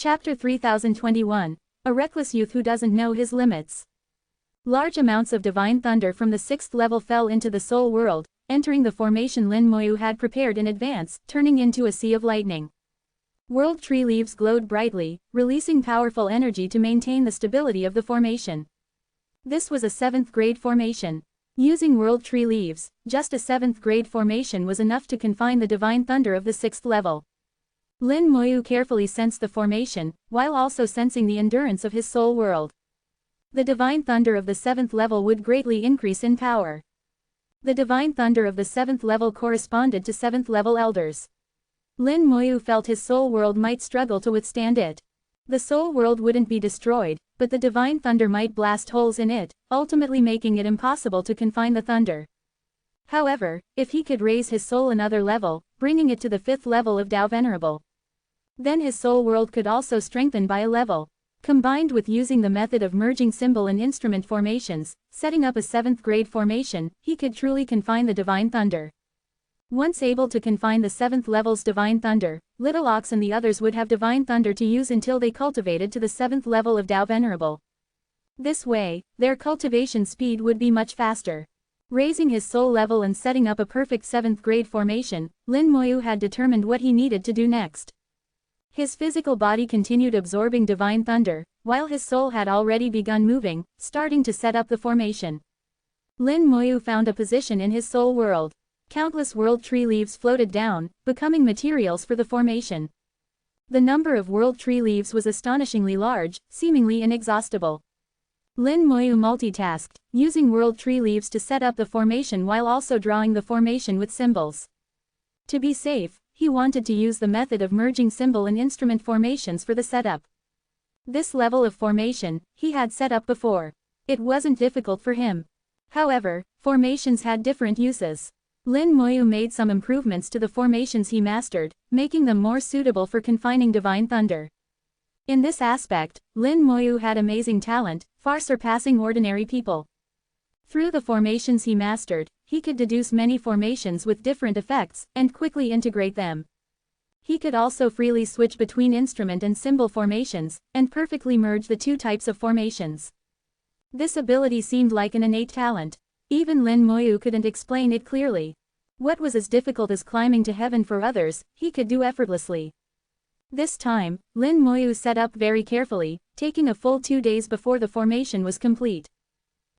Chapter 3021. A reckless youth who doesn't know his limits. Large amounts of divine thunder from the 6th level fell into the soul world, entering the formation Lin Moyu had prepared in advance, turning into a sea of lightning. World tree leaves glowed brightly, releasing powerful energy to maintain the stability of the formation. This was a 7th grade formation. Using world tree leaves, just a 7th grade formation was enough to confine the divine thunder of the 6th level. Lin Moyu carefully sensed the formation, while also sensing the endurance of his soul world. The divine thunder of the 7th level would greatly increase in power. The divine thunder of the 7th level corresponded to 7th level elders. Lin Moyu felt his soul world might struggle to withstand it. The soul world wouldn't be destroyed, but the divine thunder might blast holes in it, ultimately making it impossible to confine the thunder. However, if he could raise his soul another level, bringing it to the 5th level of Tao Venerable, then his soul world could also strengthen by a level. Combined with using the method of merging symbol and instrument formations, setting up a 7th grade formation, he could truly confine the divine thunder. Once able to confine the 7th level's divine thunder, Little Ox and the others would have divine thunder to use until they cultivated to the 7th level of Tao Venerable. This way, their cultivation speed would be much faster. Raising his soul level and setting up a perfect 7th grade formation, Lin Moyu had determined what he needed to do next. His physical body continued absorbing divine thunder, while his soul had already begun moving, starting to set up the formation. Lin Moyu found a position in his soul world. Countless world tree leaves floated down, becoming materials for the formation. The number of world tree leaves was astonishingly large, seemingly inexhaustible. Lin Moyu multitasked, using world tree leaves to set up the formation while also drawing the formation with symbols. To be safe, he wanted to use the method of merging symbol and instrument formations for the setup. This level of formation, he had set up before. It wasn't difficult for him. However, formations had different uses. Lin Moyu made some improvements to the formations he mastered, making them more suitable for confining divine thunder. In this aspect, Lin Moyu had amazing talent, far surpassing ordinary people. Through the formations he mastered, he could deduce many formations with different effects, and quickly integrate them. He could also freely switch between instrument and symbol formations, and perfectly merge the two types of formations. This ability seemed like an innate talent. Even Lin Moyu couldn't explain it clearly. What was as difficult as climbing to heaven for others, he could do effortlessly. This time, Lin Moyu set up very carefully, taking a full 2 days before the formation was complete.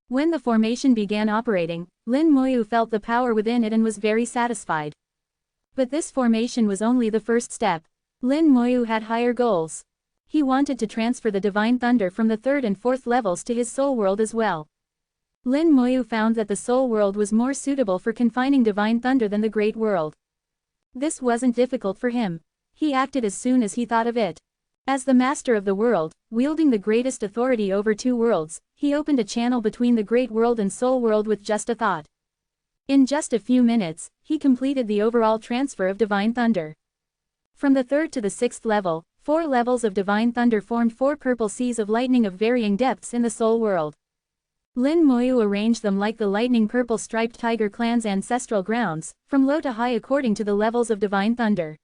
When the formation began operating, Lin Moyu felt the power within it and was very satisfied. But this formation was only the first step. Lin Moyu had higher goals. He wanted to transfer the divine thunder from the 3rd and 4th levels to his soul world as well. Lin Moyu found that the soul world was more suitable for confining divine thunder than the great world. This wasn't difficult for him. He acted as soon as he thought of it. As the master of the world, wielding the greatest authority over 2 worlds, he opened a channel between the great world and soul world with just a thought. In just a few minutes, he completed the overall transfer of divine thunder. From the 3rd to the 6th level, 4 levels of divine thunder formed 4 purple seas of lightning of varying depths in the soul world. Lin Moyu arranged them like the lightning purple striped tiger clan's ancestral grounds, from low to high according to the levels of divine thunder.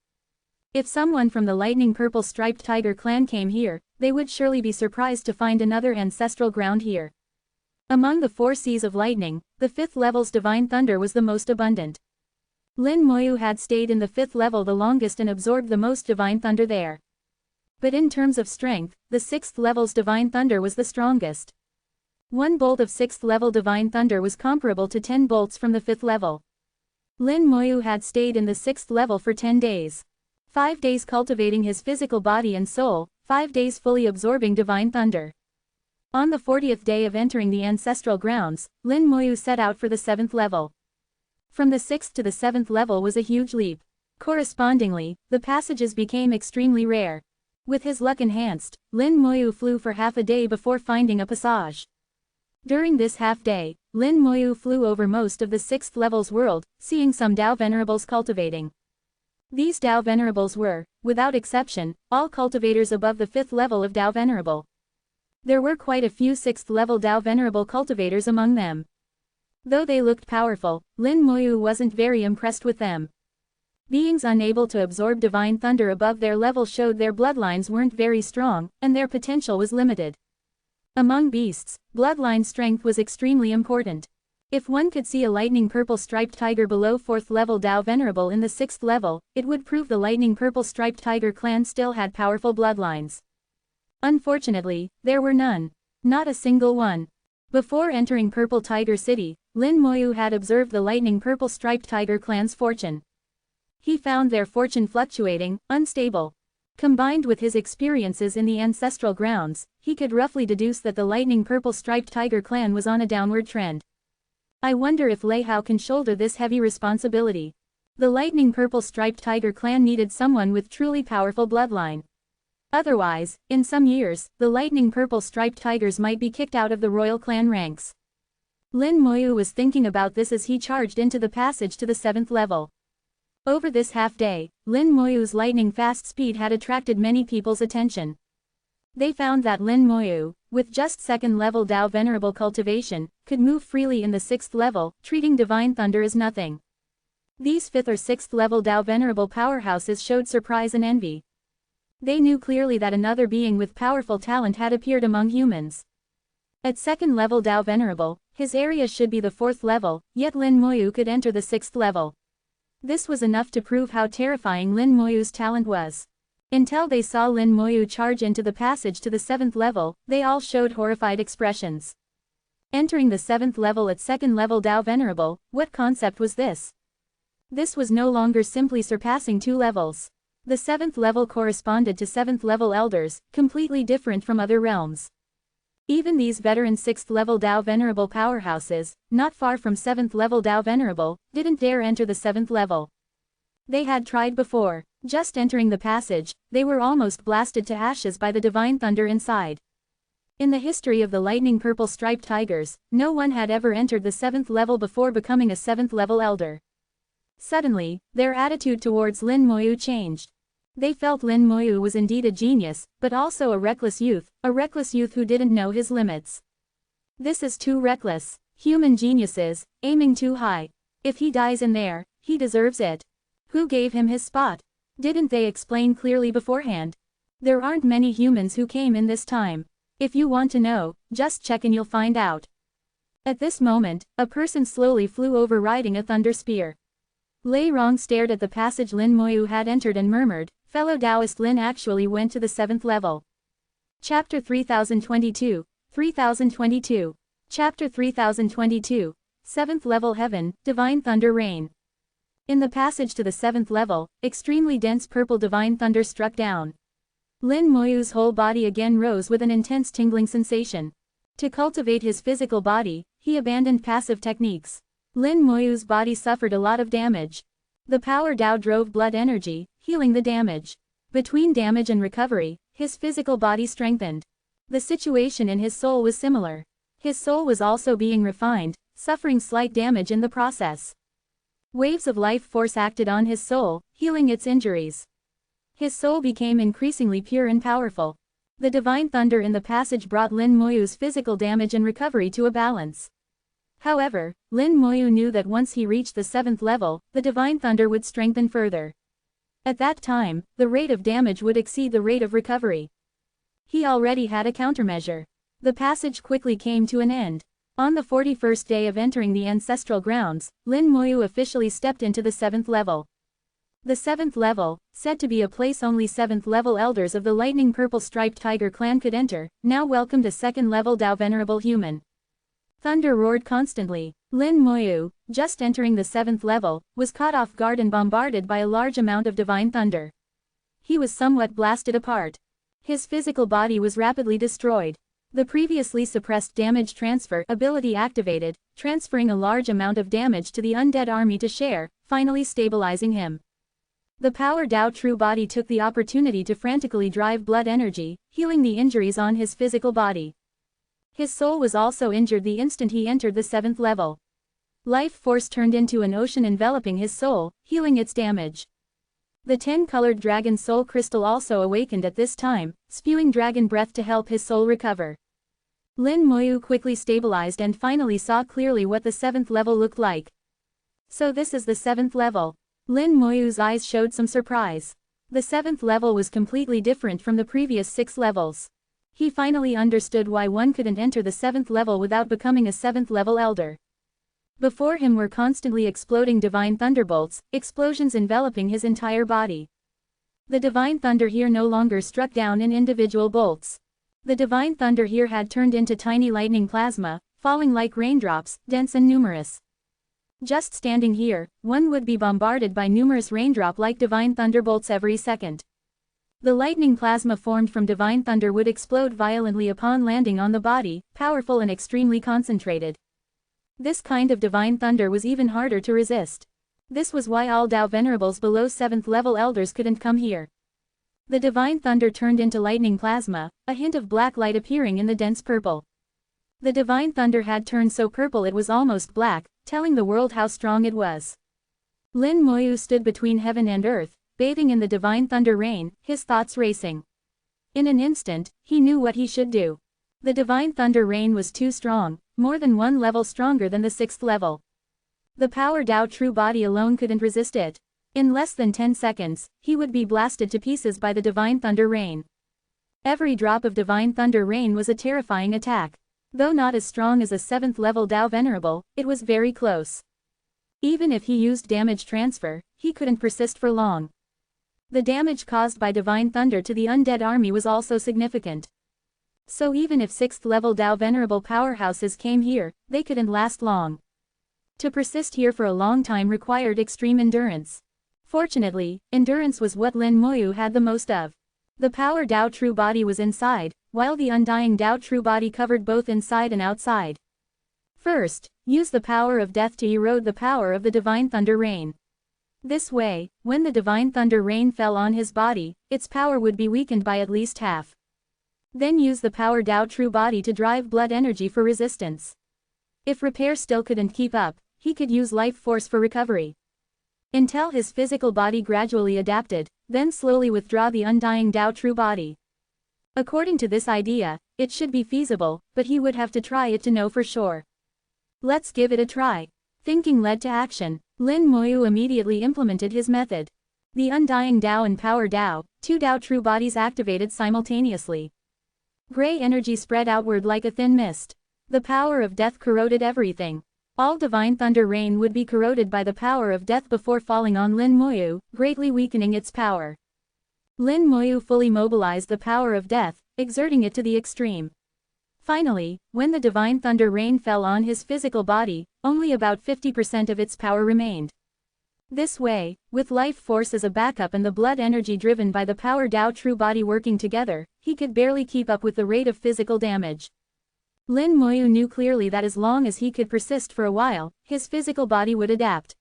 If someone from the lightning purple striped tiger clan came here, they would surely be surprised to find another ancestral ground here. Among the 4 seas of lightning, the 5th level's divine thunder was the most abundant. Lin Moyu had stayed in the 5th level the longest and absorbed the most divine thunder there. But in terms of strength, the 6th level's divine thunder was the strongest. 1 bolt of 6th level divine thunder was comparable to 10 bolts from the 5th level. Lin Moyu had stayed in the 6th level for 10 days. 5 days cultivating his physical body and soul, 5 days fully absorbing divine thunder. On the 40th day of entering the ancestral grounds, Lin Moyu set out for the 7th level. From the 6th to the 7th level was a huge leap. Correspondingly, the passages became extremely rare. With his luck enhanced, Lin Moyu flew for half a day before finding a passage. During this half day, Lin Moyu flew over most of the 6th level's world, seeing some Tao Venerables cultivating. These Tao Venerables were, without exception, all cultivators above the 5th level of Tao Venerable. There were quite a few 6th level Tao Venerable cultivators among them. Though they looked powerful, Lin Moyu wasn't very impressed with them. Beings unable to absorb divine thunder above their level showed their bloodlines weren't very strong, and their potential was limited. Among beasts, bloodline strength was extremely important. If one could see a lightning purple striped tiger below 4th level Tao Venerable in the 6th level, it would prove the lightning purple striped tiger clan still had powerful bloodlines. Unfortunately, there were none. Not a single one. Before entering Purple Tiger City, Lin Moyu had observed the lightning purple striped tiger clan's fortune. He found their fortune fluctuating, unstable. Combined with his experiences in the ancestral grounds, he could roughly deduce that the lightning purple striped tiger clan was on a downward trend. I wonder if Lei Hao can shoulder this heavy responsibility. The lightning purple striped tiger clan needed someone with truly powerful bloodline. Otherwise, in some years, the lightning purple striped tigers might be kicked out of the royal clan ranks. Lin Moyu was thinking about this as he charged into the passage to the 7th level. Over this half-day, Lin Moyu's lightning-fast speed had attracted many people's attention. They found that Lin Moyu, with just 2nd level Tao Venerable cultivation, could move freely in the 6th level, treating divine thunder as nothing. These 5th or 6th level Tao Venerable powerhouses showed surprise and envy. They knew clearly that another being with powerful talent had appeared among humans. At 2nd level Tao Venerable, his area should be the 4th level, yet Lin Moyu could enter the 6th level. This was enough to prove how terrifying Lin Moyu's talent was. Until they saw Lin Moyu charge into the passage to the 7th level, they all showed horrified expressions. Entering the 7th level at 2nd level Tao Venerable, what concept was this? This was no longer simply surpassing 2 levels. The 7th level corresponded to 7th level elders, completely different from other realms. Even these veteran 6th level Tao Venerable powerhouses, not far from 7th level Tao Venerable, didn't dare enter the 7th level. They had tried before. Just entering the passage, they were almost blasted to ashes by the divine thunder inside. In the history of the lightning purple striped tigers, no one had ever entered the 7th level before becoming a 7th level elder. Suddenly, their attitude towards Lin Moyu changed. They felt Lin Moyu was indeed a genius, but also a reckless youth who didn't know his limits. This is too reckless. Human geniuses, aiming too high. If he dies in there, he deserves it. Who gave him his spot? Didn't they explain clearly beforehand? There aren't many humans who came in this time. If you want to know, just check and you'll find out. At this moment, a person slowly flew over riding a thunder spear. Lei Rong stared at the passage Lin Moyu had entered and murmured, "Fellow Taoist Lin actually went to the 7th level." Chapter 3022, 3022. Chapter 3022, 7th level Heaven, Divine Thunder Rain. In the passage to the 7th level, extremely dense purple divine thunder struck down. Lin Moyu's whole body again rose with an intense tingling sensation. To cultivate his physical body, he abandoned passive techniques. Lin Moyu's body suffered a lot of damage. The power Tao drove blood energy, healing the damage. Between damage and recovery, his physical body strengthened. The situation in his soul was similar. His soul was also being refined, suffering slight damage in the process. Waves of life force acted on his soul, healing its injuries. His soul became increasingly pure and powerful. The divine thunder in the passage brought Lin Moyu's physical damage and recovery to a balance. However, Lin Moyu knew that once he reached the 7th level, the divine thunder would strengthen further. At that time, the rate of damage would exceed the rate of recovery. He already had a countermeasure. The passage quickly came to an end. On the 41st day of entering the ancestral grounds, Lin Moyu officially stepped into the 7th level. The 7th level, said to be a place only 7th level elders of the lightning purple striped tiger clan could enter, now welcomed a 2nd level Tao Venerable human. Thunder roared constantly. Lin Moyu, just entering the 7th level, was caught off guard and bombarded by a large amount of divine thunder. He was somewhat blasted apart. His physical body was rapidly destroyed. The previously suppressed damage transfer ability activated, transferring a large amount of damage to the undead army to share, finally stabilizing him. The power Tao true body took the opportunity to frantically drive blood energy, healing the injuries on his physical body. His soul was also injured the instant he entered the 7th level. Life force turned into an ocean enveloping his soul, healing its damage. The 10-colored dragon soul crystal also awakened at this time, spewing dragon breath to help his soul recover. Lin Moyu quickly stabilized and finally saw clearly what the 7th level looked like. So this is the 7th level. Lin Moyu's eyes showed some surprise. The 7th level was completely different from the previous 6 levels. He finally understood why one couldn't enter the 7th level without becoming a 7th level elder. Before him were constantly exploding divine thunderbolts, explosions enveloping his entire body. The divine thunder here no longer struck down in individual bolts. The divine thunder here had turned into tiny lightning plasma, falling like raindrops, dense and numerous. Just standing here, one would be bombarded by numerous raindrop-like divine thunderbolts every second. The lightning plasma formed from divine thunder would explode violently upon landing on the body, powerful and extremely concentrated. This kind of divine thunder was even harder to resist. This was why all Dao Venerables below 7th level elders couldn't come here. The divine thunder turned into lightning plasma, a hint of black light appearing in the dense purple. The divine thunder had turned so purple it was almost black, telling the world how strong it was. Lin Moyu stood between heaven and earth, bathing in the divine thunder rain, his thoughts racing. In an instant, he knew what he should do. The divine thunder rain was too strong, more than 1 level stronger than the 6th level. The power Dao True Body alone couldn't resist it. In less than 10 seconds, he would be blasted to pieces by the divine thunder rain. Every drop of divine thunder rain was a terrifying attack. Though not as strong as a 7th level Dao Venerable, it was very close. Even if he used damage transfer, he couldn't persist for long. The damage caused by divine thunder to the undead army was also significant. So even if 6th level Dao Venerable powerhouses came here, they couldn't last long. To persist here for a long time required extreme endurance. Fortunately, endurance was what Lin Moyu had the most of. The power Dao True Body was inside, while the undying Dao True Body covered both inside and outside. First, use the power of death to erode the power of the divine thunder rain. This way, when the divine thunder rain fell on his body, its power would be weakened by at least half. Then use the power Dao True Body to drive blood energy for resistance. If repair still couldn't keep up, he could use life force for recovery. Until his physical body gradually adapted, then slowly withdraw the undying Dao True Body. According to this idea, it should be feasible, but he would have to try it to know for sure. Let's give it a try. Thinking led to action. Lin Moyu immediately implemented his method. The undying Dao and power Dao, 2 Dao True Bodies activated simultaneously. Gray energy spread outward like a thin mist. The power of death corroded everything. All divine thunder rain would be corroded by the power of death before falling on Lin Moyu, greatly weakening its power. Lin Moyu fully mobilized the power of death, exerting it to the extreme. Finally, when the divine thunder rain fell on his physical body, only about 50% of its power remained. This way, with life force as a backup and the blood energy driven by the power Dao True Body working together, he could barely keep up with the rate of physical damage. Lin Moyu knew clearly that as long as he could persist for a while, his physical body would adapt.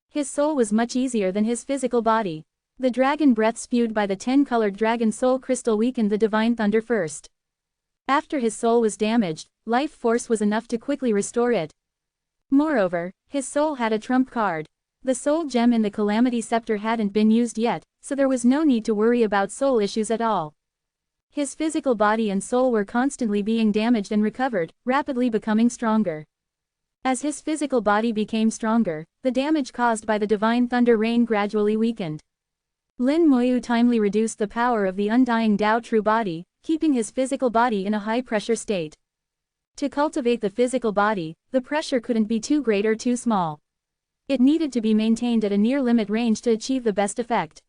His soul was much easier than his physical body. The dragon breath spewed by the 10-colored dragon soul crystal weakened the divine thunder first. After his soul was damaged, life force was enough to quickly restore it. Moreover, his soul had a trump card. The soul gem in the calamity scepter hadn't been used yet, so there was no need to worry about soul issues at all. His physical body and soul were constantly being damaged and recovered, rapidly becoming stronger. As his physical body became stronger, the damage caused by the divine thunder rain gradually weakened. Lin Moyu timely reduced the power of the undying Dao True Body, keeping his physical body in a high-pressure state. To cultivate the physical body, the pressure couldn't be too great or too small. It needed to be maintained at a near-limit range to achieve the best effect.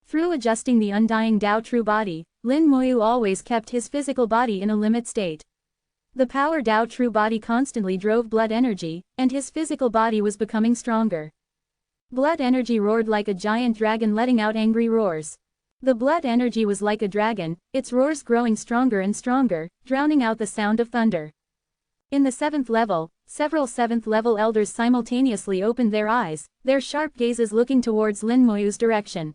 Through adjusting the undying Dao True Body, Lin Moyu always kept his physical body in a limit state. The power Dao True Body constantly drove blood energy, and his physical body was becoming stronger. Blood energy roared like a giant dragon letting out angry roars. The blood energy was like a dragon, its roars growing stronger and stronger, drowning out the sound of thunder. In the 7th level, several 7th level elders simultaneously opened their eyes, their sharp gazes looking towards Lin Moyu's direction.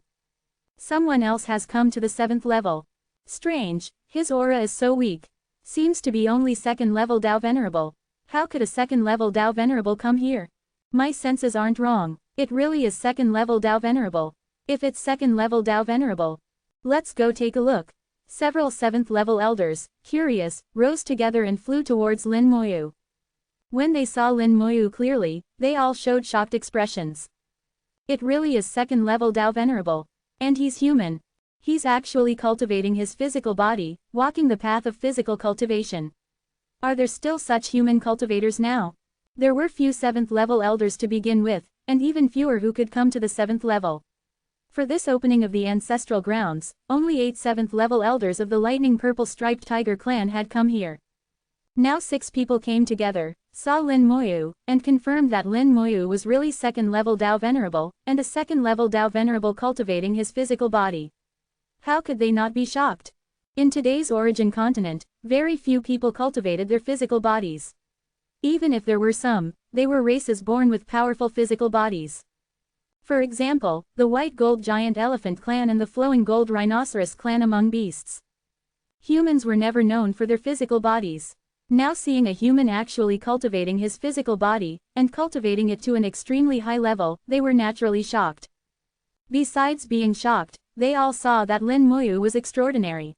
Someone else has come to the 7th level. Strange, his aura is so weak. Seems to be only 2nd level Dao Venerable. How could a 2nd level Dao Venerable come here? My senses aren't wrong. It really is 2nd level Dao Venerable. If it's 2nd level Dao Venerable, let's go take a look. Several 7th level elders, curious, rose together and flew towards Lin Moyu. When they saw Lin Moyu clearly, they all showed shocked expressions. It really is second level Tao Venerable. And he's human. He's actually cultivating his physical body, walking the path of physical cultivation. Are there still such human cultivators now? There were few 7th level elders to begin with, and even fewer who could come to the 7th level. For this opening of the ancestral grounds, only 8 7th level elders of the lightning purple striped tiger clan had come here. Now 6 people came together, saw Lin Moyu, and confirmed that Lin Moyu was really 2nd level Tao Venerable, and a 2nd level Tao Venerable cultivating his physical body. How could they not be shocked? In today's origin continent, very few people cultivated their physical bodies. Even if there were some, they were races born with powerful physical bodies. For example, the white gold giant elephant clan and the flowing gold rhinoceros clan among beasts. Humans were never known for their physical bodies. Now seeing a human actually cultivating his physical body, and cultivating it to an extremely high level, they were naturally shocked. Besides being shocked, they all saw that Lin Moyu was extraordinary.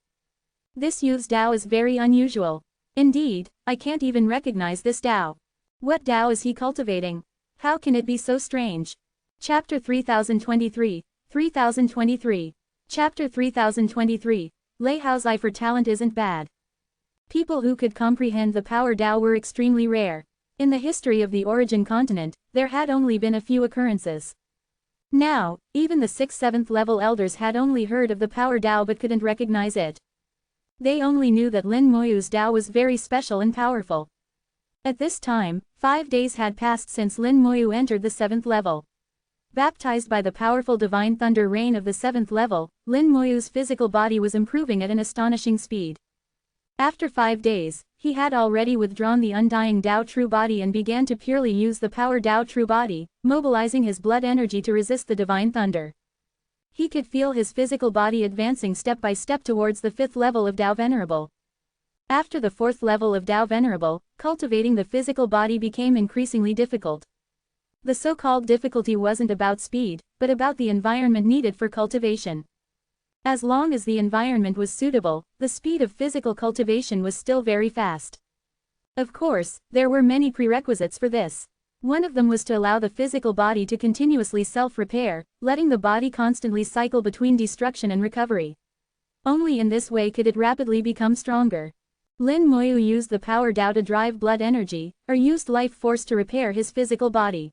This youth's Tao is very unusual. Indeed, I can't even recognize this Tao. What Tao is he cultivating? How can it be so strange? Chapter 3023, 3023. Chapter 3023, Lei Hao's eye for talent isn't bad. People who could comprehend the power Tao were extremely rare. In the history of the origin continent, there had only been a few occurrences. Now, even the 6th 7th level elders had only heard of the power Tao but couldn't recognize it. They only knew that Lin Moyu's Tao was very special and powerful. At this time, 5 days had passed since Lin Moyu entered the 7th level. Baptized by the powerful divine thunder rain of the 7th level, Lin Moyu's physical body was improving at an astonishing speed. After 5 days, he had already withdrawn the undying Tao True Body and began to purely use the power Tao True Body, mobilizing his blood energy to resist the divine thunder. He could feel his physical body advancing step by step towards the 5th level of Tao Venerable. After the 4th level of Tao Venerable, cultivating the physical body became increasingly difficult. The so-called difficulty wasn't about speed, but about the environment needed for cultivation. As long as the environment was suitable, the speed of physical cultivation was still very fast. Of course, there were many prerequisites for this. One of them was to allow the physical body to continuously self-repair, letting the body constantly cycle between destruction and recovery. Only in this way could it rapidly become stronger. Lin Moyu used the power Tao to drive blood energy, or used life force to repair his physical body.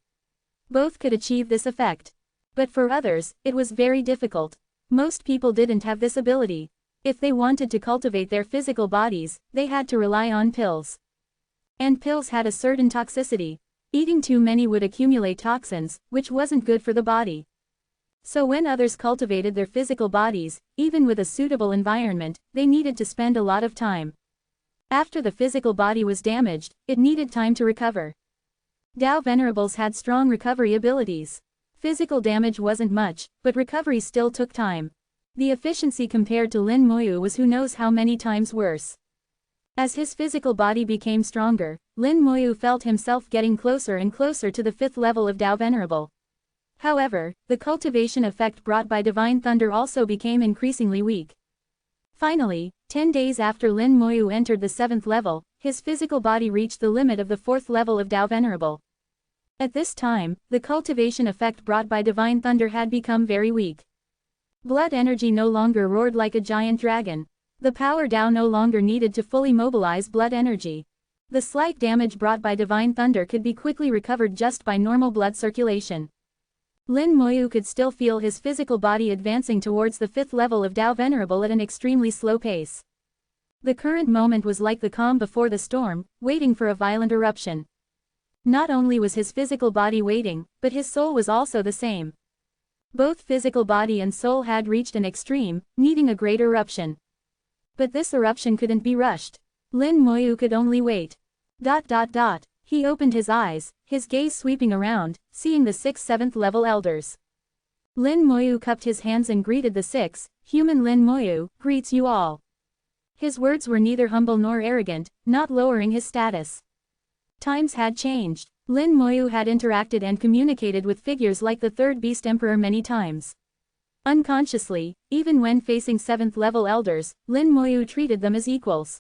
Both could achieve this effect. But for others, it was very difficult. Most people didn't have this ability. If they wanted to cultivate their physical bodies, they had to rely on pills. And pills had a certain toxicity. Eating too many would accumulate toxins, which wasn't good for the body. So when others cultivated their physical bodies, even with a suitable environment, they needed to spend a lot of time. After the physical body was damaged, it needed time to recover. Tao Venerables had strong recovery abilities. Physical damage wasn't much, but recovery still took time. The efficiency compared to Lin Moyu was who knows how many times worse. As his physical body became stronger, Lin Moyu felt himself getting closer and closer to the 5th level of Tao Venerable. However, the cultivation effect brought by divine thunder also became increasingly weak. Finally, 10 days after Lin Moyu entered the 7th level, his physical body reached the limit of the 4th level of Tao Venerable. At this time, the cultivation effect brought by divine thunder had become very weak. Blood energy no longer roared like a giant dragon. The power Tao no longer needed to fully mobilize blood energy. The slight damage brought by divine thunder could be quickly recovered just by normal blood circulation. Lin Moyu could still feel his physical body advancing towards the 5th level of Tao Venerable at an extremely slow pace. The current moment was like the calm before the storm, waiting for a violent eruption. Not only was his physical body waiting, but his soul was also the same. Both physical body and soul had reached an extreme, needing a great eruption. But this eruption couldn't be rushed. Lin Moyu could only wait. He opened his eyes, his gaze sweeping around, seeing the 6th 7th level elders. Lin Moyu cupped his hands and greeted the 6th, human Lin Moyu, greets you all. His words were neither humble nor arrogant, not lowering his status. Times had changed. Lin Moyu had interacted and communicated with figures like the 3rd Beast Emperor many times. Unconsciously, even when facing 7th level elders, Lin Moyu treated them as equals.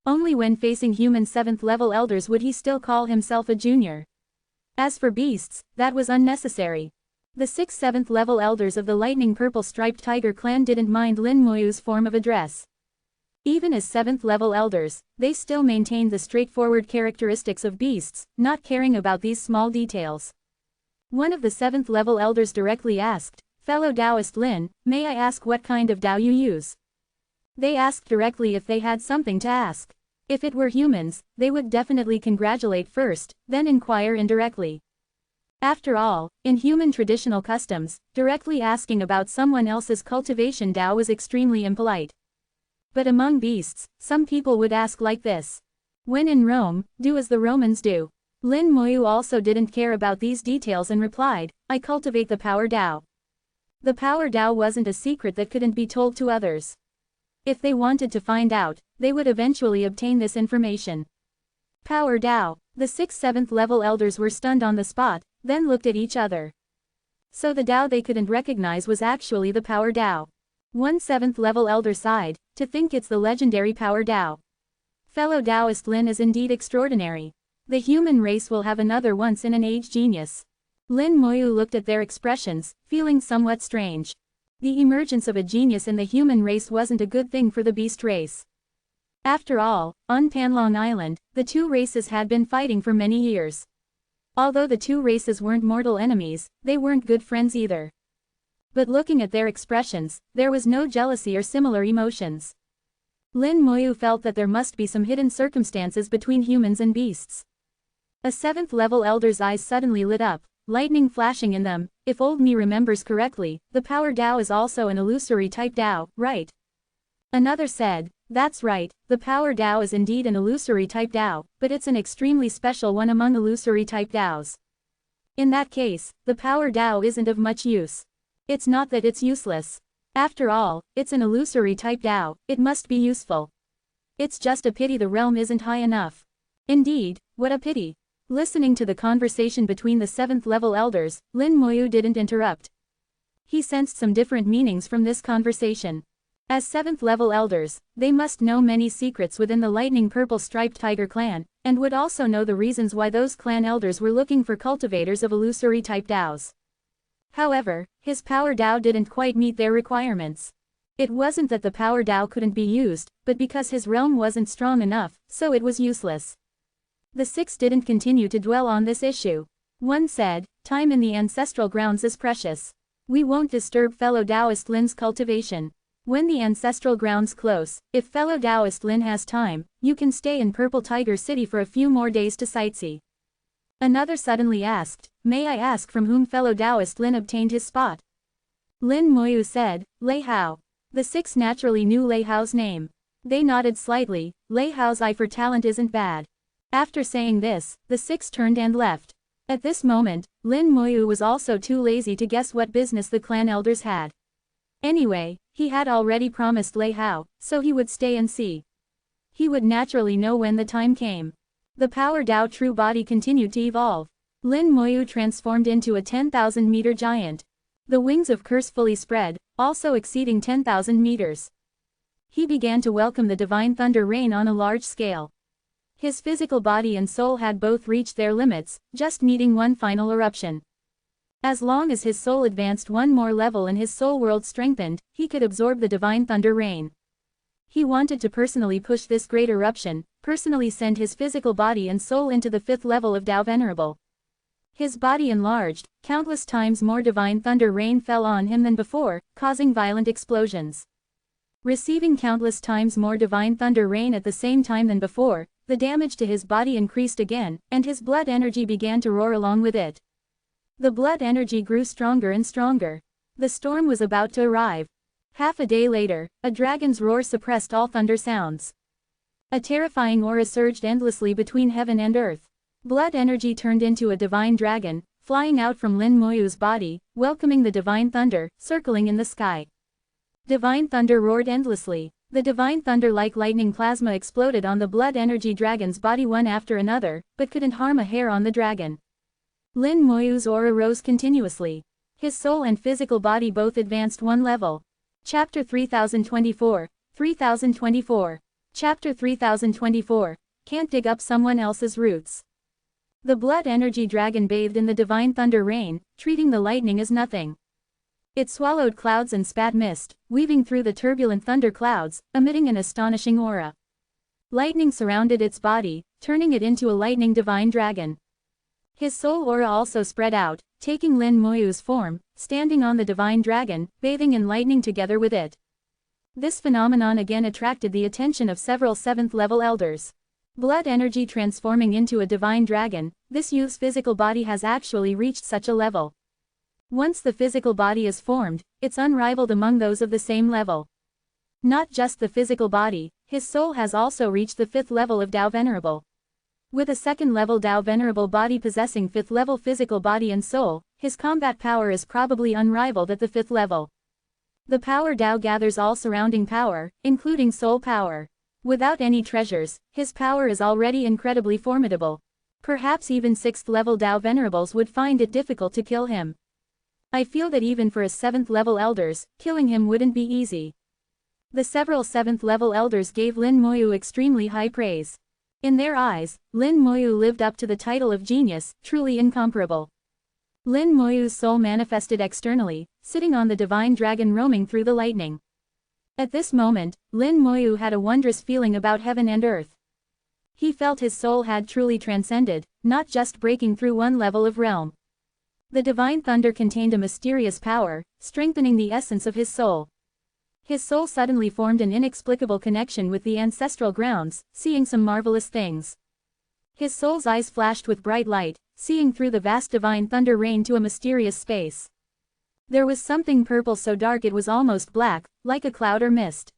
Only when facing human 7th level elders would he still call himself a junior. As for beasts, that was unnecessary. The 6th 7th level elders of the lightning purple striped tiger clan didn't mind Lin Moyu's form of address. Even as 7th level elders, they still maintained the straightforward characteristics of beasts, not caring about these small details. One of the 7th level elders directly asked, "Fellow Taoist Lin, may I ask what kind of Tao you use?" They asked directly if they had something to ask. If it were humans, they would definitely congratulate first, then inquire indirectly. After all, in human traditional customs, directly asking about someone else's cultivation Tao was extremely impolite. But among beasts, some people would ask like this. When in Rome, do as the Romans do. Lin Moyu also didn't care about these details and replied, "I cultivate the power Tao." The power Tao wasn't a secret that couldn't be told to others. If they wanted to find out, they would eventually obtain this information. Power Tao. The 6th 7th level elders were stunned on the spot, then looked at each other. So the Tao they couldn't recognize was actually the power Tao. One 7th level elder sighed, "To think it's the legendary power Tao. Fellow Taoist Lin is indeed extraordinary. The human race will have another once-in-an-age genius." Lin Moyu looked at their expressions, feeling somewhat strange. The emergence of a genius in the human race wasn't a good thing for the beast race. After all, on Panlong Island, the two races had been fighting for many years. Although the two races weren't mortal enemies, they weren't good friends either. But looking at their expressions, there was no jealousy or similar emotions. Lin Moyu felt that there must be some hidden circumstances between humans and beasts. A 7th level elder's eyes suddenly lit up, lightning flashing in them. "If old me remembers correctly, the power Tao is also an illusory type Tao, right?" Another said, "That's right, the power Tao is indeed an illusory type Tao, but it's an extremely special one among illusory type Taos. In that case, the power Tao isn't of much use. It's not that it's useless. After all, it's an illusory type Tao, it must be useful. It's just a pity the realm isn't high enough." Indeed, what a pity. Listening to the conversation between the 7th level elders, Lin Moyu didn't interrupt. He sensed some different meanings from this conversation. As 7th level elders, they must know many secrets within the lightning purple striped tiger clan, and would also know the reasons why those clan elders were looking for cultivators of illusory type Taos. However, his power Tao didn't quite meet their requirements. It wasn't that the power Tao couldn't be used, but because his realm wasn't strong enough, so it was useless. The 6 didn't continue to dwell on this issue. One said, "Time in the ancestral grounds is precious. We won't disturb fellow Taoist Lin's cultivation. When the ancestral grounds close, if fellow Taoist Lin has time, you can stay in Purple Tiger City for a few more days to sightsee." Another suddenly asked, "May I ask from whom fellow Taoist Lin obtained his spot?" Lin Moyu said, "Lei Hao." The 6 naturally knew Lei Hao's name. They nodded slightly. Lei Hao's eye for talent isn't bad. After saying this, the 6 turned and left. At this moment, Lin Moyu was also too lazy to guess what business the clan elders had. Anyway, he had already promised Lei Hao, so he would stay and see. He would naturally know when the time came. The power Tao true body continued to evolve. Lin Moyu transformed into a 10,000-meter giant. The wings of Curse fully spread, also exceeding 10,000 meters. He began to welcome the divine thunder rain on a large scale. His physical body and soul had both reached their limits, just needing one final eruption. As long as his soul advanced one more level and his soul world strengthened, he could absorb the divine thunder rain. He wanted to personally push this great eruption, personally send his physical body and soul into the 5th level of Tao Venerable. His body enlarged, countless times more divine thunder rain fell on him than before, causing violent explosions. Receiving countless times more divine thunder rain at the same time than before, the damage to his body increased again, and his blood energy began to roar along with it. The blood energy grew stronger and stronger. The storm was about to arrive. Half a day later, a dragon's roar suppressed all thunder sounds. A terrifying aura surged endlessly between heaven and earth. Blood energy turned into a divine dragon, flying out from Lin Moyu's body, welcoming the divine thunder, circling in the sky. Divine thunder roared endlessly. The divine thunder like lightning plasma exploded on the blood energy dragon's body one after another, but couldn't harm a hair on the dragon. Lin Moyu's aura rose continuously. His soul and physical body both advanced one level. Chapter 3024. Chapter 3024. Can't dig up someone else's roots. The blood energy dragon bathed in the divine thunder rain, treating the lightning as nothing. It swallowed clouds and spat mist, weaving through the turbulent thunder clouds, emitting an astonishing aura. Lightning surrounded its body, turning it into a lightning divine dragon. His soul aura also spread out, taking Lin Moyu's form, standing on the divine dragon, bathing in lightning together with it. This phenomenon again attracted the attention of several 7th-level elders. Blood energy transforming into a divine dragon, this youth's physical body has actually reached such a level. Once the physical body is formed, it's unrivaled among those of the same level. Not just the physical body, his soul has also reached the 5th level of Tao Venerable. With a 2nd-level Tao Venerable body possessing 5th-level physical body and soul, his combat power is probably unrivaled at the 5th level. The power Tao gathers all surrounding power, including soul power. Without any treasures, his power is already incredibly formidable. Perhaps even 6th-level Tao Venerables would find it difficult to kill him. I feel that even for his 7th-level elders, killing him wouldn't be easy. The several 7th-level elders gave Lin Moyu extremely high praise. In their eyes, Lin Moyu lived up to the title of genius, truly incomparable. Lin Moyu's soul manifested externally, sitting on the divine dragon roaming through the lightning. At this moment, Lin Moyu had a wondrous feeling about heaven and earth. He felt his soul had truly transcended, not just breaking through one level of realm. The divine thunder contained a mysterious power, strengthening the essence of his soul. His soul suddenly formed an inexplicable connection with the ancestral grounds, seeing some marvelous things. His soul's eyes flashed with bright light, seeing through the vast divine thunder rain to a mysterious space. There was something purple so dark it was almost black, like a cloud or mist.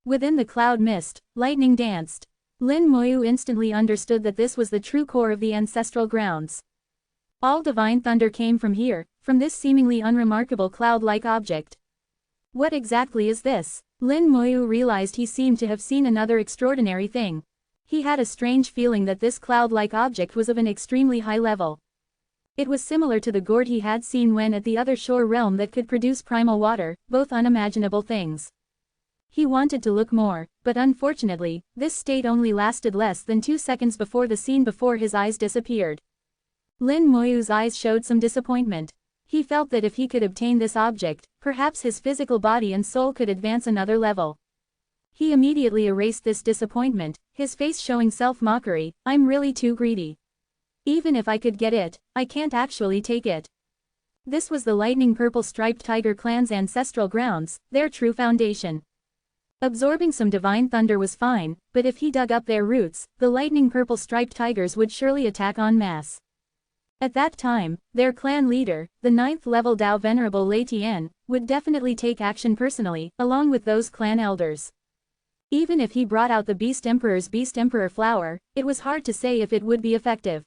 Within the cloud mist, lightning danced. Lin Moyu instantly understood that this was the true core of the ancestral grounds. All divine thunder came from here, from this seemingly unremarkable cloud-like object. What exactly is this? Lin Moyu realized he seemed to have seen another extraordinary thing. He had a strange feeling that this cloud-like object was of an extremely high level. It was similar to the gourd he had seen when at the other shore realm that could produce primal water, both unimaginable things. He wanted to look more, but unfortunately, this state only lasted less than 2 seconds before the scene before his eyes disappeared. Lin Moyu's eyes showed some disappointment. He felt that if he could obtain this object, perhaps his physical body and soul could advance another level. He immediately erased this disappointment, his face showing self-mockery. I'm really too greedy. Even if I could get it, I can't actually take it. This was the lightning purple striped tiger clan's ancestral grounds, their true foundation. Absorbing some divine thunder was fine, but if he dug up their roots, the lightning purple striped tigers would surely attack en masse. At that time, their clan leader, the 9th-level Tao Venerable Lei Tian, would definitely take action personally, along with those clan elders. Even if he brought out the Beast Emperor's Beast Emperor flower, it was hard to say if it would be effective.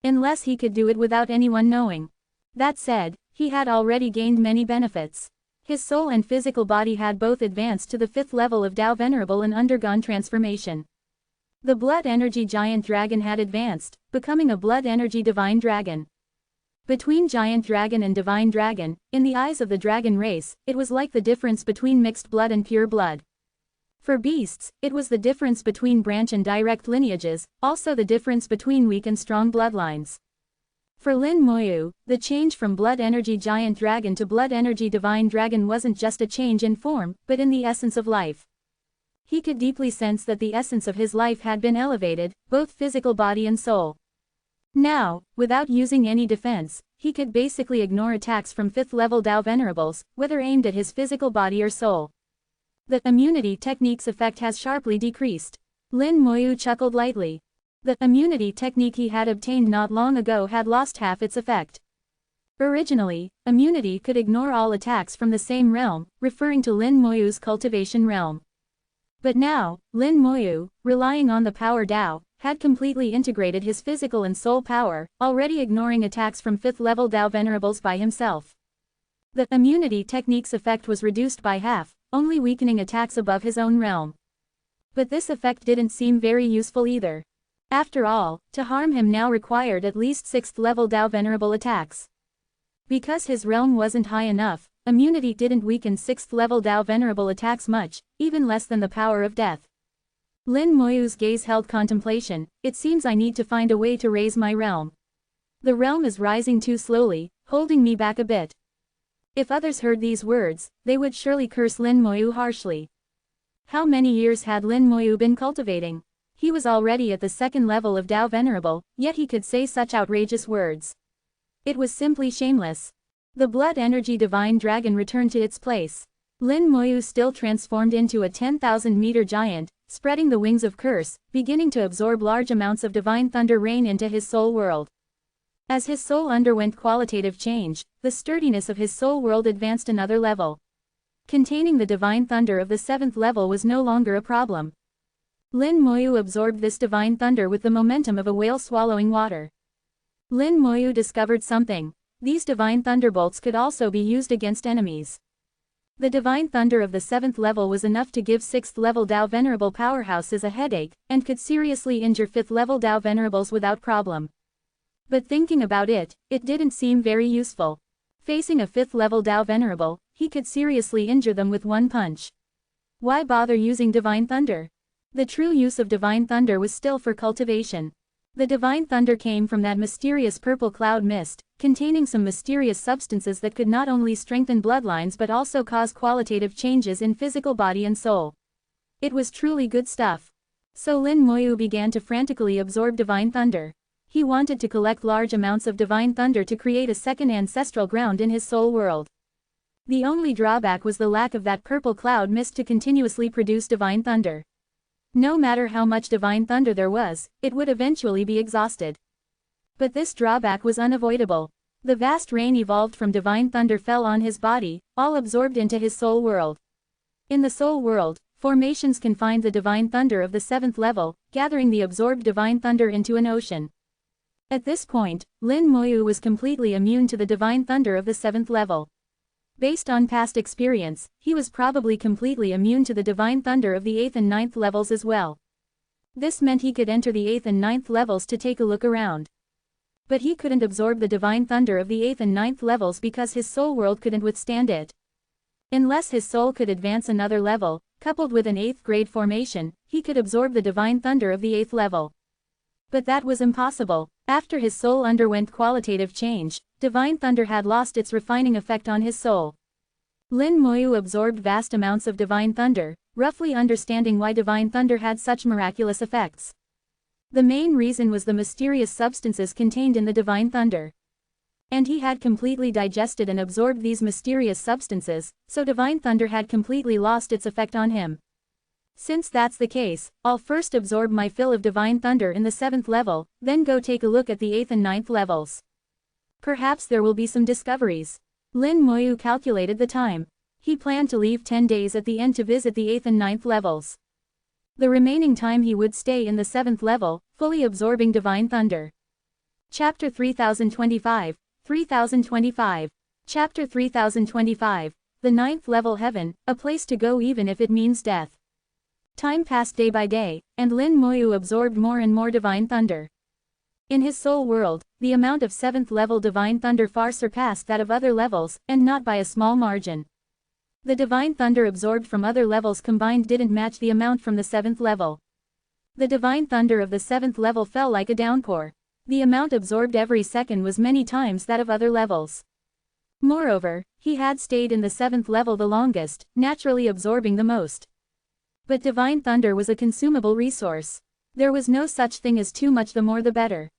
Unless he could do it without anyone knowing. That said, he had already gained many benefits. His soul and physical body had both advanced to the 5th level of Tao Venerable and undergone transformation. The blood energy giant dragon had advanced, becoming a blood energy divine dragon. Between giant dragon and divine dragon, in the eyes of the dragon race, it was like the difference between mixed blood and pure blood. For beasts, it was the difference between branch and direct lineages, also the difference between weak and strong bloodlines. For Lin Moyu, the change from blood energy giant dragon to blood energy divine dragon wasn't just a change in form, but in the essence of life. He could deeply sense that the essence of his life had been elevated, both physical body and soul. Now, without using any defense, he could basically ignore attacks from 5th-level Tao Venerables, whether aimed at his physical body or soul. The immunity technique's effect has sharply decreased. Lin Moyu chuckled lightly. The immunity technique he had obtained not long ago had lost half its effect. Originally, immunity could ignore all attacks from the same realm, referring to Lin Moyu's cultivation realm. But now, Lin Moyu, relying on the power Tao, had completely integrated his physical and soul power, already ignoring attacks from 5th-level Tao Venerables by himself. The immunity technique's effect was reduced by half, only weakening attacks above his own realm. But this effect didn't seem very useful either. After all, to harm him now required at least 6th-level Tao Venerable attacks. Because his realm wasn't high enough, immunity didn't weaken 6th-level Tao Venerable attacks much, even less than the power of death. Lin Moyu's gaze held contemplation. It seems I need to find a way to raise my realm. The realm is rising too slowly, holding me back a bit. If others heard these words, they would surely curse Lin Moyu harshly. How many years had Lin Moyu been cultivating? He was already at the second level of Tao Venerable, yet he could say such outrageous words. It was simply shameless. The blood energy divine dragon returned to its place. Lin Moyu still transformed into a 10,000-meter giant, spreading the wings of curse, beginning to absorb large amounts of divine thunder rain into his soul world. As his soul underwent qualitative change, the sturdiness of his soul world advanced another level. Containing the divine thunder of the 7th level was no longer a problem. Lin Moyu absorbed this divine thunder with the momentum of a whale swallowing water. Lin Moyu discovered something. These divine thunderbolts could also be used against enemies. The divine thunder of the 7th level was enough to give 6th level Tao Venerable powerhouses a headache, and could seriously injure 5th level Tao Venerables without problem. But thinking about it, it didn't seem very useful. Facing a 5th level Tao Venerable, he could seriously injure them with one punch. Why bother using divine thunder? The true use of divine thunder was still for cultivation. The divine thunder came from that mysterious purple cloud mist, containing some mysterious substances that could not only strengthen bloodlines but also cause qualitative changes in physical body and soul. It was truly good stuff. So Lin Moyu began to frantically absorb divine thunder. He wanted to collect large amounts of divine thunder to create a second ancestral ground in his soul world. The only drawback was the lack of that purple cloud mist to continuously produce divine thunder. No matter how much divine thunder there was, it would eventually be exhausted. But this drawback was unavoidable. The vast rain evolved from divine thunder fell on his body, all absorbed into his soul world. In the soul world, formations confined the divine thunder of the 7th level, gathering the absorbed divine thunder into an ocean. At this point, Lin Moyu was completely immune to the divine thunder of the 7th level. Based on past experience, he was probably completely immune to the divine thunder of the 8th and 9th levels as well. This meant he could enter the 8th and 9th levels to take a look around. But he couldn't absorb the divine thunder of the 8th and 9th levels because his soul world couldn't withstand it. Unless his soul could advance another level, coupled with an 8th grade formation, he could absorb the divine thunder of the 8th level. But that was impossible. After his soul underwent qualitative change, divine thunder had lost its refining effect on his soul. Lin Moyu absorbed vast amounts of divine thunder, roughly understanding why divine thunder had such miraculous effects. The main reason was the mysterious substances contained in the divine thunder. And he had completely digested and absorbed these mysterious substances, so divine thunder had completely lost its effect on him. Since that's the case, I'll first absorb my fill of divine thunder in the 7th level, then go take a look at the 8th and 9th levels. Perhaps there will be some discoveries. Lin Moyu calculated the time. He planned to leave 10 days at the end to visit the 8th and 9th levels. The remaining time he would stay in the 7th level, fully absorbing divine thunder. Chapter 3025, 3025. Chapter 3025, the 9th level heaven, a place to go even if it means death. Time passed day by day, and Lin Moyu absorbed more and more divine thunder. In his soul world, the amount of 7th level divine thunder far surpassed that of other levels, and not by a small margin. The divine thunder absorbed from other levels combined didn't match the amount from the 7th level. The divine thunder of the 7th level fell like a downpour. The amount absorbed every second was many times that of other levels. Moreover, he had stayed in the 7th level the longest, naturally absorbing the most. But divine thunder was a consumable resource. There was no such thing as too much, the more the better.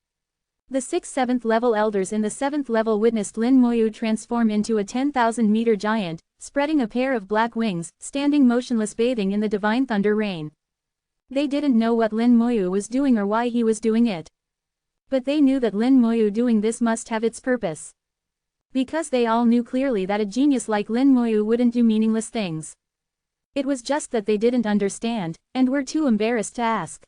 The 6th-7th level elders in the 7th level witnessed Lin Moyu transform into a 10,000-meter giant, spreading a pair of black wings, standing motionless bathing in the divine thunder rain. They didn't know what Lin Moyu was doing or why he was doing it. But they knew that Lin Moyu doing this must have its purpose. Because they all knew clearly that a genius like Lin Moyu wouldn't do meaningless things. It was just that they didn't understand, and were too embarrassed to ask.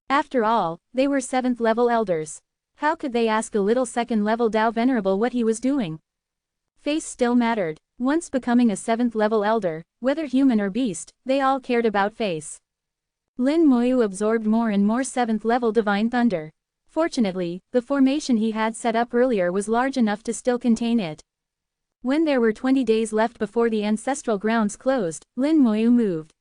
After all, they were 7th level elders. How could they ask a little 2nd level Tao Venerable what he was doing? Face still mattered. Once becoming a 7th level elder, whether human or beast, they all cared about face. Lin Moyu absorbed more and more 7th level divine thunder. Fortunately, the formation he had set up earlier was large enough to still contain it. When there were 20 days left before the ancestral grounds closed, Lin Moyu moved.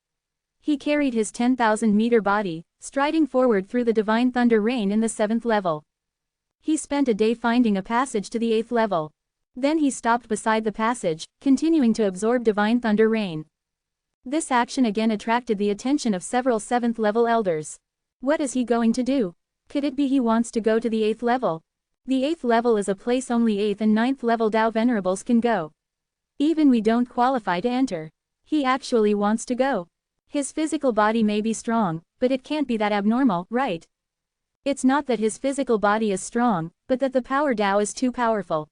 He carried his 10,000-meter body, striding forward through the divine thunder rain in the 7th level. He spent a day finding a passage to the 8th level. Then he stopped beside the passage, continuing to absorb divine thunder rain. This action again attracted the attention of several 7th level elders. What is he going to do? Could it be he wants to go to the 8th level? The 8th level is a place only 8th and 9th level Tao Venerables can go. Even we don't qualify to enter. He actually wants to go. His physical body may be strong, but it can't be that abnormal, right? It's not that his physical body is strong, but that the power Tao is too powerful.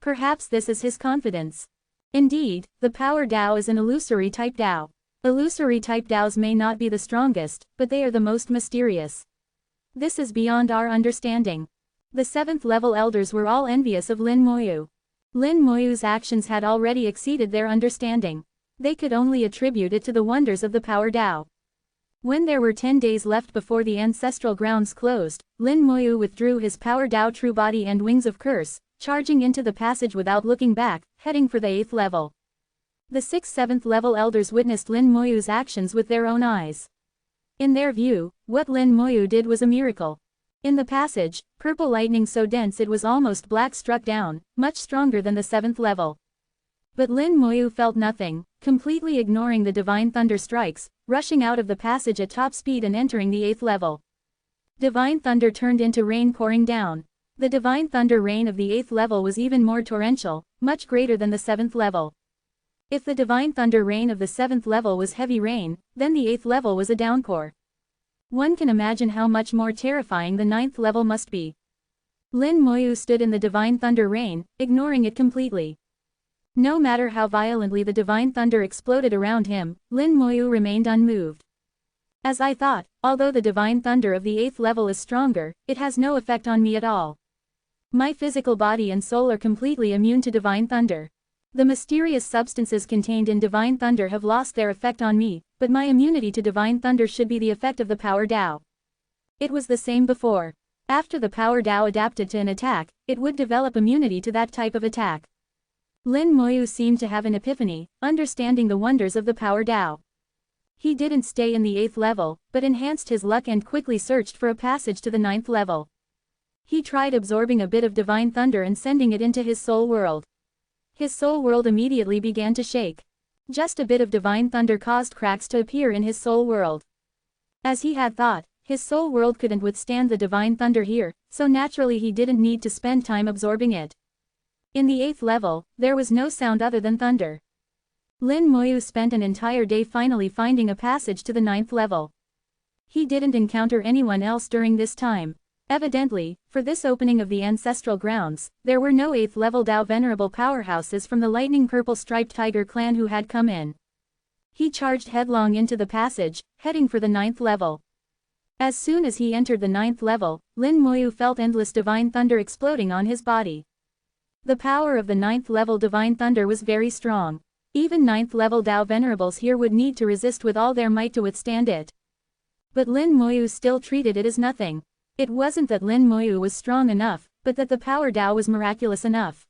Perhaps this is his confidence. Indeed, the power Tao is an illusory type Tao. Illusory type Taos may not be the strongest, but they are the most mysterious. This is beyond our understanding. The 7th level elders were all envious of Lin Moyu. Lin Moyu's actions had already exceeded their understanding. They could only attribute it to the wonders of the power Tao. When there were 10 days left before the ancestral grounds closed, Lin Moyu withdrew his power Tao true body and wings of curse, charging into the passage without looking back, heading for the 8th level. The 6th-7th level elders witnessed Lin Moyu's actions with their own eyes. In their view, what Lin Moyu did was a miracle. In the passage, purple lightning so dense it was almost black struck down, much stronger than the 7th level. But Lin Moyu felt nothing, completely ignoring the divine thunder strikes, rushing out of the passage at top speed and entering the 8th level. Divine thunder turned into rain pouring down. The divine thunder rain of the 8th level was even more torrential, much greater than the 7th level. If the divine thunder rain of the 7th level was heavy rain, then the 8th level was a downpour. One can imagine how much more terrifying the 9th level must be. Lin Moyu stood in the divine thunder rain, ignoring it completely. No matter how violently the divine thunder exploded around him, Lin Moyu remained unmoved. As I thought, although the divine thunder of the 8th level is stronger, it has no effect on me at all. My physical body and soul are completely immune to divine thunder. The mysterious substances contained in divine thunder have lost their effect on me, but my immunity to divine thunder should be the effect of the power Tao. It was the same before. After the power Tao adapted to an attack, it would develop immunity to that type of attack. Lin Moyu seemed to have an epiphany, understanding the wonders of the power Tao. He didn't stay in the 8th level, but enhanced his luck and quickly searched for a passage to the 9th level. He tried absorbing a bit of divine thunder and sending it into his soul world. His soul world immediately began to shake. Just a bit of divine thunder caused cracks to appear in his soul world. As he had thought, his soul world couldn't withstand the divine thunder here, so naturally he didn't need to spend time absorbing it. In the 8th level, there was no sound other than thunder. Lin Moyu spent an entire day finally finding a passage to the 9th level. He didn't encounter anyone else during this time. Evidently, for this opening of the ancestral grounds, there were no 8th level Tao Venerable powerhouses from the lightning purple striped tiger clan who had come in. He charged headlong into the passage, heading for the 9th level. As soon as he entered the 9th level, Lin Moyu felt endless divine thunder exploding on his body. The power of the 9th level divine thunder was very strong. Even 9th level Tao Venerables here would need to resist with all their might to withstand it. But Lin Moyu still treated it as nothing. It wasn't that Lin Moyu was strong enough, but that the power Tao was miraculous enough.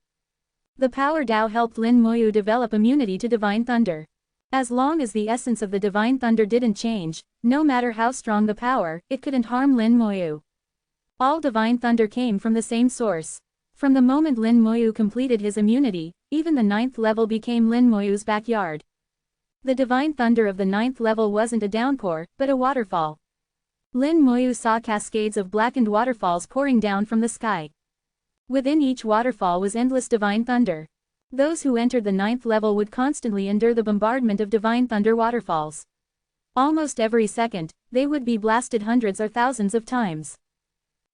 The power Tao helped Lin Moyu develop immunity to divine thunder. As long as the essence of the divine thunder didn't change, no matter how strong the power, it couldn't harm Lin Moyu. All divine thunder came from the same source. From the moment Lin Moyu completed his immunity, even the 9th level became Lin Moyu's backyard. The divine thunder of the 9th level wasn't a downpour, but a waterfall. Lin Moyu saw cascades of blackened waterfalls pouring down from the sky. Within each waterfall was endless divine thunder. Those who entered the 9th level would constantly endure the bombardment of divine thunder waterfalls. Almost every second, they would be blasted hundreds or thousands of times.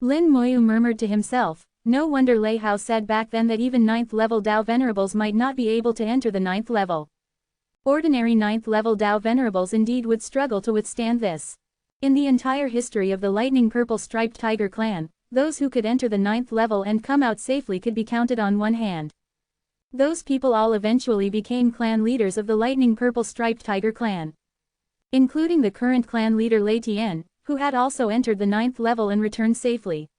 Lin Moyu murmured to himself, no wonder Lei Hao said back then that even 9th level Tao Venerables might not be able to enter the 9th level. Ordinary 9th level Tao Venerables indeed would struggle to withstand this. In the entire history of the lightning purple striped tiger clan, those who could enter the 9th level and come out safely could be counted on one hand. Those people all eventually became clan leaders of the lightning purple striped tiger clan. Including the current clan leader Lei Tian, who had also entered the 9th level and returned safely.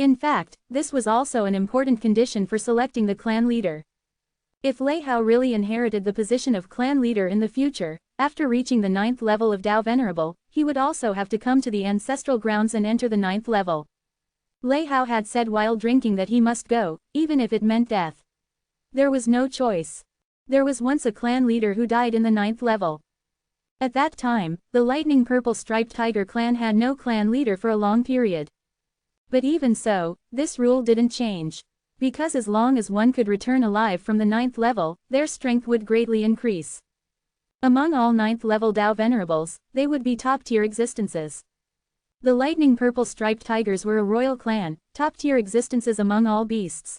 In fact, this was also an important condition for selecting the clan leader. If Lei Hao really inherited the position of clan leader in the future, After reaching the 9th level of Tao Venerable, he would also have to come to the ancestral grounds and enter the 9th level. Lei Hao had said while drinking that he must go, even if it meant death. There was no choice. There was once a clan leader who died in the 9th level. At that time, the lightning purple striped tiger clan had no clan leader for a long period. But even so, this rule didn't change. Because as long as one could return alive from the 9th level, their strength would greatly increase. Among all 9th level Tao Venerables, they would be top-tier existences. The lightning purple striped tigers were a royal clan, top-tier existences among all beasts.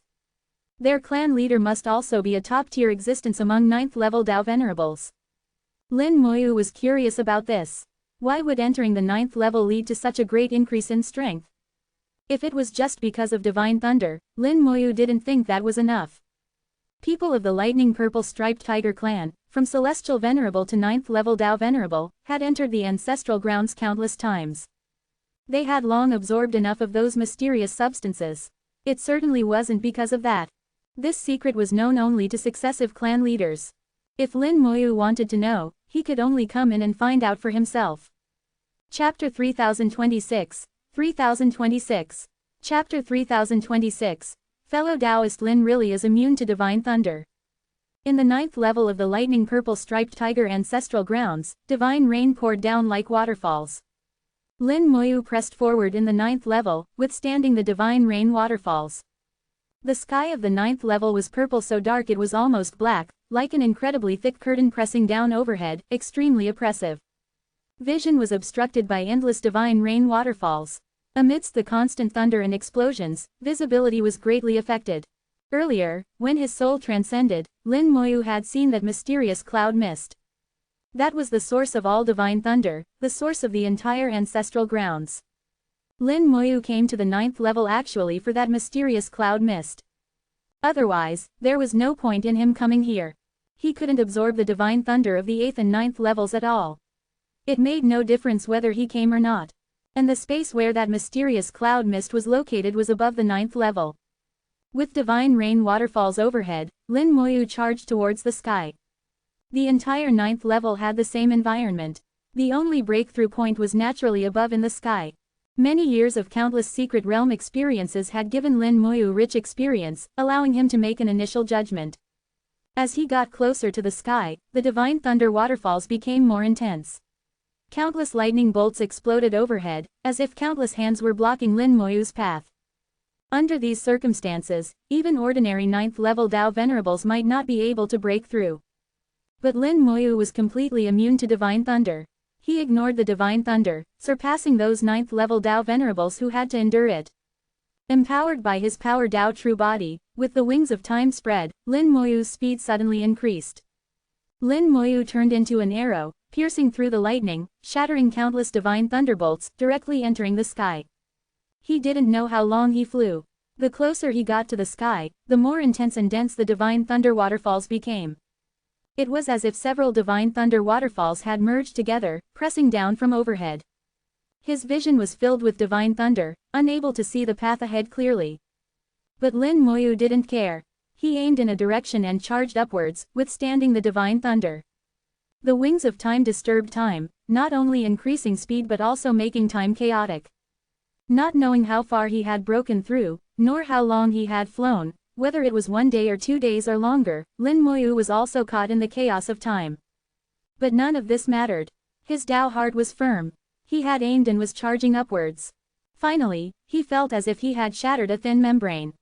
Their clan leader must also be a top-tier existence among 9th level Tao Venerables. Lin Moyu was curious about this. Why would entering the 9th level lead to such a great increase in strength? If it was just because of divine thunder, Lin Moyu didn't think that was enough. People of the lightning purple striped tiger clan, from celestial venerable to 9th level Tao Venerable, had entered the ancestral grounds countless times. They had long absorbed enough of those mysterious substances. It certainly wasn't because of that. This secret was known only to successive clan leaders. If Lin Moyu wanted to know, he could only come in and find out for himself. Chapter 3026. 3026. Chapter 3026. Fellow Taoist Lin really is immune to divine thunder. In the 9th level of the lightning purple striped tiger ancestral grounds, divine rain poured down like waterfalls. Lin Moyu pressed forward in the 9th level, withstanding the divine rain waterfalls. The sky of the 9th level was purple so dark it was almost black, like an incredibly thick curtain pressing down overhead, extremely oppressive. Vision was obstructed by endless divine rain waterfalls. Amidst the constant thunder and explosions, visibility was greatly affected. Earlier, when his soul transcended, Lin Moyu had seen that mysterious cloud mist. That was the source of all divine thunder, the source of the entire ancestral grounds. Lin Moyu came to the 9th level actually for that mysterious cloud mist. Otherwise, there was no point in him coming here. He couldn't absorb the divine thunder of the 8th and 9th levels at all. It made no difference whether he came or not. And the space where that mysterious cloud mist was located was above the 9th level. With divine rain waterfalls overhead, Lin Moyu charged towards the sky. The entire 9th level had the same environment. The only breakthrough point was naturally above in the sky. Many years of countless secret realm experiences had given Lin Moyu rich experience, allowing him to make an initial judgment. As he got closer to the sky, the divine thunder waterfalls became more intense. Countless lightning bolts exploded overhead, as if countless hands were blocking Lin Moyu's path. Under these circumstances, even ordinary 9th level Tao Venerables might not be able to break through. But Lin Moyu was completely immune to divine thunder. He ignored the divine thunder, surpassing those 9th level Tao Venerables who had to endure it. Empowered by his power Tao true body, with the wings of time spread, Lin Moyu's speed suddenly increased. Lin Moyu turned into an arrow, piercing through the lightning, shattering countless divine thunderbolts, directly entering the sky. He didn't know how long he flew. The closer he got to the sky, the more intense and dense the divine thunder waterfalls became. It was as if several divine thunder waterfalls had merged together, pressing down from overhead. His vision was filled with divine thunder, unable to see the path ahead clearly. But Lin Moyu didn't care. He aimed in a direction and charged upwards, withstanding the divine thunder. The wings of time disturbed time, not only increasing speed but also making time chaotic. Not knowing how far he had broken through, nor how long he had flown, whether it was 1 day or 2 days or longer, Lin Moyu was also caught in the chaos of time. But none of this mattered. His Tao heart was firm. He had aimed and was charging upwards. Finally, he felt as if he had shattered a thin membrane.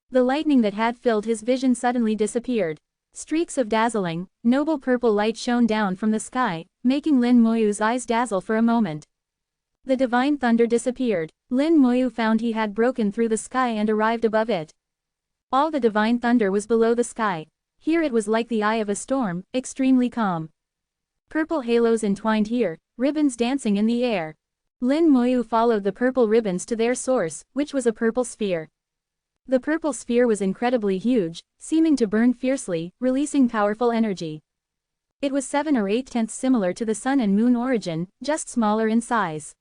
The lightning that had filled his vision suddenly disappeared. Streaks of dazzling, noble purple light shone down from the sky, making Lin Moyu's eyes dazzle for a moment. The divine thunder disappeared. Lin Moyu found he had broken through the sky and arrived above it. All the divine thunder was below the sky. Here it was like the eye of a storm, extremely calm. Purple halos entwined here, ribbons dancing in the air. Lin Moyu followed the purple ribbons to their source, which was a purple sphere. The purple sphere was incredibly huge, seeming to burn fiercely, releasing powerful energy. It was 7 or 8 tenths similar to the sun and moon origin, just smaller in size.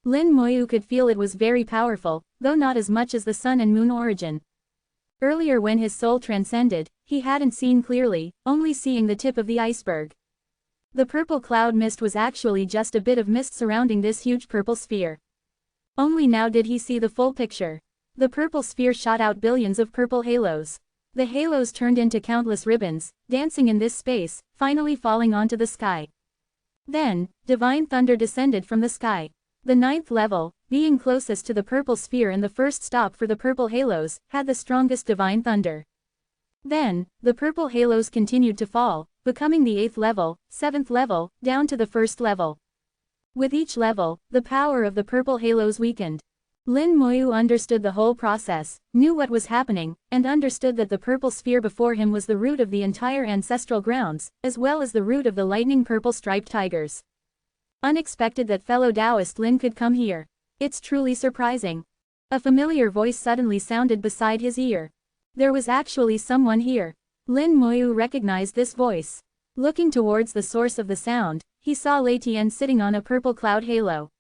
Lin Moyu could feel it was very powerful, though not as much as the sun and moon origin. Earlier when his soul transcended, he hadn't seen clearly, only seeing the tip of the iceberg. The purple cloud mist was actually just a bit of mist surrounding this huge purple sphere. Only now did he see the full picture. The purple sphere shot out billions of purple halos. The halos turned into countless ribbons, dancing in this space, finally falling onto the sky. Then, divine thunder descended from the sky. The 9th level, being closest to the purple sphere and the first stop for the purple halos, had the strongest divine thunder. Then, the purple halos continued to fall, becoming the 8th level, 7th level, down to the 1st level. With each level, the power of the purple halos weakened. Lin Moyu understood the whole process, knew what was happening, and understood that the purple sphere before him was the root of the entire ancestral grounds, as well as the root of the lightning purple striped tigers. Unexpected that fellow Taoist Lin could come here. It's truly surprising. A familiar voice suddenly sounded beside his ear. There was actually someone here. Lin Moyu recognized this voice. Looking towards the source of the sound, he saw Lei Tian sitting on a purple cloud halo.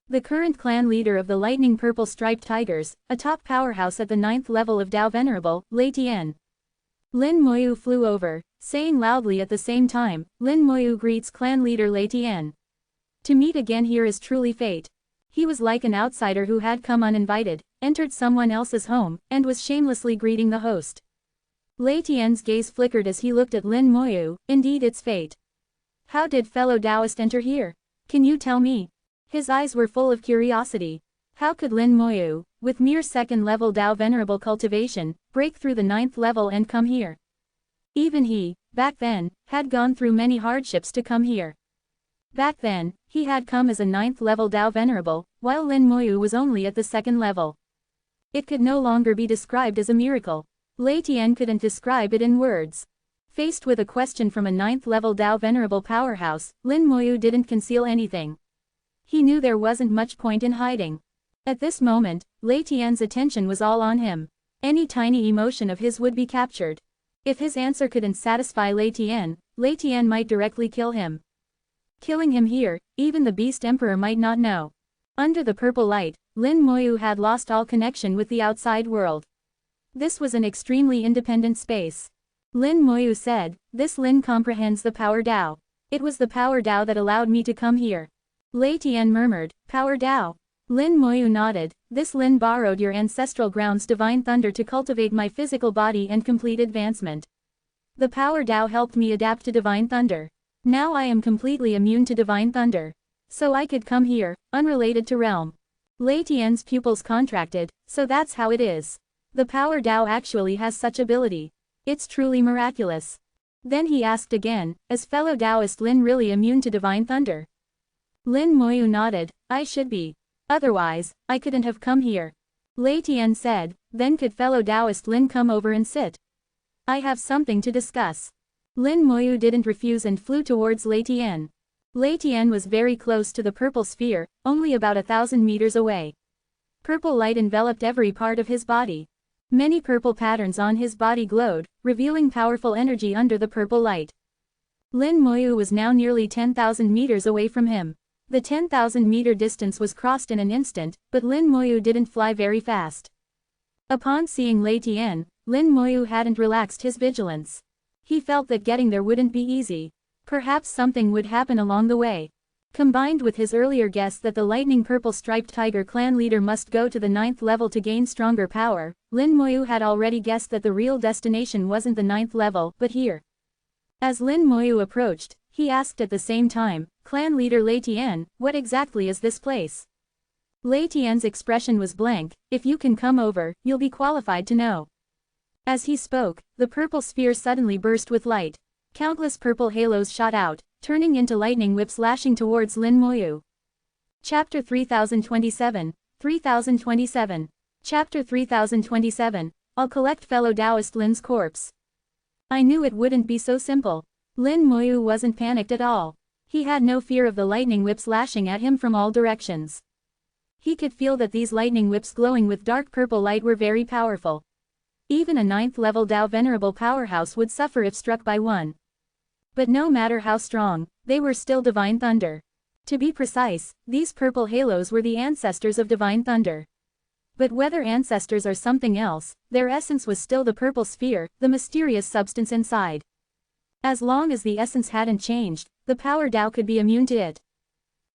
The current clan leader of the lightning purple striped tigers, a top powerhouse at the 9th level of Dao Venerable, Lei Tian. Lin Moyu flew over, saying loudly at the same time, Lin Moyu greets clan leader Lei Tian. To meet again here is truly fate. He was like an outsider who had come uninvited, entered someone else's home, and was shamelessly greeting the host. Lei Tian's gaze flickered as he looked at Lin Moyu. Indeed, it's fate. How did fellow Taoist enter here? Can you tell me? His eyes were full of curiosity. How could Lin Moyu, with mere 2nd level Dao Venerable cultivation, break through the 9th level and come here? Even he, back then, had gone through many hardships to come here. Back then, he had come as a 9th level Dao Venerable, while Lin Moyu was only at the 2nd level. It could no longer be described as a miracle. Lei Tian couldn't describe it in words. Faced with a question from a 9th level Dao Venerable powerhouse, Lin Moyu didn't conceal anything. He knew there wasn't much point in hiding. At this moment, Lei Tian's attention was all on him. Any tiny emotion of his would be captured. If his answer couldn't satisfy Lei Tian might directly kill him. Killing him here, even the Beast Emperor might not know. Under the purple light, Lin Moyu had lost all connection with the outside world. This was an extremely independent space. Lin Moyu said, "This Lin comprehends the power Dao. It was the power Dao that allowed me to come here." Lei Tian murmured, "Power Dao?" Lin Moyu nodded, "This Lin borrowed your ancestral ground's divine thunder to cultivate my physical body and complete advancement. The power Dao helped me adapt to divine thunder. Now I am completely immune to divine thunder. So I could come here, unrelated to realm." Lei Tian's pupils contracted, "So that's how it is. The power Dao actually has such ability. It's truly miraculous." Then he asked again, "Is fellow Taoist Lin really immune to divine thunder?" Lin Moyu nodded, "I should be. Otherwise, I couldn't have come here." Lei Tian said, "Then could fellow Taoist Lin come over and sit? I have something to discuss." Lin Moyu didn't refuse and flew towards Lei Tian. Lei Tian was very close to the purple sphere, only about 1,000 meters away. Purple light enveloped every part of his body. Many purple patterns on his body glowed, revealing powerful energy under the purple light. Lin Moyu was now nearly 10,000 meters away from him. The 10,000-meter distance was crossed in an instant, but Lin Moyu didn't fly very fast. Upon seeing Lei Tian, Lin Moyu hadn't relaxed his vigilance. He felt that getting there wouldn't be easy. Perhaps something would happen along the way. Combined with his earlier guess that the lightning purple striped tiger clan leader must go to the 9th level to gain stronger power, Lin Moyu had already guessed that the real destination wasn't the 9th level, but here. As Lin Moyu approached, he asked at the same time, "Clan leader Lei Tian, what exactly is this place?" Lei Tian's expression was blank. "If you can come over, you'll be qualified to know." As he spoke, the purple sphere suddenly burst with light. Countless purple halos shot out, turning into lightning whips lashing towards Lin Moyu. Chapter 3027, 3027. Chapter 3027, I'll collect fellow Taoist Lin's corpse. I knew it wouldn't be so simple. Lin Moyu wasn't panicked at all. He had no fear of the lightning whips lashing at him from all directions. He could feel that these lightning whips glowing with dark purple light were very powerful. Even a 9th level Dao Venerable powerhouse would suffer if struck by one. But no matter how strong, they were still divine thunder. To be precise, these purple halos were the ancestors of divine thunder. But whether ancestors or something else, their essence was still the purple sphere, the mysterious substance inside. As long as the essence hadn't changed, the power Tao could be immune to it.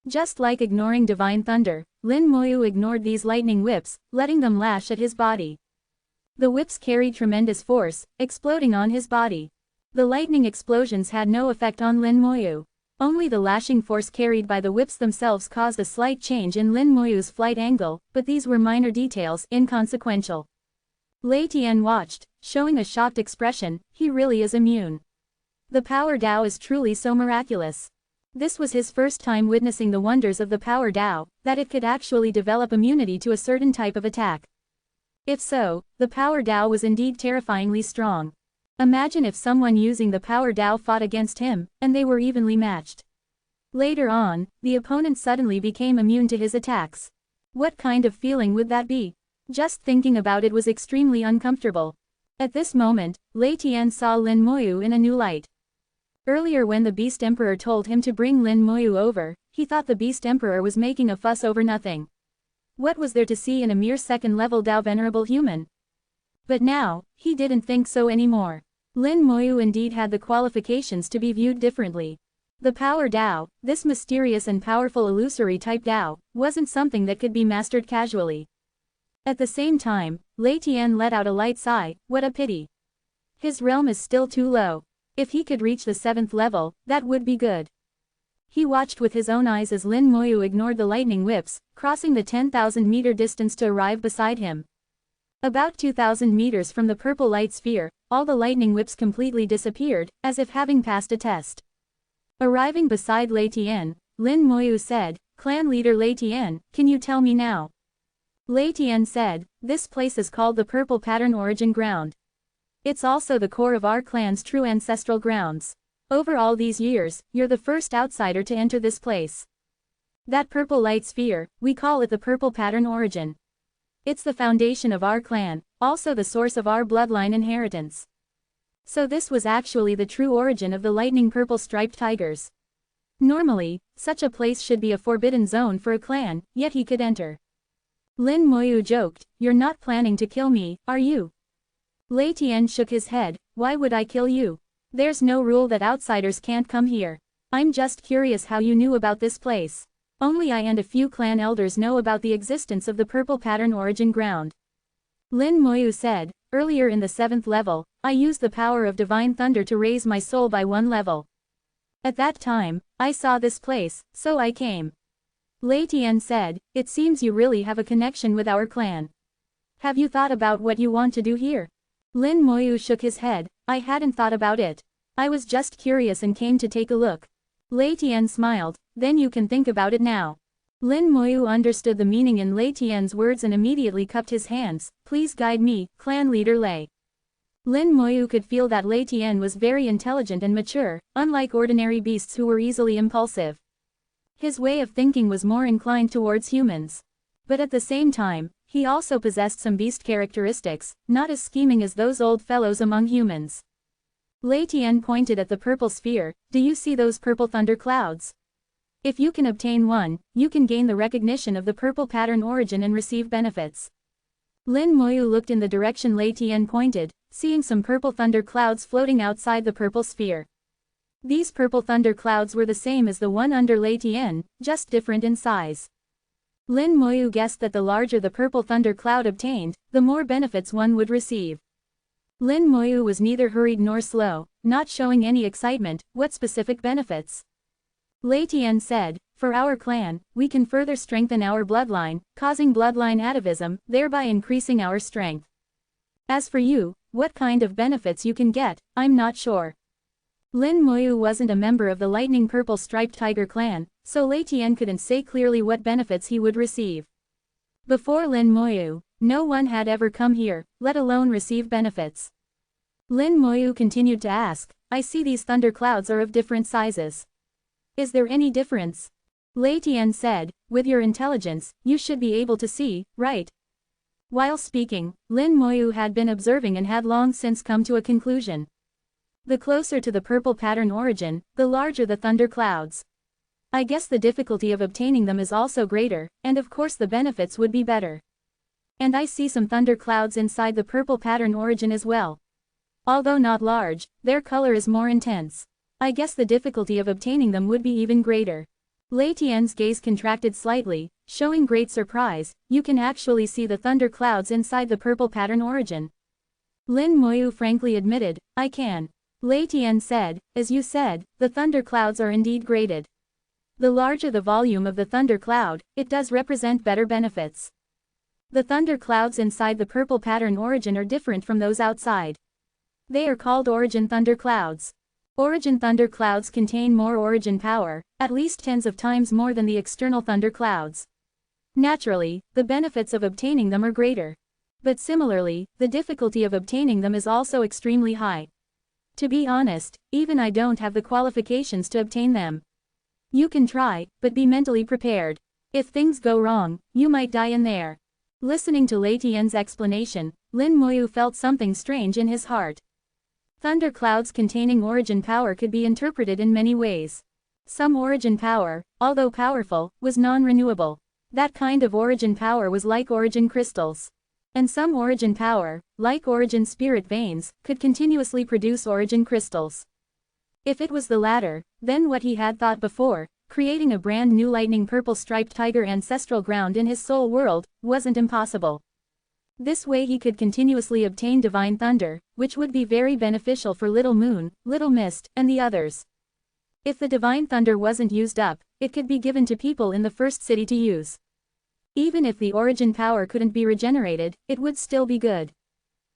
Just like ignoring divine thunder, Lin Moyu ignored these lightning whips, letting them lash at his body. The whips carried tremendous force, exploding on his body. The lightning explosions had no effect on Lin Moyu. Only the lashing force carried by the whips themselves caused a slight change in Lin Moyu's flight angle, but these were minor details, inconsequential. Lei Tian watched, showing a shocked expression. He really is immune. The power Tao is truly so miraculous. This was his first time witnessing the wonders of the power Tao, that it could actually develop immunity to a certain type of attack. If so, the power Tao was indeed terrifyingly strong. Imagine if someone using the power Tao fought against him, and they were evenly matched. Later on, the opponent suddenly became immune to his attacks. What kind of feeling would that be? Just thinking about it was extremely uncomfortable. At this moment, Lei Tian saw Lin Moyu in a new light. Earlier when the Beast Emperor told him to bring Lin Moyu over, he thought the Beast Emperor was making a fuss over nothing. What was there to see in a mere second-level Tao venerable human? But now, he didn't think so anymore. Lin Moyu indeed had the qualifications to be viewed differently. The power Tao, this mysterious and powerful illusory type Tao, wasn't something that could be mastered casually. At the same time, Lei Tian let out a light sigh. What a pity. His realm is still too low. If he could reach the 7th level, that would be good. He watched with his own eyes as Lin Moyu ignored the lightning whips, crossing the 10,000-meter distance to arrive beside him. About 2,000 meters from the purple light sphere, all the lightning whips completely disappeared, as if having passed a test. Arriving beside Lei Tian, Lin Moyu said, "Clan leader Lei Tian, can you tell me now?" Lei Tian said, "This place is called the Purple Pattern Origin Ground. It's also the core of our clan's true ancestral grounds. Over all these years, you're the first outsider to enter this place. That purple light sphere, we call it the Purple Pattern Origin. It's the foundation of our clan, also the source of our bloodline inheritance." So this was actually the true origin of the lightning purple striped tigers. Normally, such a place should be a forbidden zone for a clan, yet he could enter. Lin Moyu joked, "You're not planning to kill me, are you?" Lei Tian shook his head. "Why would I kill you? There's no rule that outsiders can't come here. I'm just curious how you knew about this place. Only I and a few clan elders know about the existence of the Purple Pattern Origin Ground." Lin Moyu said, "Earlier in the 7th level, I used the power of divine thunder to raise my soul by 1 level. At that time, I saw this place, so I came." Lei Tian said, "It seems you really have a connection with our clan. Have you thought about what you want to do here?" Lin Moyu shook his head. "I hadn't thought about it. I was just curious and came to take a look." Lei Tian smiled. "Then you can think about it now." Lin Moyu understood the meaning in Lei Tian's words and immediately cupped his hands. "Please guide me, clan leader Lei." Lin Moyu could feel that Lei Tian was very intelligent and mature, unlike ordinary beasts who were easily impulsive. His way of thinking was more inclined towards humans. But at the same time, he also possessed some beast characteristics, not as scheming as those old fellows among humans. Lei Tian pointed at the purple sphere. "Do you see those purple thunder clouds? If you can obtain one, you can gain the recognition of the purple pattern origin and receive benefits." Lin Moyu looked in the direction Lei Tian pointed, seeing some purple thunder clouds floating outside the purple sphere. These purple thunder clouds were the same as the one under Lei Tian, just different in size. Lin Moyu guessed that the larger the purple thunder cloud obtained, the more benefits one would receive. Lin Moyu was neither hurried nor slow, not showing any excitement. "What specific benefits?" Lei Tian said, "For our clan, we can further strengthen our bloodline, causing bloodline atavism, thereby increasing our strength. As for you, what kind of benefits you can get, I'm not sure." Lin Moyu wasn't a member of the lightning purple striped tiger clan, so Lei Tian couldn't say clearly what benefits he would receive. Before Lin Moyu, no one had ever come here, let alone receive benefits. Lin Moyu continued to ask, "I see these thunder clouds are of different sizes. Is there any difference?" Lei Tian said, "With your intelligence, you should be able to see, right?" While speaking, Lin Moyu had been observing and had long since come to a conclusion. The closer to the purple pattern origin, the larger the thunder clouds. I guess the difficulty of obtaining them is also greater, and of course the benefits would be better. And I see some thunder clouds inside the purple pattern origin as well. Although not large, their color is more intense. I guess the difficulty of obtaining them would be even greater. Lei Tian's gaze contracted slightly, showing great surprise. You can actually see the thunder clouds inside the purple pattern origin. Lin Moyu frankly admitted, I can. Lei Tian said, as you said, the thunder clouds are indeed graded. The larger the volume of the thunder cloud, it does represent better benefits. The thunder clouds inside the purple pattern origin are different from those outside. They are called origin thunder clouds. Origin thunder clouds contain more origin power, at least tens of times more than the external thunder clouds. Naturally, the benefits of obtaining them are greater. But similarly, the difficulty of obtaining them is also extremely high. To be honest, even I don't have the qualifications to obtain them. You can try, but be mentally prepared. If things go wrong, you might die in there. Listening to Lei Tian's explanation, Lin Moyu felt something strange in his heart. Thunder clouds containing origin power could be interpreted in many ways. Some origin power, although powerful, was non-renewable. That kind of origin power was like origin crystals. And some origin power, like origin spirit veins, could continuously produce origin crystals. If it was the latter, then what he had thought before, creating a brand new lightning purple striped tiger ancestral ground in his soul world, wasn't impossible. This way he could continuously obtain divine thunder, which would be very beneficial for Little Moon, Little Mist, and the others. If the divine thunder wasn't used up, it could be given to people in the first city to use. Even if the origin power couldn't be regenerated, it would still be good.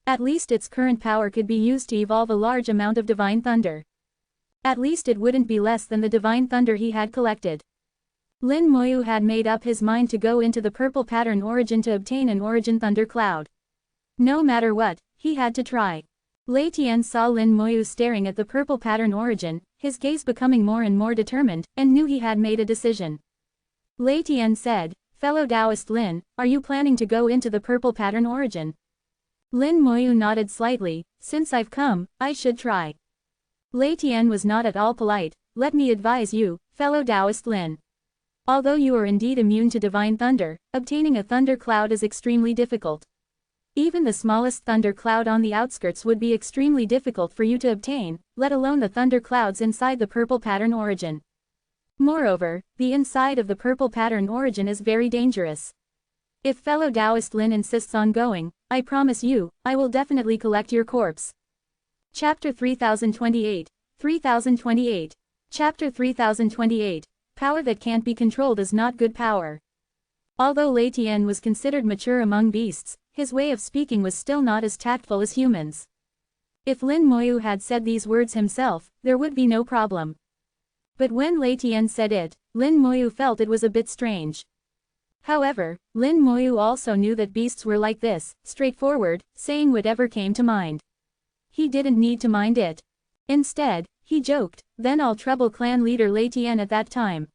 At least its current power could be used to evolve a large amount of divine thunder. At least it wouldn't be less than the divine thunder he had collected. Lin Moyu had made up his mind to go into the purple pattern origin to obtain an origin thunder cloud. No matter what, he had to try. Lei Tian saw Lin Moyu staring at the purple pattern origin, his gaze becoming more and more determined, and knew he had made a decision. Lei Tian said, Fellow Taoist Lin, are you planning to go into the purple pattern origin? Lin Moyu nodded slightly, since I've come, I should try. Lei Tian was not at all polite, let me advise you, fellow Taoist Lin. Although you are indeed immune to divine thunder, obtaining a thunder cloud is extremely difficult. Even the smallest thunder cloud on the outskirts would be extremely difficult for you to obtain, let alone the thunder clouds inside the purple pattern origin. Moreover, the inside of the purple pattern origin is very dangerous. If fellow Taoist Lin insists on going, I promise you, I will definitely collect your corpse. Chapter 3028, 3028. Chapter 3028. Power that can't be controlled is not good power. Although Lei Tian was considered mature among beasts, his way of speaking was still not as tactful as humans. If Lin Moyu had said these words himself, there would be no problem. But when Lei Tian said it, Lin Moyu felt it was a bit strange. However, Lin Moyu also knew that beasts were like this, straightforward, saying whatever came to mind. He didn't need to mind it. Instead, he joked, then I'll trouble clan leader Lei Tian at that time.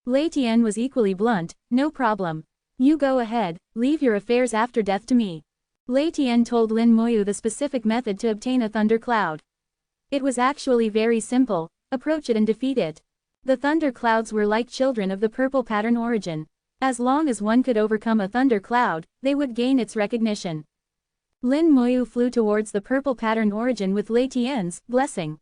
Lei Tian was equally blunt, no problem. You go ahead, leave your affairs after death to me. Lei Tian told Lin Moyu the specific method to obtain a thunder cloud. It was actually very simple, approach it and defeat it. The thunder clouds were like children of the purple pattern origin. As long as one could overcome a thunder cloud, they would gain its recognition. Lin Moyu flew towards the purple pattern origin with Lei Tian's blessing.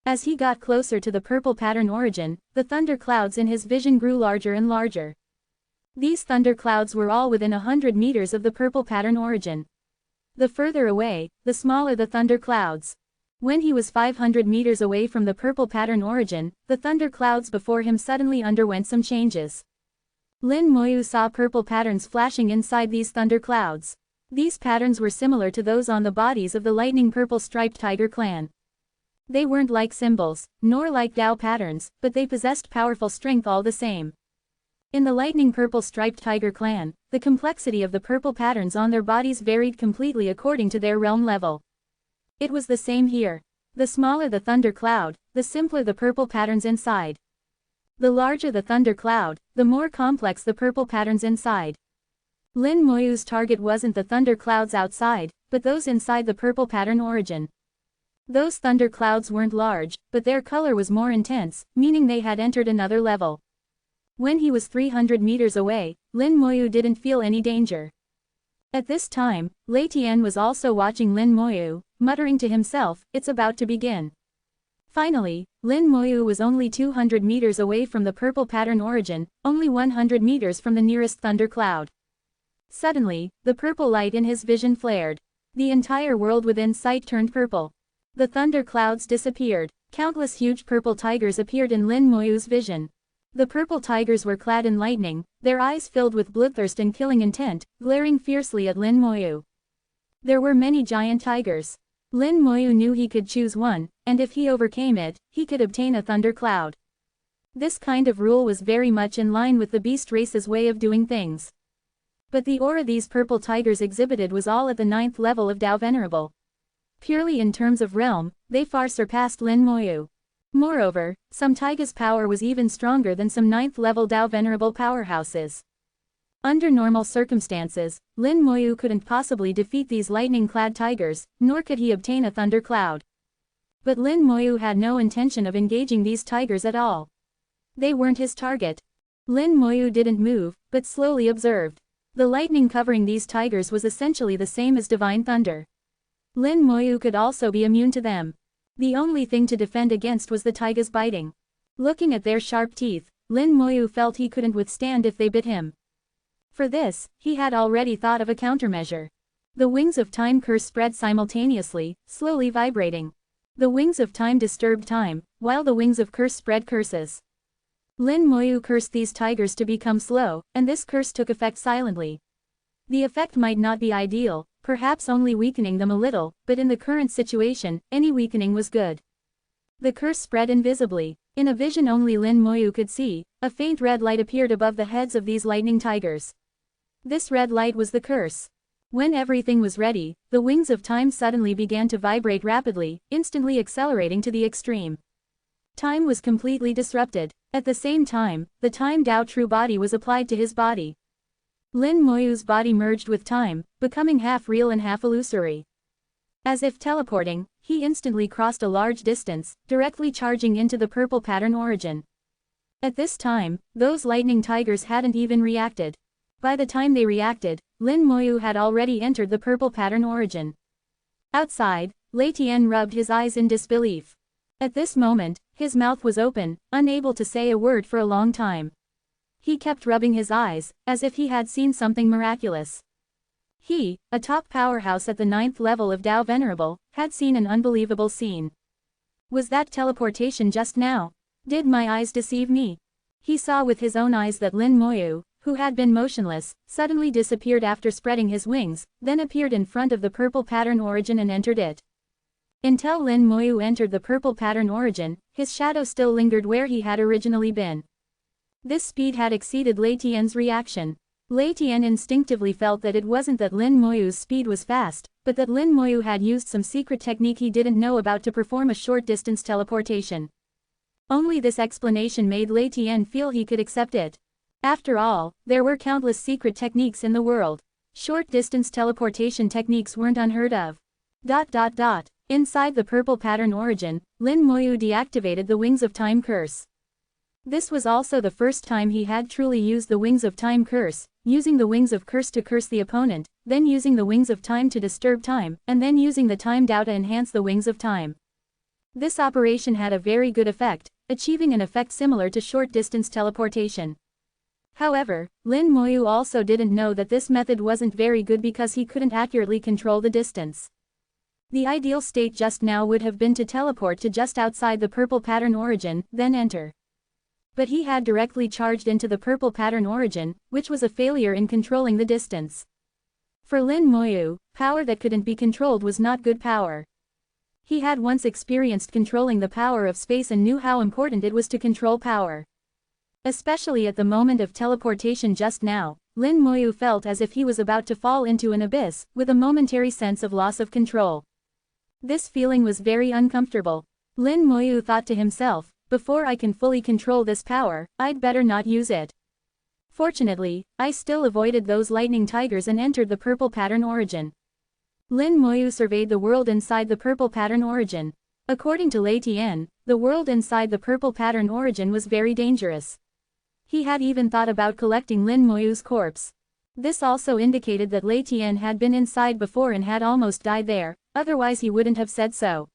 As he got closer to the purple pattern origin, the thunder clouds in his vision grew larger and larger. These thunder clouds were all within 100 meters of the purple pattern origin. The further away, the smaller the thunder clouds. When he was 500 meters away from the purple pattern origin, the thunder clouds before him suddenly underwent some changes. Lin Moyu saw purple patterns flashing inside these thunder clouds. These patterns were similar to those on the bodies of the lightning purple striped tiger clan. They weren't like symbols, nor like Tao patterns, but they possessed powerful strength all the same. In the lightning purple striped tiger clan, the complexity of the purple patterns on their bodies varied completely according to their realm level. It was the same here. The smaller the thunder cloud, the simpler the purple patterns inside. The larger the thunder cloud, the more complex the purple patterns inside. Lin Moyu's target wasn't the thunder clouds outside, but those inside the purple pattern origin. Those thunder clouds weren't large, but their color was more intense, meaning they had entered another level. When he was 300 meters away, Lin Moyu didn't feel any danger. At this time, Lei Tian was also watching Lin Moyu, muttering to himself, it's about to begin. Finally, Lin Moyu was only 200 meters away from the purple pattern origin, only 100 meters from the nearest thunder cloud. Suddenly, the purple light in his vision flared. The entire world within sight turned purple. The thunder clouds disappeared. Countless huge purple tigers appeared in Lin Moyu's vision. The purple tigers were clad in lightning, their eyes filled with bloodthirst and killing intent, glaring fiercely at Lin Moyu. There were many giant tigers. Lin Moyu knew he could choose one, and if he overcame it, he could obtain a thunder cloud. This kind of rule was very much in line with the beast race's way of doing things. But the aura these purple tigers exhibited was all at the 9th level of Dao Venerable. Purely in terms of realm, they far surpassed Lin Moyu. Moreover, some Taiga's power was even stronger than some 9th level Dao Venerable powerhouses. Under normal circumstances, Lin Moyu couldn't possibly defeat these lightning-clad tigers, nor could he obtain a thunder cloud. But Lin Moyu had no intention of engaging these tigers at all. They weren't his target. Lin Moyu didn't move, but slowly observed. The lightning covering these tigers was essentially the same as divine thunder. Lin Moyu could also be immune to them. The only thing to defend against was the taiga's biting. Looking at their sharp teeth, Lin Moyu felt he couldn't withstand if they bit him. For this, he had already thought of a countermeasure. The wings of time curse spread simultaneously, slowly vibrating. The wings of time disturbed time, while the wings of curse spread curses. Lin Moyu cursed these tigers to become slow, and this curse took effect silently. The effect might not be ideal, perhaps only weakening them a little, but in the current situation, any weakening was good. The curse spread invisibly. In a vision only Lin Moyu could see, a faint red light appeared above the heads of these lightning tigers. This red light was the curse. When everything was ready, the wings of time suddenly began to vibrate rapidly, instantly accelerating to the extreme. Time was completely disrupted. At the same time, the Time Dao True Body was applied to his body. Lin Moyu's body merged with time, becoming half real and half illusory. As if teleporting, he instantly crossed a large distance, directly charging into the purple pattern origin. At this time, those lightning tigers hadn't even reacted. By the time they reacted, Lin Moyu had already entered the purple pattern origin. Outside, Lei Tian rubbed his eyes in disbelief. At this moment, his mouth was open, unable to say a word for a long time. He kept rubbing his eyes, as if he had seen something miraculous. He, a top powerhouse at the 9th level of Dao Venerable, had seen an unbelievable scene. Was that teleportation just now? Did my eyes deceive me? He saw with his own eyes that Lin Moyu, who had been motionless, suddenly disappeared after spreading his wings, then appeared in front of the purple pattern origin and entered it. Until Lin Moyu entered the purple pattern origin, his shadow still lingered where he had originally been. This speed had exceeded Lei Tian's reaction. Lei Tian instinctively felt that it wasn't that Lin Moyu's speed was fast, but that Lin Moyu had used some secret technique he didn't know about to perform a short-distance teleportation. Only this explanation made Lei Tian feel he could accept it. After all, there were countless secret techniques in the world. Short-distance teleportation techniques weren't unheard of. Inside the purple pattern origin, Lin Moyu deactivated the Wings of Time curse. This was also the first time he had truly used the Wings of Time curse, using the Wings of Curse to curse the opponent, then using the Wings of Time to disturb time, and then using the Time Dao to enhance the Wings of Time. This operation had a very good effect, achieving an effect similar to short-distance teleportation. However, Lin Moyu also didn't know that this method wasn't very good because he couldn't accurately control the distance. The ideal state just now would have been to teleport to just outside the purple pattern origin, then enter. But he had directly charged into the purple pattern origin, which was a failure in controlling the distance. For Lin Moyu, power that couldn't be controlled was not good power. He had once experienced controlling the power of space and knew how important it was to control power. Especially at the moment of teleportation just now, Lin Moyu felt as if he was about to fall into an abyss, with a momentary sense of loss of control. This feeling was very uncomfortable. Lin Moyu thought to himself, before I can fully control this power, I'd better not use it. Fortunately, I still avoided those lightning tigers and entered the purple pattern origin. Lin Moyu surveyed the world inside the purple pattern origin. According to Lei Tian, the world inside the purple pattern origin was very dangerous. He had even thought about collecting Lin Moyu's corpse. This also indicated that Lei Tian had been inside before and had almost died there, otherwise he wouldn't have said so.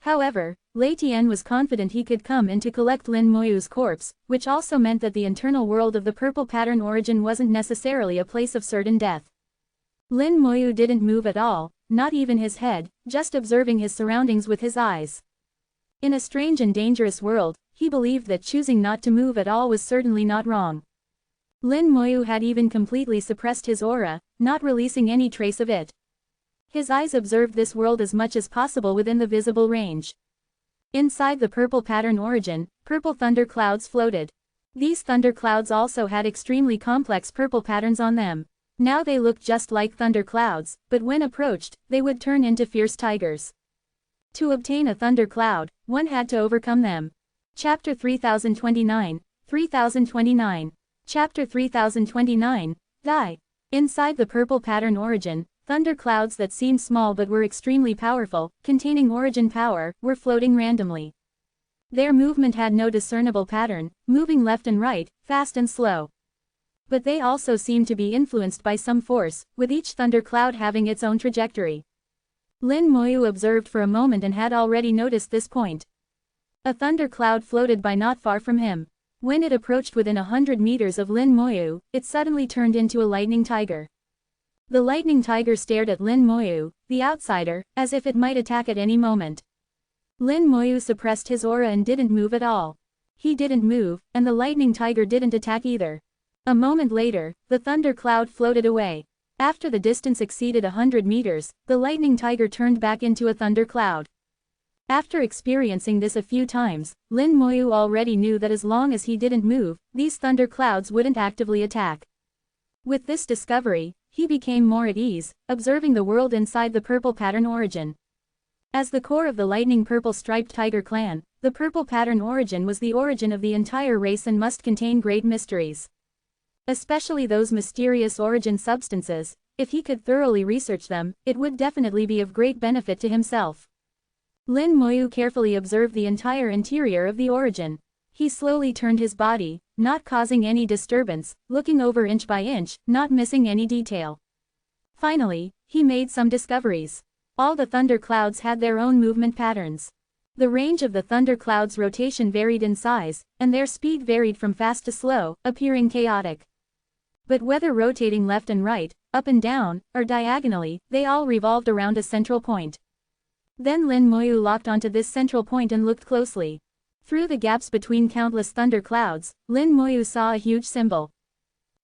However, Lei Tian was confident he could come in to collect Lin Moyu's corpse, which also meant that the internal world of the purple pattern origin wasn't necessarily a place of certain death. Lin Moyu didn't move at all, not even his head, just observing his surroundings with his eyes. In a strange and dangerous world, he believed that choosing not to move at all was certainly not wrong. Lin Moyu had even completely suppressed his aura, not releasing any trace of it. His eyes observed this world as much as possible within the visible range. Inside the purple pattern origin, purple thunder clouds floated. These thunder clouds also had extremely complex purple patterns on them. Now they looked just like thunder clouds, but when approached, they would turn into fierce tigers. To obtain a thunder cloud, one had to overcome them. Chapter 3029, 3029. Chapter 3029, Die. Inside the purple pattern origin, thunder clouds that seemed small but were extremely powerful, containing origin power, were floating randomly. Their movement had no discernible pattern, moving left and right, fast and slow. But they also seemed to be influenced by some force, with each thunder cloud having its own trajectory. Lin Moyu observed for a moment and had already noticed this point. A thunder cloud floated by not far from him. When it approached within 100 meters of Lin Moyu, it suddenly turned into a lightning tiger. The lightning tiger stared at Lin Moyu, the outsider, as if it might attack at any moment. Lin Moyu suppressed his aura and didn't move at all. He didn't move, and the lightning tiger didn't attack either. A moment later, the thunder cloud floated away. After the distance exceeded 100 meters, the lightning tiger turned back into a thunder cloud. After experiencing this a few times, Lin Moyu already knew that as long as he didn't move, these thunder clouds wouldn't actively attack. With this discovery, he became more at ease, observing the world inside the purple pattern origin. As the core of the lightning purple striped tiger clan, the purple pattern origin was the origin of the entire race and must contain great mysteries. Especially those mysterious origin substances. If he could thoroughly research them, it would definitely be of great benefit to himself. Lin Moyu carefully observed the entire interior of the origin. He slowly turned his body, not causing any disturbance, looking over inch by inch, not missing any detail. Finally, he made some discoveries. All the thunder clouds had their own movement patterns. The range of the thunder clouds' rotation varied in size, and their speed varied from fast to slow, appearing chaotic. But whether rotating left and right, up and down, or diagonally, they all revolved around a central point. Then Lin Moyu locked onto this central point and looked closely. Through the gaps between countless thunder clouds, Lin Moyu saw a huge symbol.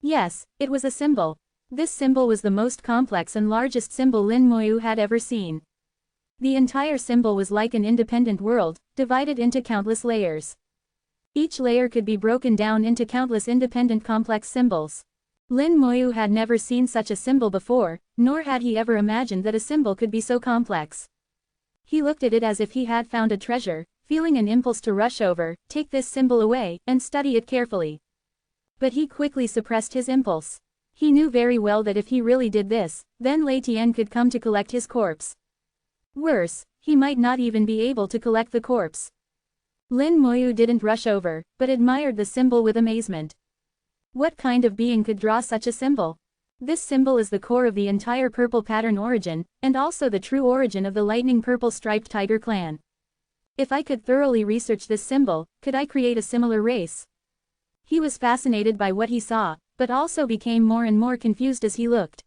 Yes, it was a symbol. This symbol was the most complex and largest symbol Lin Moyu had ever seen. The entire symbol was like an independent world, divided into countless layers. Each layer could be broken down into countless independent complex symbols. Lin Moyu had never seen such a symbol before, nor had he ever imagined that a symbol could be so complex. He looked at it as if he had found a treasure, feeling an impulse to rush over, take this symbol away, and study it carefully. But he quickly suppressed his impulse. He knew very well that if he really did this, then Lei Tian could come to collect his corpse. Worse, he might not even be able to collect the corpse. Lin Moyu didn't rush over, but admired the symbol with amazement. What kind of being could draw such a symbol? This symbol is the core of the entire purple pattern origin, and also the true origin of the lightning purple striped tiger clan. If I could thoroughly research this symbol, could I create a similar race? He was fascinated by what he saw, but also became more and more confused as he looked.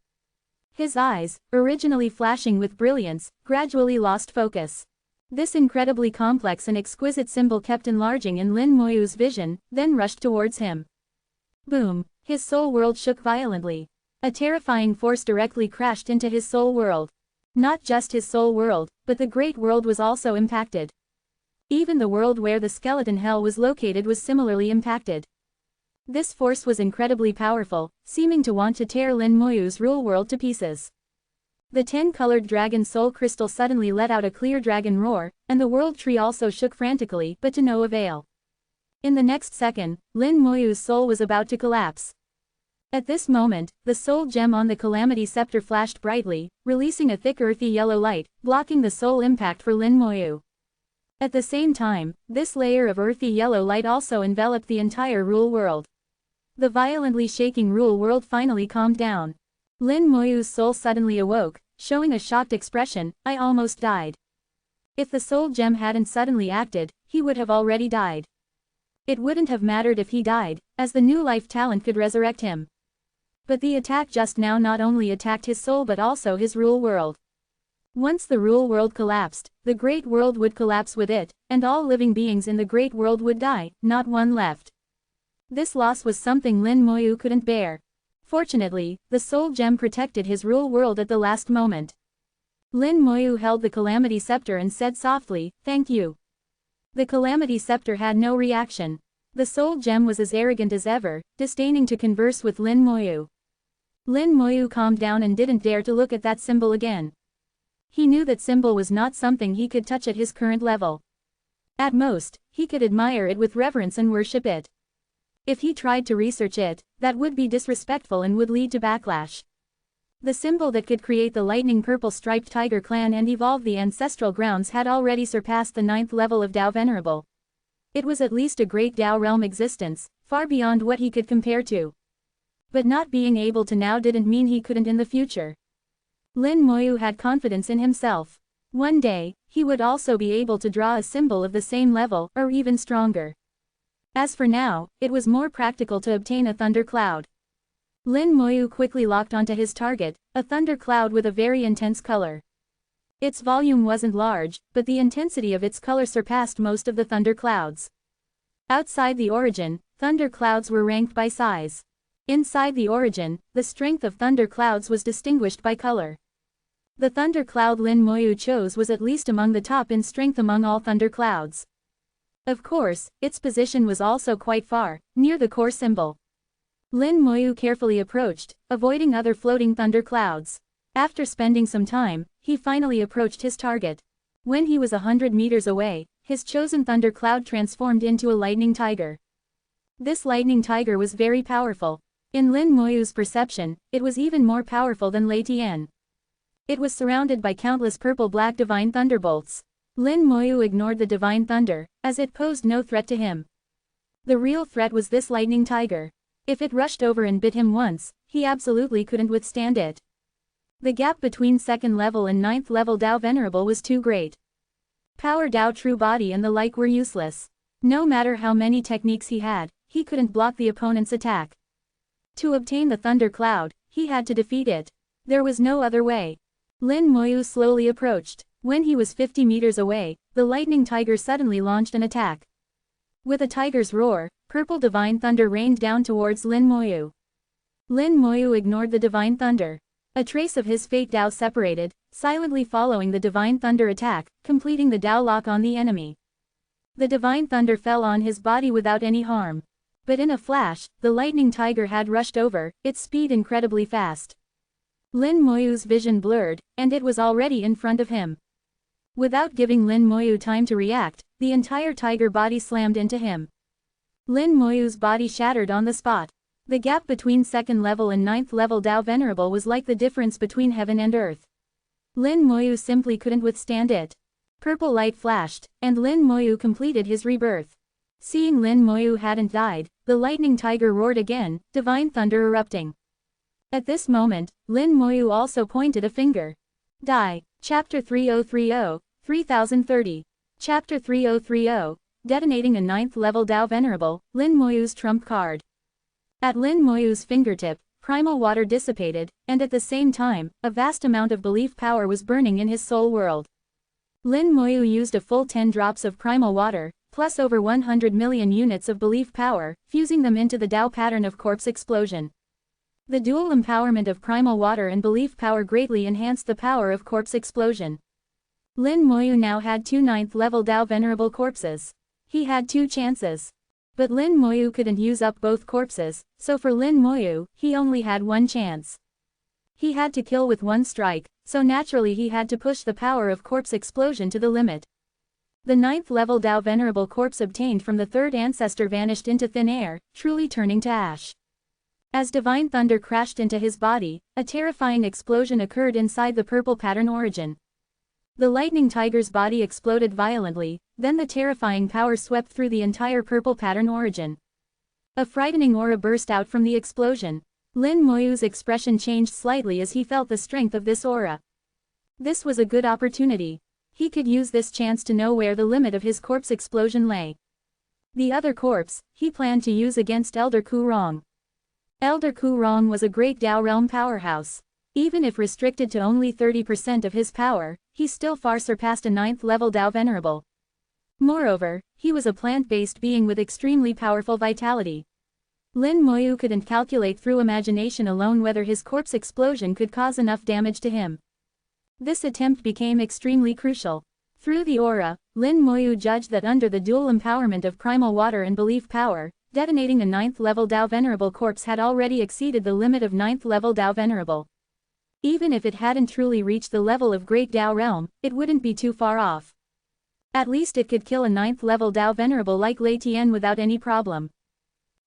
His eyes, originally flashing with brilliance, gradually lost focus. This incredibly complex and exquisite symbol kept enlarging in Lin Moyu's vision, then rushed towards him. Boom! His soul world shook violently. A terrifying force directly crashed into his soul world. Not just his soul world, but the great world was also impacted. Even the world where the skeleton hell was located was similarly impacted. This force was incredibly powerful, seeming to want to tear Lin Moyu's real world to pieces. The 10-colored dragon soul crystal suddenly let out a clear dragon roar, and the world tree also shook frantically, but to no avail. In the next second, Lin Moyu's soul was about to collapse. At this moment, the soul gem on the calamity scepter flashed brightly, releasing a thick earthy yellow light, blocking the soul impact for Lin Moyu. At the same time, this layer of earthy yellow light also enveloped the entire Rule World. The violently shaking Rule World finally calmed down. Lin Moyu's soul suddenly awoke, showing a shocked expression. I almost died. If the soul gem hadn't suddenly acted, he would have already died. It wouldn't have mattered if he died, as the new life talent could resurrect him. But the attack just now not only attacked his soul but also his rule world. Once the rule world collapsed, the great world would collapse with it, and all living beings in the great world would die, not one left. This loss was something Lin Moyu couldn't bear. Fortunately, the soul gem protected his rule world at the last moment. Lin Moyu held the calamity scepter and said softly, "Thank you." The calamity scepter had no reaction. The soul gem was as arrogant as ever, disdaining to converse with Lin Moyu. Lin Moyu calmed down and didn't dare to look at that symbol again. He knew that symbol was not something he could touch at his current level. At most, he could admire it with reverence and worship it. If he tried to research it, that would be disrespectful and would lead to backlash. The symbol that could create the lightning purple striped tiger clan and evolve the ancestral grounds had already surpassed the 9th level of Dao Venerable. It was at least a great Dao realm existence, far beyond what he could compare to. But not being able to now didn't mean he couldn't in the future. Lin Moyu had confidence in himself. One day, he would also be able to draw a symbol of the same level, or even stronger. As for now, it was more practical to obtain a thunder cloud. Lin Moyu quickly locked onto his target, a thunder cloud with a very intense color. Its volume wasn't large, but the intensity of its color surpassed most of the thunder clouds. Outside the origin, thunder clouds were ranked by size. Inside the origin, the strength of thunder clouds was distinguished by color. The thunder cloud Lin Moyu chose was at least among the top in strength among all thunder clouds. Of course, its position was also quite far, near the core symbol. Lin Moyu carefully approached, avoiding other floating thunder clouds. After spending some time, he finally approached his target. When he was 100 meters away, his chosen thunder cloud transformed into a lightning tiger. This lightning tiger was very powerful. In Lin Moyu's perception, it was even more powerful than Lei Tian. It was surrounded by countless purple-black divine thunderbolts. Lin Moyu ignored the divine thunder, as it posed no threat to him. The real threat was this lightning tiger. If it rushed over and bit him once, he absolutely couldn't withstand it. The gap between 2nd level and 9th level Dao Venerable was too great. Power Dao True Body and the like were useless. No matter how many techniques he had, he couldn't block the opponent's attack. To obtain the thunder cloud, he had to defeat it. There was no other way. Lin Moyu slowly approached. When he was 50 meters away, the lightning tiger suddenly launched an attack. With a tiger's roar, purple divine thunder rained down towards Lin Moyu. Lin Moyu ignored the divine thunder. A trace of his fate Dao separated, silently following the divine thunder attack, completing the Dao lock on the enemy. The divine thunder fell on his body without any harm. But in a flash, the lightning tiger had rushed over, its speed incredibly fast. Lin Moyu's vision blurred, and it was already in front of him. Without giving Lin Moyu time to react, the entire tiger body slammed into him. Lin Moyu's body shattered on the spot. The gap between 2nd level and 9th level Dao Venerable was like the difference between heaven and earth. Lin Moyu simply couldn't withstand it. Purple light flashed, and Lin Moyu completed his rebirth. Seeing Lin Moyu hadn't died, the lightning tiger roared again, divine thunder erupting. At this moment, Lin Moyu also pointed a finger. Die. Chapter 3030, 3030. Chapter 3030, detonating a 9th level Dao Venerable, Lin Moyu's trump card. At Lin Moyu's fingertip, primal water dissipated, and at the same time, a vast amount of belief power was burning in his soul world. Lin Moyu used a full 10 drops of primal water, plus over 100 million units of belief power, fusing them into the Dao pattern of corpse explosion. The dual empowerment of primal water and belief power greatly enhanced the power of corpse explosion. Lin Moyu now had 2 9th level Dao Venerable corpses. He had 2 chances. But Lin Moyu couldn't use up both corpses, so for Lin Moyu, he only had 1 chance. He had to kill with 1 strike, so naturally he had to push the power of corpse explosion to the limit. The 9th level Dao Venerable corpse obtained from the 3rd ancestor vanished into thin air, truly turning to ash. As divine thunder crashed into his body, a terrifying explosion occurred inside the purple pattern origin. The lightning tiger's body exploded violently, then the terrifying power swept through the entire purple pattern origin. A frightening aura burst out from the explosion. Lin Moyu's expression changed slightly as he felt the strength of this aura. This was a good opportunity. he could use this chance to know where the limit of his corpse explosion lay. The other corpse, he planned to use against Elder Kurong. Elder Kurong was a great Dao realm powerhouse. Even if restricted to only 30% of his power, he still far surpassed a 9th level Dao Venerable. Moreover, he was a plant-based being with extremely powerful vitality. Lin Moyu couldn't calculate through imagination alone whether his corpse explosion could cause enough damage to him. This attempt became extremely crucial. Through the aura, Lin Moyu judged that under the dual empowerment of primal water and belief power, detonating a 9th level Dao Venerable corpse had already exceeded the limit of 9th level Dao Venerable. Even if it hadn't truly reached the level of Great Dao Realm, it wouldn't be too far off. At least it could kill a 9th level Dao Venerable like Lei Tian without any problem.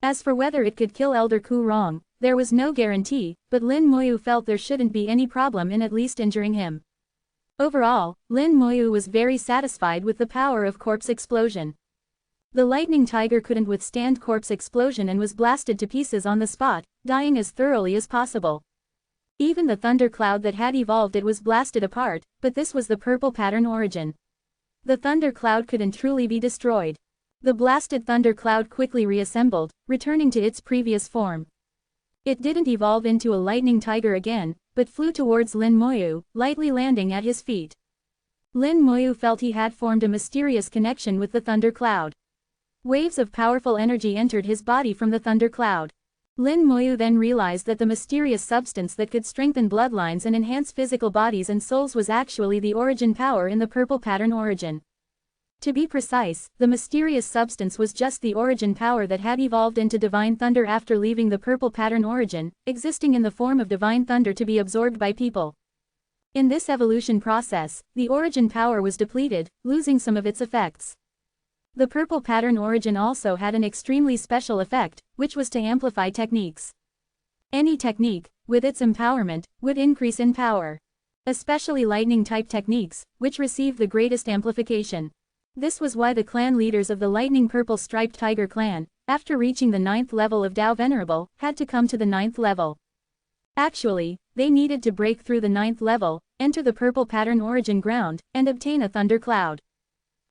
As for whether it could kill Elder Kurong, there was no guarantee, but Lin Moyu felt there shouldn't be any problem in at least injuring him. Overall, Lin Moyu was very satisfied with the power of corpse explosion. The lightning tiger couldn't withstand corpse explosion and was blasted to pieces on the spot, dying as thoroughly as possible. Even the thunder cloud that had evolved it was blasted apart, but this was the purple pattern origin. The thunder cloud couldn't truly be destroyed. The blasted thunder cloud quickly reassembled, returning to its previous form. It didn't evolve into a lightning tiger again, but flew towards Lin Moyu, lightly landing at his feet. Lin Moyu felt he had formed a mysterious connection with the thunder cloud. Waves of powerful energy entered his body from the thunder cloud. Lin Moyu then realized that the mysterious substance that could strengthen bloodlines and enhance physical bodies and souls was actually the origin power in the purple pattern origin. To be precise, the mysterious substance was just the origin power that had evolved into divine thunder after leaving the purple pattern origin, existing in the form of divine thunder to be absorbed by people. In this evolution process, the origin power was depleted, losing some of its effects. The purple pattern origin also had an extremely special effect, which was to amplify techniques. Any technique, with its empowerment, would increase in power. Especially lightning-type techniques, which received the greatest amplification. This was why the clan leaders of the lightning purple striped tiger clan, after reaching the 9th level of Dao Venerable, had to come to the 9th level. Actually, they needed to break through the 9th level, enter the purple pattern origin ground, and obtain a thunder cloud.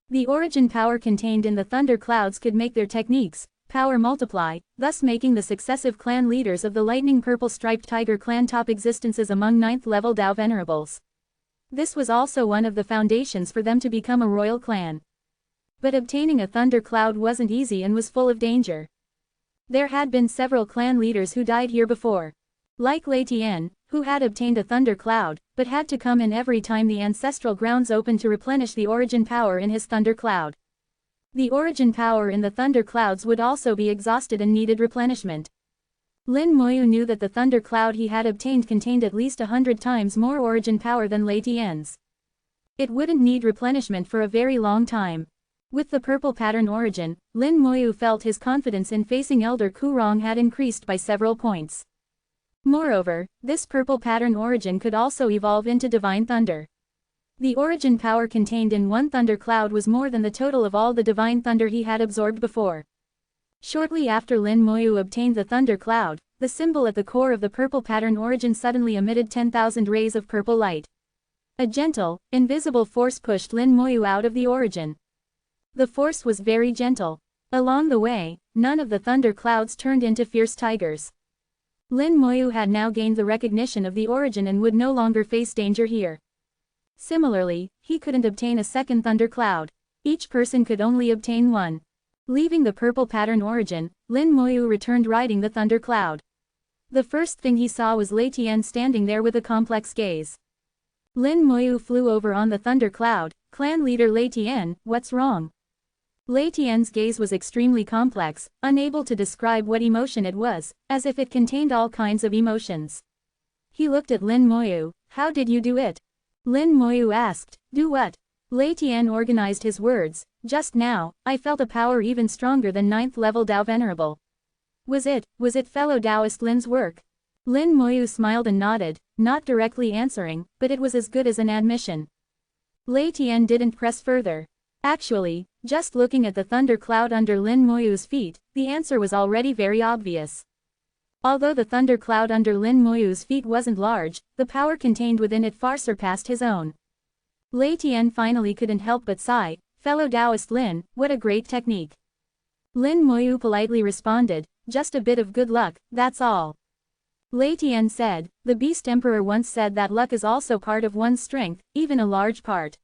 The origin power contained in the thunder clouds could make their techniques, power multiply, thus making the successive clan leaders of the lightning purple striped tiger clan top existences among 9th level Dao Venerables. This was also one of the foundations for them to become a royal clan. But obtaining a thunder cloud wasn't easy and was full of danger. There had been several clan leaders who died here before. Like Lei Tian, who had obtained a thunder cloud, but had to come in every time the ancestral grounds opened to replenish the origin power in his thunder cloud. The origin power in the thunder clouds would also be exhausted and needed replenishment. Lin Moyu knew that the thunder cloud he had obtained contained at least 100 times more origin power than Lei Tian's. It wouldn't need replenishment for a very long time. With the purple pattern origin, Lin Moyu felt his confidence in facing Elder Kurong had increased by several points. Moreover, this purple pattern origin could also evolve into divine thunder. The origin power contained in one thunder cloud was more than the total of all the divine thunder he had absorbed before. Shortly after Lin Moyu obtained the thunder cloud, the symbol at the core of the purple pattern origin suddenly emitted 10,000 rays of purple light. A gentle, invisible force pushed Lin Moyu out of the origin. The force was very gentle. Along the way, none of the thunder clouds turned into fierce tigers. Lin Moyu had now gained the recognition of the origin and would no longer face danger here. Similarly, he couldn't obtain a second thunder cloud. Each person could only obtain one. Leaving the purple pattern origin, Lin Moyu returned riding the thunder cloud. The first thing he saw was Lei Tian standing there with a complex gaze. Lin Moyu flew over on the thunder cloud. Clan leader Lei Tian, what's wrong? Lei Tian's gaze was extremely complex, unable to describe what emotion it was, as if it contained all kinds of emotions. He looked at Lin Moyu. How did you do it? Lin Moyu asked. Do what? Lei Tian organized his words. Just now, I felt a power even stronger than 9th level Dao Venerable. Was it fellow Taoist Lin's work? Lin Moyu smiled and nodded, not directly answering, but it was as good as an admission. Lei Tian didn't press further. Actually, just looking at the thunder cloud under Lin Moyu's feet, the answer was already very obvious. Although the thunder cloud under Lin Moyu's feet wasn't large, the power contained within it far surpassed his own. Lei Tian finally couldn't help but sigh, fellow Taoist Lin, what a great technique. Lin Moyu politely responded, just a bit of good luck, that's all. Lei Tian said, the Beast Emperor once said that luck is also part of one's strength, even a large part.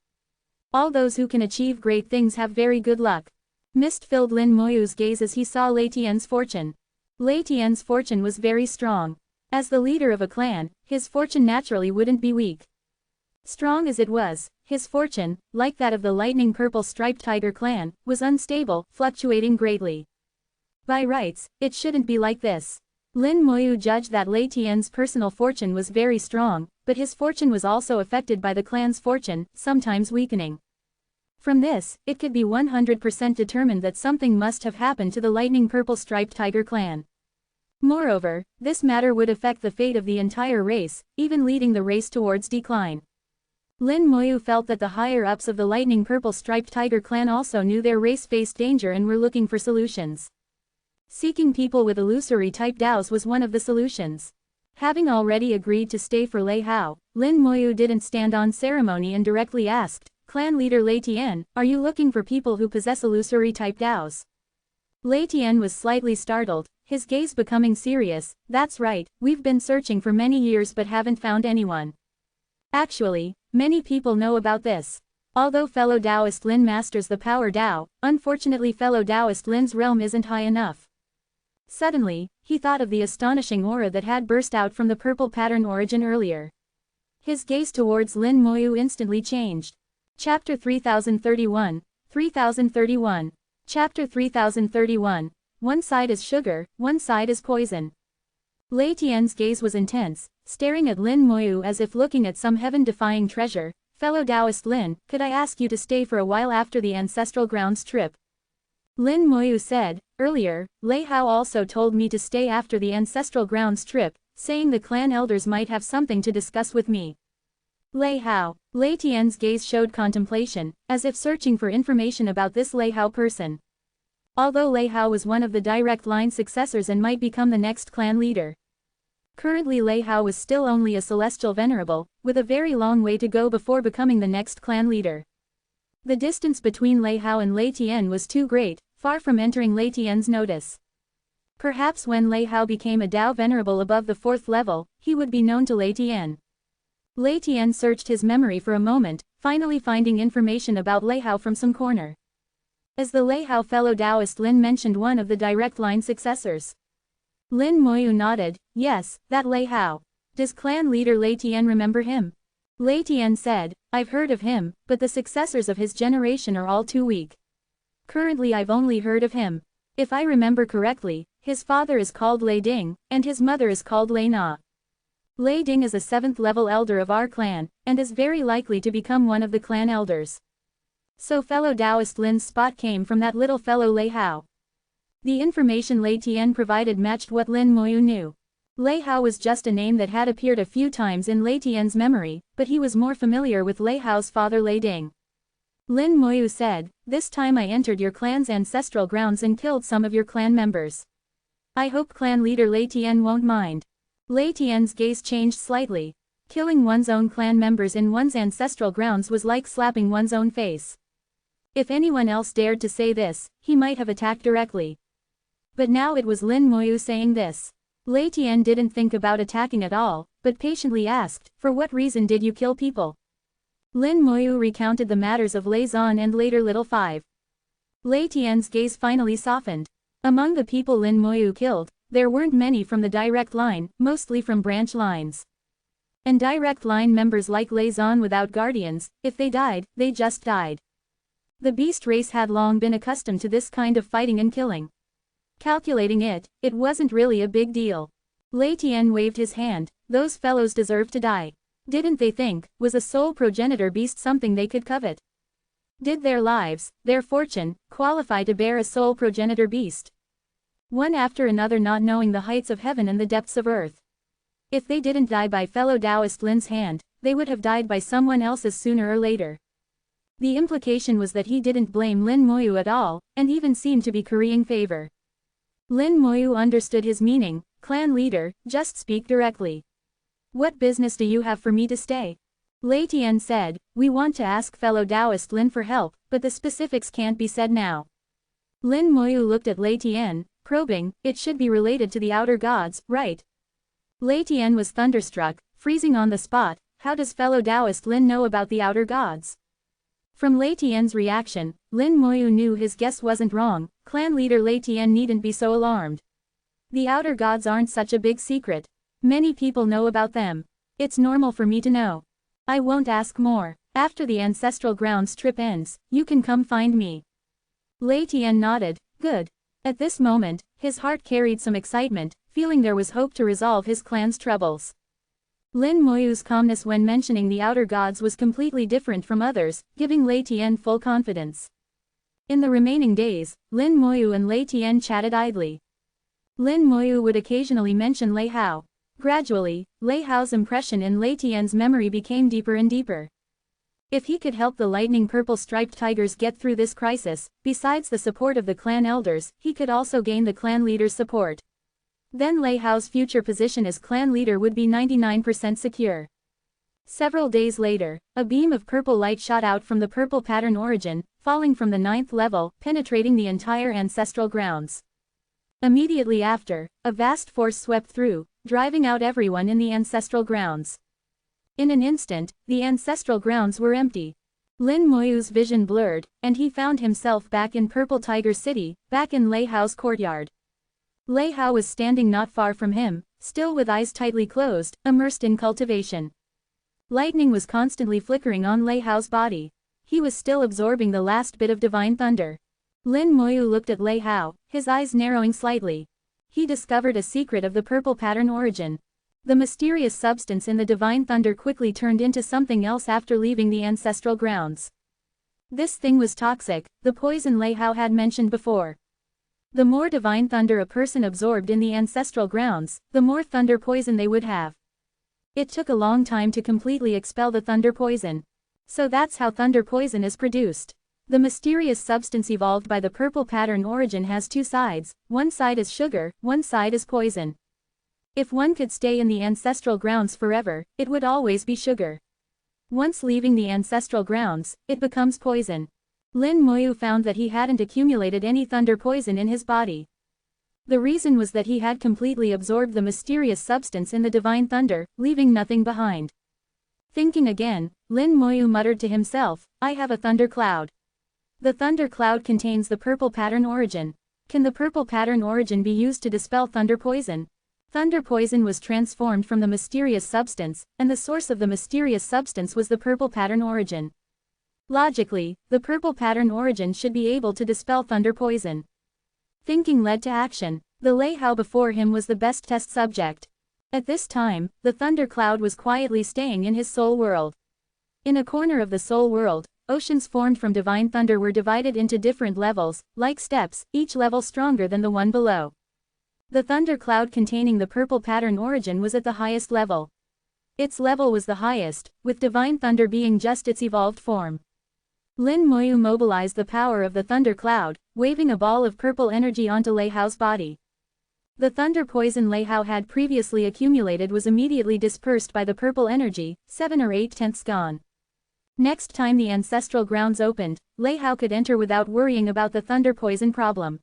All those who can achieve great things have very good luck. Mist filled Lin Moyu's gaze as he saw Lei Tian's fortune. Lei Tian's fortune was very strong. As the leader of a clan, his fortune naturally wouldn't be weak. Strong as it was, his fortune, like that of the lightning purple striped tiger clan, was unstable, fluctuating greatly. By rights, it shouldn't be like this. Lin Moyu judged that Lei Tian's personal fortune was very strong, but his fortune was also affected by the clan's fortune, sometimes weakening. From this, it could be 100% determined that something must have happened to the lightning purple striped tiger clan. Moreover, this matter would affect the fate of the entire race, even leading the race towards decline. Lin Moyu felt that the higher-ups of the lightning purple striped tiger clan also knew their race faced danger and were looking for solutions. Seeking people with illusory-type Daos was one of the solutions. Having already agreed to stay for Lei Hao, Lin Moyu didn't stand on ceremony and directly asked, Clan leader Lei Tian, are you looking for people who possess illusory-type Daos? Lei Tian was slightly startled, his gaze becoming serious, that's right, we've been searching for many years but haven't found anyone. Actually, many people know about this. Although fellow Taoist Lin masters the power Tao, unfortunately fellow Taoist Lin's realm isn't high enough. Suddenly, he thought of the astonishing aura that had burst out from the purple pattern origin earlier. His gaze towards Lin Moyu instantly changed. Chapter 3031, 3031. Chapter 3031. One side is sugar, one side is poison. Lei Tian's gaze was intense, staring at Lin Moyu as if looking at some heaven-defying treasure. Fellow Taoist Lin, could I ask you to stay for a while after the ancestral grounds trip? Lin Moyu said, earlier, Lei Hao also told me to stay after the ancestral grounds trip, saying the clan elders might have something to discuss with me. Lei Hao. Lei Tian's gaze showed contemplation, as if searching for information about this Lei Hao person. Although Lei Hao was one of the direct line successors and might become the next clan leader. Currently Lei Hao was still only a celestial venerable, with a very long way to go before becoming the next clan leader. The distance between Lei Hao and Lei Tian was too great, far from entering Lei Tian's notice. Perhaps when Lei Hao became a Dao venerable above the 4th level, he would be known to Lei Tian. Lei Tian searched his memory for a moment, finally finding information about Lei Hao from some corner. As the Lei Hao fellow Taoist Lin mentioned one of the direct line successors. Lin Moyu nodded, yes, that Lei Hao. Does clan leader Lei Tian remember him? Lei Tian said, I've heard of him, but the successors of his generation are all too weak. Currently I've only heard of him. If I remember correctly, his father is called Lei Ding, and his mother is called Lei Na. Lei Ding is a 7th level elder of our clan, and is very likely to become one of the clan elders. So fellow Taoist Lin's spot came from that little fellow Lei Hao. The information Lei Tian provided matched what Lin Moyu knew. Lei Hao was just a name that had appeared a few times in Lei Tian's memory, but he was more familiar with Lei Hao's father Lei Ding. Lin Moyu said, this time I entered your clan's ancestral grounds and killed some of your clan members. I hope clan leader Lei Tian won't mind. Lei Tian's gaze changed slightly. Killing one's own clan members in one's ancestral grounds was like slapping one's own face. If anyone else dared to say this, he might have attacked directly. But now it was Lin Moyu saying this. Lei Tian didn't think about attacking at all, but patiently asked, for what reason did you kill people? Lin Moyu recounted the matters of Lei Zan and later Little Five. Lei Tian's gaze finally softened. Among the people Lin Moyu killed, there weren't many from the direct line, mostly from branch lines. And direct line members like Lei Zan without guardians, if they died, they just died. The beast race had long been accustomed to this kind of fighting and killing. Calculating it, it wasn't really a big deal. Lei Tian waved his hand, those fellows deserved to die. Didn't they think, was a soul progenitor beast something they could covet? Did their lives, their fortune, qualify to bear a soul progenitor beast? One after another not knowing the heights of heaven and the depths of earth. If they didn't die by fellow Taoist Lin's hand, they would have died by someone else's sooner or later. The implication was that he didn't blame Lin Moyu at all, and even seemed to be currying favor. Lin Moyu understood his meaning, clan leader, just speak directly. What business do you have for me to stay? Lei Tian said, "We want to ask fellow Taoist Lin for help, but the specifics can't be said now." Lin Moyu looked at Lei Tian, probing. "It should be related to the outer gods, right?" Lei Tian was thunderstruck, freezing on the spot. How does fellow Taoist Lin know about the outer gods? From Lei Tian's reaction, Lin Moyu knew his guess wasn't wrong. Clan leader Lei Tian needn't be so alarmed. The outer gods aren't such a big secret. Many people know about them. It's normal for me to know. I won't ask more. After the ancestral grounds trip ends, you can come find me. Lei Tian nodded. Good. At this moment, his heart carried some excitement, feeling there was hope to resolve his clan's troubles. Lin Moyu's calmness when mentioning the outer gods was completely different from others, giving Lei Tian full confidence. In the remaining days, Lin Moyu and Lei Tian chatted idly. Lin Moyu would occasionally mention Lei Hao. Gradually, Lei Hao's impression in Lei Tian's memory became deeper and deeper. If he could help the lightning purple striped tigers get through this crisis, besides the support of the clan elders, he could also gain the clan leader's support. Then Lei Hao's future position as clan leader would be 99% secure. Several days later, a beam of purple light shot out from the purple pattern origin, falling from the 9th level, penetrating the entire ancestral grounds. Immediately after, a vast force swept through, driving out everyone in the ancestral grounds. In an instant, the ancestral grounds were empty. Lin Moyu's vision blurred, and he found himself back in Purple Tiger City, back in Lei Hao's courtyard. Lei Hao was standing not far from him, still with eyes tightly closed, immersed in cultivation. Lightning was constantly flickering on Lei Hao's body. He was still absorbing the last bit of divine thunder. Lin Moyu looked at Lei Hao, his eyes narrowing slightly. He discovered a secret of the purple pattern origin. The mysterious substance in the divine thunder quickly turned into something else after leaving the ancestral grounds. This thing was toxic, the poison Lei Hao had mentioned before. The more divine thunder a person absorbed in the ancestral grounds, the more thunder poison they would have. It took a long time to completely expel the thunder poison. So that's how thunder poison is produced. The mysterious substance evolved by the purple pattern origin has two sides, one side is sugar, one side is poison. If one could stay in the ancestral grounds forever, it would always be sugar. Once leaving the ancestral grounds, it becomes poison. Lin Moyu found that he hadn't accumulated any thunder poison in his body. The reason was that he had completely absorbed the mysterious substance in the divine thunder, leaving nothing behind. Thinking again, Lin Moyu muttered to himself, "I have a thunder cloud." The thunder cloud contains the purple pattern origin. Can the purple pattern origin be used to dispel thunder poison? Thunder poison was transformed from the mysterious substance, and the source of the mysterious substance was the purple pattern origin. Logically, the purple pattern origin should be able to dispel thunder poison. Thinking led to action. The Lei Hao before him was the best test subject. At this time, the thunder cloud was quietly staying in his soul world. In a corner of the soul world, oceans formed from divine thunder were divided into different levels, like steps, each level stronger than the one below. The thunder cloud containing the purple pattern origin was at the highest level. Its level was the highest, with divine thunder being just its evolved form. Lin Moyu mobilized the power of the thunder cloud, waving a ball of purple energy onto Lei Hao's body. The thunder poison Lei Hao had previously accumulated was immediately dispersed by the purple energy, 7 or 8/10 gone. Next time the ancestral grounds opened, Lei Hao could enter without worrying about the thunder poison problem.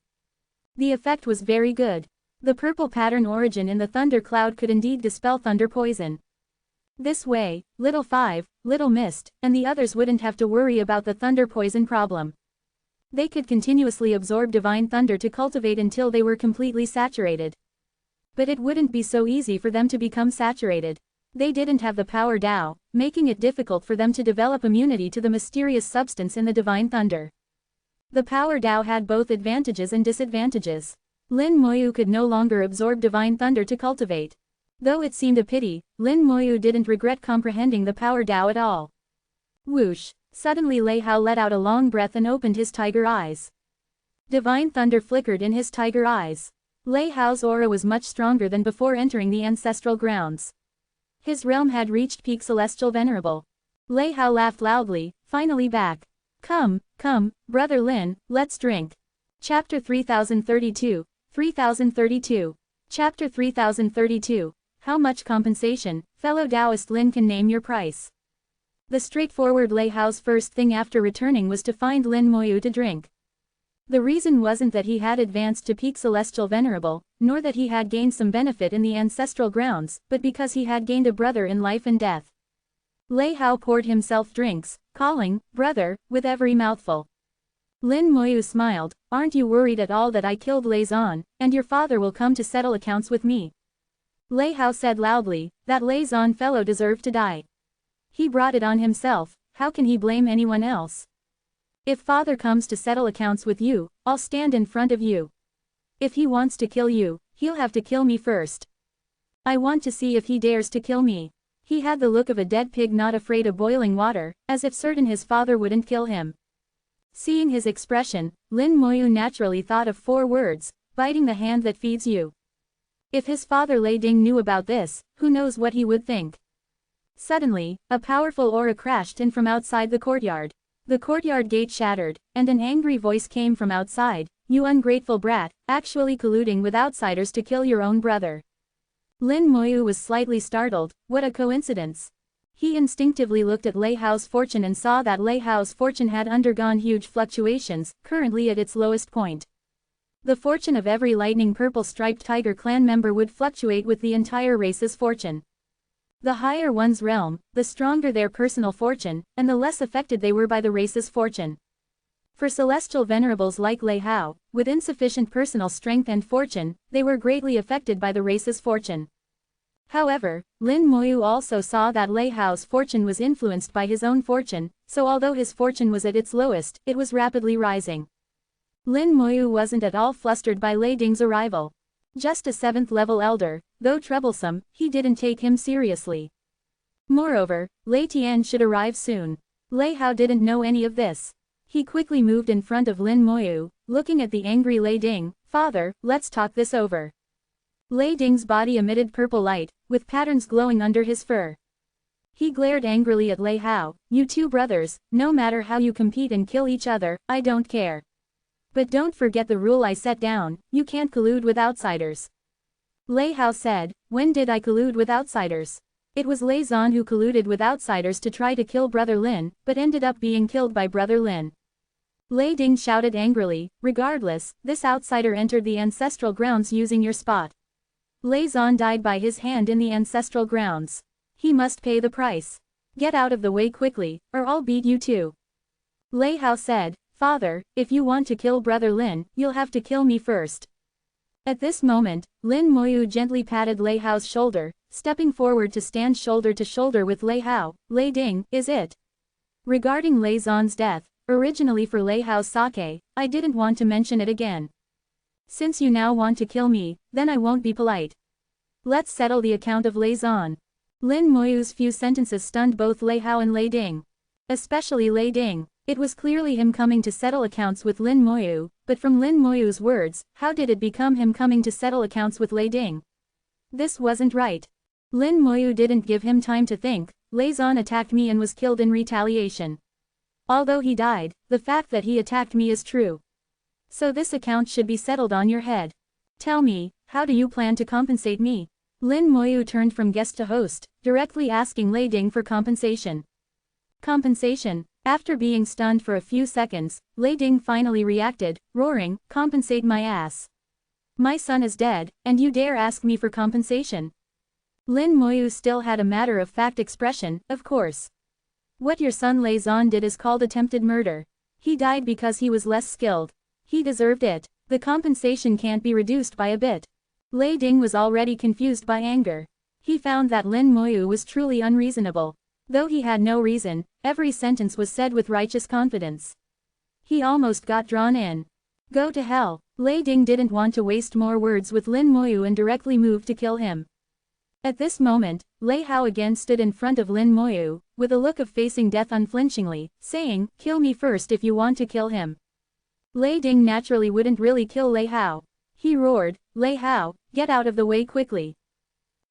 The effect was very good. The purple pattern origin in the thunder cloud could indeed dispel thunder poison. This way, Little Five, Little Mist, and the others wouldn't have to worry about the thunder poison problem. They could continuously absorb divine thunder to cultivate until they were completely saturated. But it wouldn't be so easy for them to become saturated. They didn't have the power Tao, making it difficult for them to develop immunity to the mysterious substance in the divine thunder. The power Tao had both advantages and disadvantages. Lin Moyu could no longer absorb divine thunder to cultivate. Though it seemed a pity, Lin Moyu didn't regret comprehending the power Tao at all. Whoosh! Suddenly Lei Hao let out a long breath and opened his tiger eyes. Divine thunder flickered in his tiger eyes. Lei Hao's aura was much stronger than before entering the ancestral grounds. His realm had reached peak celestial venerable. Lei Hao laughed loudly, finally back. Come, brother Lin, let's drink. Chapter 3032, 3032. Chapter 3032. How much compensation, fellow Taoist Lin can name your price. The straightforward Lei Hao's first thing after returning was to find Lin Moyu to drink. The reason wasn't that he had advanced to peak celestial venerable, nor that he had gained some benefit in the ancestral grounds, but because he had gained a brother in life and death. Lei Hao poured himself drinks, calling, "Brother," with every mouthful. Lin Moyu smiled, "Aren't you worried at all that I killed Lei Zan, and your father will come to settle accounts with me?" Lei Hao said loudly, "That Lei Zan fellow deserved to die. He brought it on himself, how can he blame anyone else? If father comes to settle accounts with you, I'll stand in front of you. If he wants to kill you, he'll have to kill me first. I want to see if he dares to kill me." He had the look of a dead pig not afraid of boiling water, as if certain his father wouldn't kill him. Seeing his expression, Lin Moyu naturally thought of 4 words, biting the hand that feeds you. If his father Lei Ding knew about this, who knows what he would think. Suddenly, a powerful aura crashed in from outside the courtyard. The courtyard gate shattered, and an angry voice came from outside, "You ungrateful brat, actually colluding with outsiders to kill your own brother." Lin Moyu was slightly startled, what a coincidence. He instinctively looked at Lei Hao's fortune and saw that Lei Hao's fortune had undergone huge fluctuations, currently at its lowest point. The fortune of every lightning purple striped tiger clan member would fluctuate with the entire race's fortune. The higher one's realm, the stronger their personal fortune, and the less affected they were by the race's fortune. For celestial venerables like Lei Hao, with insufficient personal strength and fortune, they were greatly affected by the race's fortune. However, Lin Moyu also saw that Lei Hao's fortune was influenced by his own fortune, so although his fortune was at its lowest, it was rapidly rising. Lin Moyu wasn't at all flustered by Lei Ding's arrival. Just a 7th-level elder, though troublesome, he didn't take him seriously. Moreover, Lei Tian should arrive soon. Lei Hao didn't know any of this. He quickly moved in front of Lin Moyu, looking at the angry Lei Ding, "Father, let's talk this over." Lei Ding's body emitted purple light, with patterns glowing under his fur. He glared angrily at Lei Hao, "You two brothers, no matter how you compete and kill each other, I don't care. But don't forget the rule I set down, you can't collude with outsiders." Lei Hao said, "When did I collude with outsiders? It was Lei Zan who colluded with outsiders to try to kill Brother Lin, but ended up being killed by Brother Lin." Lei Ding shouted angrily, "Regardless, this outsider entered the ancestral grounds using your spot. Lei Zan died by his hand in the ancestral grounds. He must pay the price. Get out of the way quickly, or I'll beat you too." Lei Hao said, "Father, if you want to kill Brother Lin, you'll have to kill me first." At this moment, Lin Moyu gently patted Lei Hao's shoulder, stepping forward to stand shoulder to shoulder with Lei Hao. "Lei Ding, is it? Regarding Lei Zan's death, originally for Lei Hao's sake, I didn't want to mention it again. Since you now want to kill me, then I won't be polite. Let's settle the account of Lei Zan." Lin Moyu's few sentences stunned both Lei Hao and Lei Ding. Especially Lei Ding. It was clearly him coming to settle accounts with Lin Moyu, but from Lin Moyu's words, how did it become him coming to settle accounts with Lei Ding? This wasn't right. Lin Moyu didn't give him time to think. Lei Zan attacked me and was killed in retaliation. Although he died, the fact that he attacked me is true. So this account should be settled on your head. Tell me, how do you plan to compensate me? Lin Moyu turned from guest to host, directly asking Lei Ding for compensation. Compensation? After being stunned for a few seconds, Lei Ding finally reacted, roaring, "Compensate my ass. My son is dead, and you dare ask me for compensation?" Lin Moyu still had a matter-of-fact expression, "Of course. What your son Lei Zan did is called attempted murder. He died because he was less skilled. He deserved it. The compensation can't be reduced by a bit." Lei Ding was already confused by anger. He found that Lin Moyu was truly unreasonable. Though he had no reason, every sentence was said with righteous confidence. He almost got drawn in. Go to hell. Lei Ding didn't want to waste more words with Lin Moyu and directly moved to kill him. At this moment, Lei Hao again stood in front of Lin Moyu, with a look of facing death unflinchingly, saying, "Kill me first if you want to kill him." Lei Ding naturally wouldn't really kill Lei Hao. He roared, "Lei Hao, get out of the way quickly."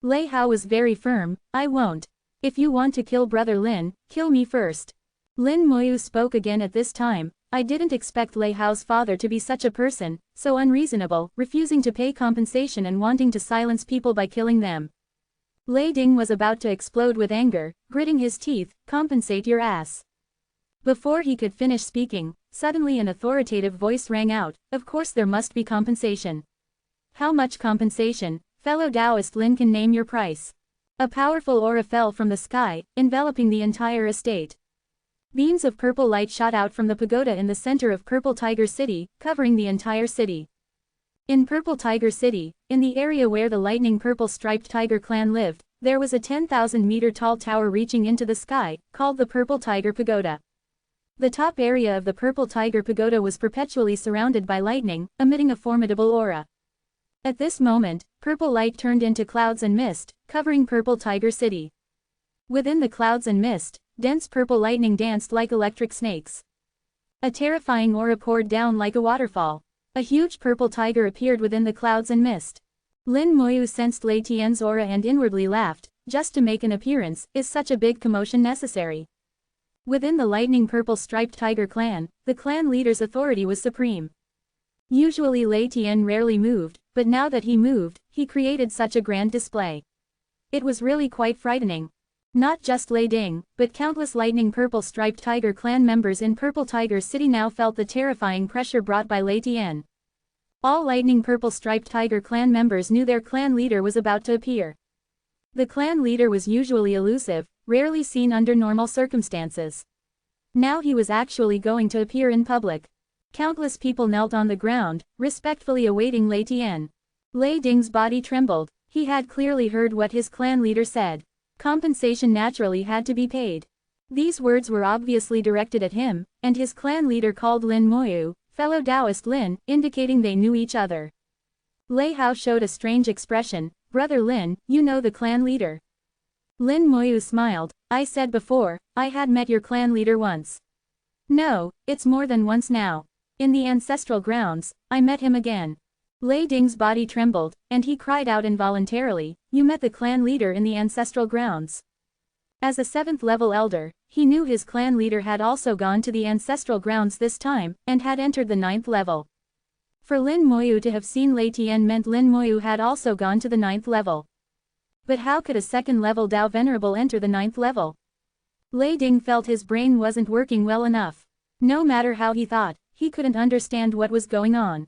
Lei Hao was very firm, "I won't. If you want to kill Brother Lin, kill me first." Lin Moyu spoke again at this time, "I didn't expect Lei Hao's father to be such a person, so unreasonable, refusing to pay compensation and wanting to silence people by killing them. Lei Ding was about to explode with anger, gritting his teeth, compensate your ass. Before he could finish speaking, suddenly an authoritative voice rang out, of course there must be compensation. How much compensation, fellow Taoist Lin can name your price. A powerful aura fell from the sky, enveloping the entire estate. Beams of purple light shot out from the pagoda in the center of Purple Tiger City, covering the entire city. In Purple Tiger City, in the area where the lightning purple striped tiger clan lived, there was a 10,000-meter tall tower reaching into the sky, called the Purple Tiger Pagoda. The top area of the Purple Tiger Pagoda was perpetually surrounded by lightning, emitting a formidable aura. At this moment, purple light turned into clouds and mist, covering Purple Tiger City. Within the clouds and mist, dense purple lightning danced like electric snakes. A terrifying aura poured down like a waterfall. A huge purple tiger appeared within the clouds and mist. Lin Moyu sensed Lei Tian's aura and inwardly laughed, just to make an appearance, is such a big commotion necessary? Within the lightning purple striped tiger clan, the clan leader's authority was supreme. Usually Lei Tian rarely moved, but now that he moved, he created such a grand display. It was really quite frightening. Not just Lei Ding, but countless lightning purple striped tiger clan members in Purple Tiger City now felt the terrifying pressure brought by Lei Tian. All lightning purple striped tiger clan members knew their clan leader was about to appear. The clan leader was usually elusive, rarely seen under normal circumstances. Now he was actually going to appear in public. Countless people knelt on the ground, respectfully awaiting Lei Tian. Lei Ding's body trembled. He had clearly heard what his clan leader said. Compensation naturally had to be paid. These words were obviously directed at him, and his clan leader called Lin Moyu, fellow Taoist Lin, indicating they knew each other. Lei Hao showed a strange expression, Brother Lin, you know the clan leader. Lin Moyu smiled, I said before, I had met your clan leader once. No, it's more than once now. In the ancestral grounds, I met him again. Lei Ding's body trembled, and he cried out involuntarily, you met the clan leader in the ancestral grounds. As a 7th-level elder, he knew his clan leader had also gone to the ancestral grounds this time, and had entered the 9th level. For Lin Moyu to have seen Lei Tian meant Lin Moyu had also gone to the 9th level. But how could a 2nd-level Dao Venerable enter the 9th level? Lei Ding felt his brain wasn't working well enough. No matter how he thought, he couldn't understand what was going on.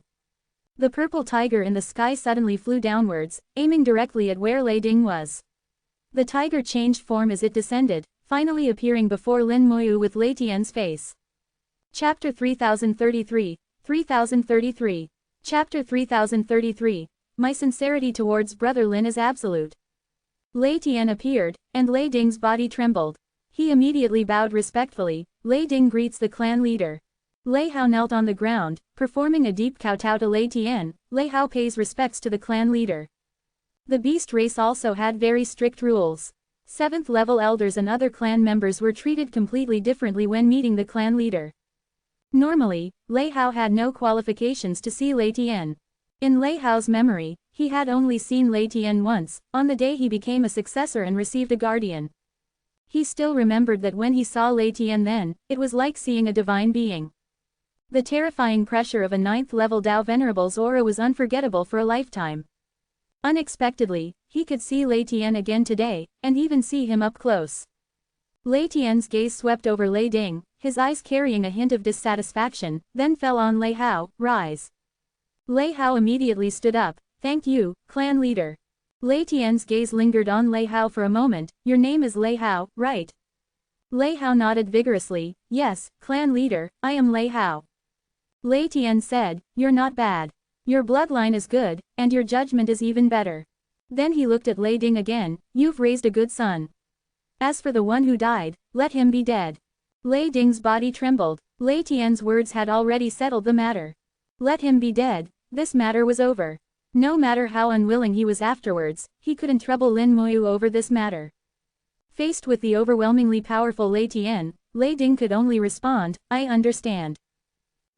The purple tiger in the sky suddenly flew downwards, aiming directly at where Lei Ding was. The tiger changed form as it descended, finally appearing before Lin Moyu with Lei Tian's face. Chapter 3033, 3033. Chapter 3033. My sincerity towards Brother Lin is absolute. Lei Tian appeared, and Lei Ding's body trembled. He immediately bowed respectfully. Lei Ding greets the clan leader. Lei Hao knelt on the ground, performing a deep kowtow to Lei Tian. Lei Hao pays respects to the clan leader. The beast race also had very strict rules. 7th-level elders and other clan members were treated completely differently when meeting the clan leader. Normally, Lei Hao had no qualifications to see Lei Tian. In Lei Hao's memory, he had only seen Lei Tian once, on the day he became a successor and received a guardian. He still remembered that when he saw Lei Tian then, it was like seeing a divine being. The terrifying pressure of a 9th-level Dao Venerable's aura was unforgettable for a lifetime. Unexpectedly, he could see Lei Tian again today, and even see him up close. Lei Tian's gaze swept over Lei Ding, his eyes carrying a hint of dissatisfaction, then fell on Lei Hao. Rise. Lei Hao immediately stood up. Thank you, clan leader. Lei Tian's gaze lingered on Lei Hao for a moment. Your name is Lei Hao, right? Lei Hao nodded vigorously. Yes, clan leader, I am Lei Hao. Lei Tian said, you're not bad. Your bloodline is good, and your judgment is even better. Then he looked at Lei Ding again. You've raised a good son. As for the one who died, let him be dead. Lei Ding's body trembled. Lei Tian's words had already settled the matter. Let him be dead. This matter was over. No matter how unwilling he was afterwards, he couldn't trouble Lin Moyu over this matter. Faced with the overwhelmingly powerful Lei Tian, Lei Ding could only respond, I understand.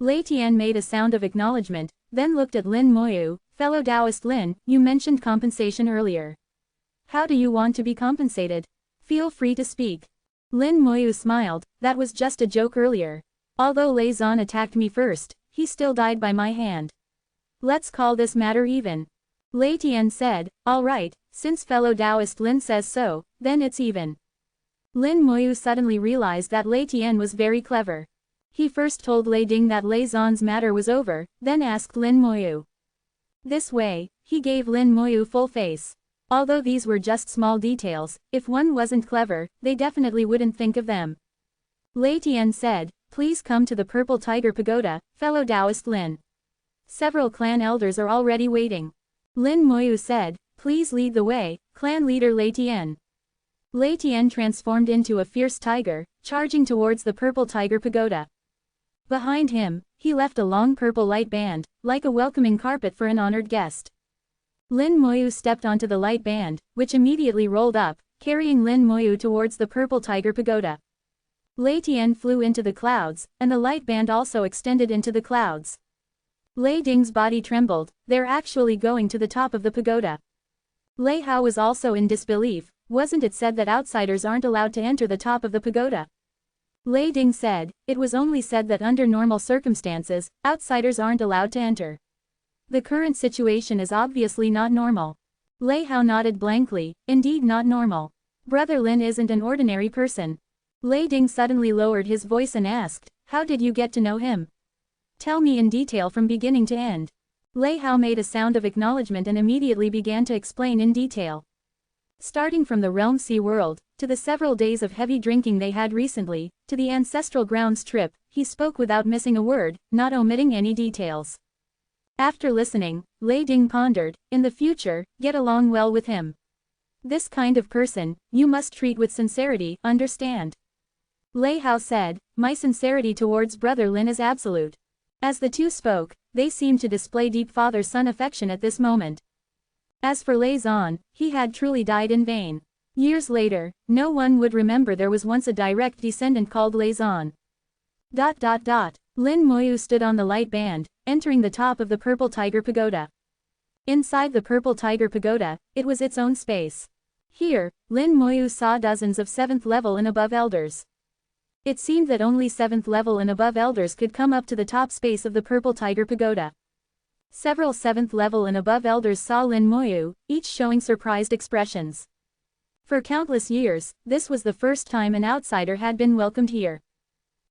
Lei Tian made a sound of acknowledgement, then looked at Lin Moyu. Fellow Taoist Lin, you mentioned compensation earlier. How do you want to be compensated? Feel free to speak. Lin Moyu smiled. That was just a joke earlier. Although Lei Zan attacked me first, he still died by my hand. Let's call this matter even. Lei Tian said, all right, since fellow Taoist Lin says so, then it's even. Lin Moyu suddenly realized that Lei Tian was very clever. He first told Lei Ding that Lei Zan's matter was over, then asked Lin Moyu. This way, he gave Lin Moyu full face. Although these were just small details, if one wasn't clever, they definitely wouldn't think of them. Lei Tian said, please come to the Purple Tiger Pagoda, fellow Taoist Lin. Several clan elders are already waiting. Lin Moyu said, please lead the way, clan leader Lei Tian. Lei Tian transformed into a fierce tiger, charging towards the Purple Tiger Pagoda. Behind him, he left a long purple light band, like a welcoming carpet for an honored guest. Lin Moyu stepped onto the light band, which immediately rolled up, carrying Lin Moyu towards the Purple Tiger Pagoda. Lei Tian flew into the clouds, and the light band also extended into the clouds. Lei Ding's body trembled, they're actually going to the top of the pagoda. Lei Hao was also in disbelief, wasn't it said that outsiders aren't allowed to enter the top of the pagoda? Lei Ding said, it was only said that under normal circumstances, outsiders aren't allowed to enter. The current situation is obviously not normal. Lei Hao nodded blankly, indeed not normal. Brother Lin isn't an ordinary person. Lei Ding suddenly lowered his voice and asked, how did you get to know him? Tell me in detail from beginning to end. Lei Hao made a sound of acknowledgement and immediately began to explain in detail. Starting from the Realm Sea world, to the several days of heavy drinking they had recently, to the ancestral grounds trip, he spoke without missing a word, not omitting any details. After listening, Lei Ding pondered, in the future, get along well with him. This kind of person, you must treat with sincerity, understand? Lei Hao said, my sincerity towards Brother Lin is absolute. As the two spoke, they seemed to display deep father-son affection at this moment. As for Lei Zan, he had truly died in vain. Years later, no one would remember there was once a direct descendant called Lei Zan. Lin Moyu stood on the light band, entering the top of the Purple Tiger Pagoda. Inside the Purple Tiger Pagoda, it was its own space. Here, Lin Moyu saw dozens of 7th level and above elders. It seemed that only 7th level and above elders could come up to the top space of the Purple Tiger Pagoda. Several 7th level and above elders saw Lin Moyu, each showing surprised expressions. For countless years, this was the first time an outsider had been welcomed here.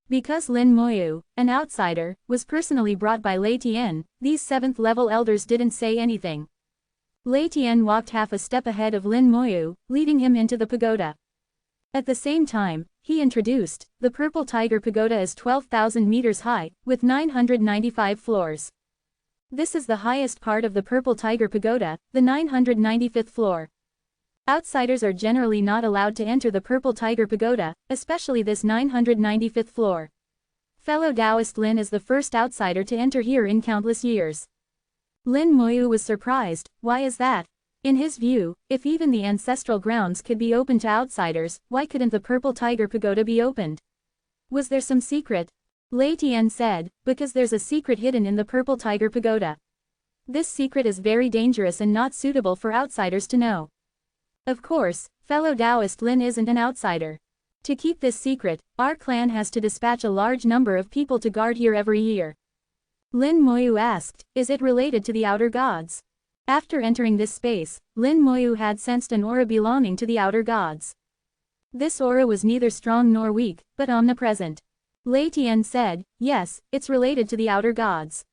Because Lin Moyu, an outsider, was personally brought by Lei Tian, these 7th level elders didn't say anything. Lei Tian walked half a step ahead of Lin Moyu, leading him into the pagoda. At the same time, he introduced, the Purple Tiger Pagoda is 12,000 meters high, with 995 floors. This is the highest part of the Purple Tiger Pagoda, the 995th floor. Outsiders are generally not allowed to enter the Purple Tiger Pagoda, especially this 995th floor. Fellow Taoist Lin is the first outsider to enter here in countless years. Lin Moyu was surprised, why is that? In his view, if even the ancestral grounds could be open to outsiders, why couldn't the Purple Tiger Pagoda be opened? Was there some secret? Lei Tian said, because there's a secret hidden in the Purple Tiger Pagoda. This secret is very dangerous and not suitable for outsiders to know. Of course, fellow Taoist Lin isn't an outsider. To keep this secret, our clan has to dispatch a large number of people to guard here every year. Lin Moyu asked, is it related to the outer gods? After entering this space, Lin Moyu had sensed an aura belonging to the outer gods. This aura was neither strong nor weak, but omnipresent. Lei Tian said, yes, it's related to the outer gods.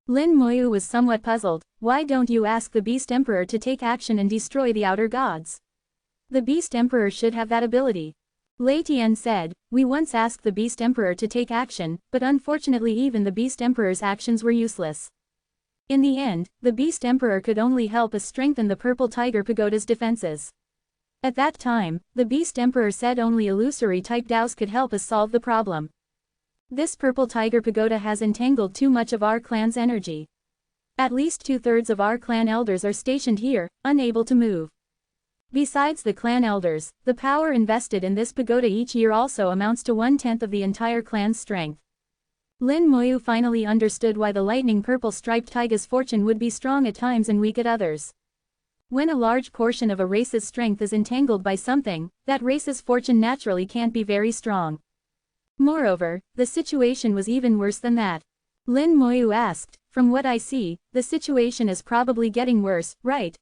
Lin Moyu was somewhat puzzled, why don't you ask the Beast Emperor to take action and destroy the outer gods? The Beast Emperor should have that ability. Lei Tian said, we once asked the Beast Emperor to take action, but unfortunately even the Beast Emperor's actions were useless. In the end, the Beast Emperor could only help us strengthen the Purple Tiger Pagoda's defenses. At that time, the Beast Emperor said only illusory type Daos could help us solve the problem. This Purple Tiger Pagoda has entangled too much of our clan's energy. At least 2/3 of our clan elders are stationed here, unable to move. Besides the clan elders, the power invested in this pagoda each year also amounts to 1/10 of the entire clan's strength. Lin Moyu finally understood why the lightning purple striped taiga's fortune would be strong at times and weak at others. When a large portion of a race's strength is entangled by something, that race's fortune naturally can't be very strong. Moreover, the situation was even worse than that. Lin Moyu asked, from what I see, the situation is probably getting worse, right?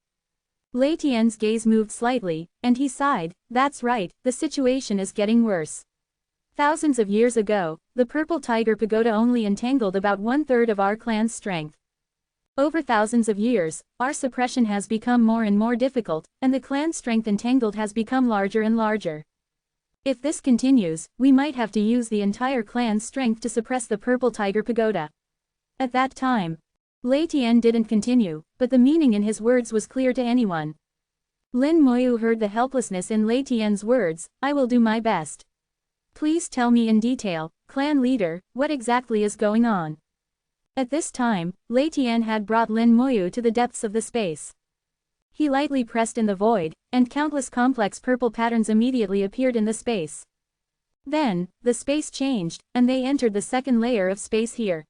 Lei Tian's gaze moved slightly, and he sighed, that's right, the situation is getting worse. Thousands of years ago, the Purple Tiger Pagoda only entangled about 1/3 of our clan's strength. Over thousands of years, our suppression has become more and more difficult, and the clan's strength entangled has become larger and larger. If this continues, we might have to use the entire clan's strength to suppress the Purple Tiger Pagoda. At that time, Lei Tian didn't continue, but the meaning in his words was clear to anyone. Lin Moyu heard the helplessness in Lei Tian's words, I will do my best. Please tell me in detail, clan leader, what exactly is going on? At this time, Lei Tian had brought Lin Moyu to the depths of the space. He lightly pressed in the void, and countless complex purple patterns immediately appeared in the space. Then, the space changed, and they entered the second layer of space here.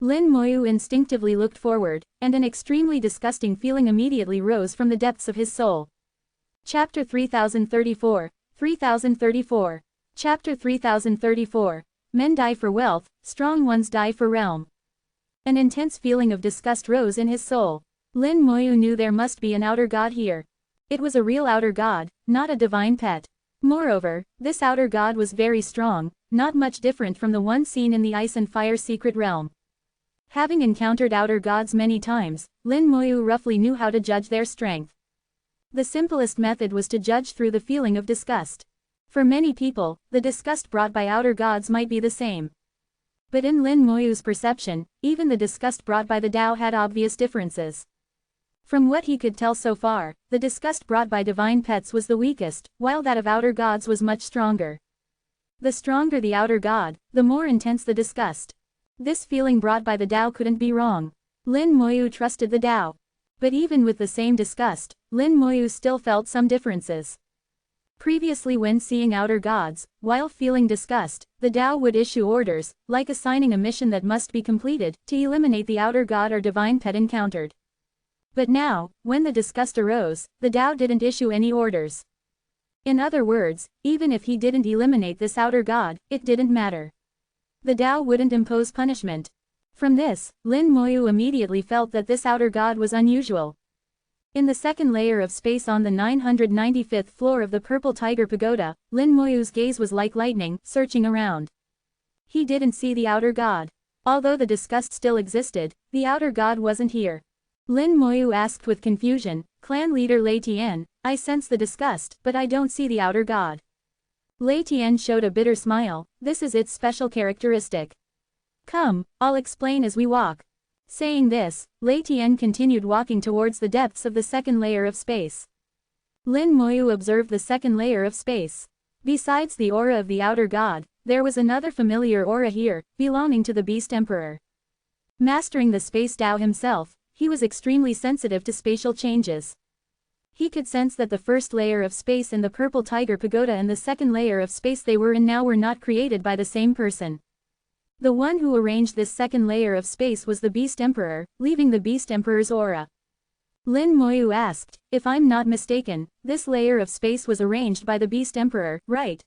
Lin Moyu instinctively looked forward, and an extremely disgusting feeling immediately rose from the depths of his soul. Chapter 3034, 3034. Chapter 3034. Men die for wealth, strong ones die for realm. An intense feeling of disgust rose in his soul. Lin Moyu knew there must be an outer god here. It was a real outer god, not a divine pet. Moreover, this outer god was very strong, not much different from the one seen in the Ice and Fire secret realm. Having encountered outer gods many times, Lin Moyu roughly knew how to judge their strength. The simplest method was to judge through the feeling of disgust. For many people, the disgust brought by outer gods might be the same. But in Lin Moyu's perception, even the disgust brought by the Tao had obvious differences. From what he could tell so far, the disgust brought by divine pets was the weakest, while that of outer gods was much stronger. The stronger the outer god, the more intense the disgust. This feeling brought by the Tao couldn't be wrong. Lin Moyu trusted the Tao. But even with the same disgust, Lin Moyu still felt some differences. Previously when seeing outer gods, while feeling disgust, the Tao would issue orders, like assigning a mission that must be completed, to eliminate the outer god or divine pet encountered. But now, when the disgust arose, the Tao didn't issue any orders. In other words, even if he didn't eliminate this outer god, it didn't matter. The Tao wouldn't impose punishment. From this, Lin Moyu immediately felt that this outer god was unusual. In the second layer of space on the 995th floor of the Purple Tiger Pagoda, Lin Moyu's gaze was like lightning, searching around. He didn't see the outer god. Although the disgust still existed, the outer god wasn't here. Lin Moyu asked with confusion, Clan leader Lei Tian, I sense the disgust, but I don't see the outer god. Lei Tian showed a bitter smile, this is its special characteristic. Come, I'll explain as we walk. Saying this, Lei Tian continued walking towards the depths of the second layer of space. Lin Moyu observed the second layer of space. Besides the aura of the outer god, there was another familiar aura here, belonging to the Beast Emperor. Mastering the Space Tao himself, he was extremely sensitive to spatial changes. He could sense that the first layer of space in the Purple Tiger Pagoda and the second layer of space they were in now were not created by the same person. The one who arranged this second layer of space was the Beast Emperor, leaving the Beast Emperor's aura. Lin Moyu asked, if I'm not mistaken, this layer of space was arranged by the Beast Emperor, right?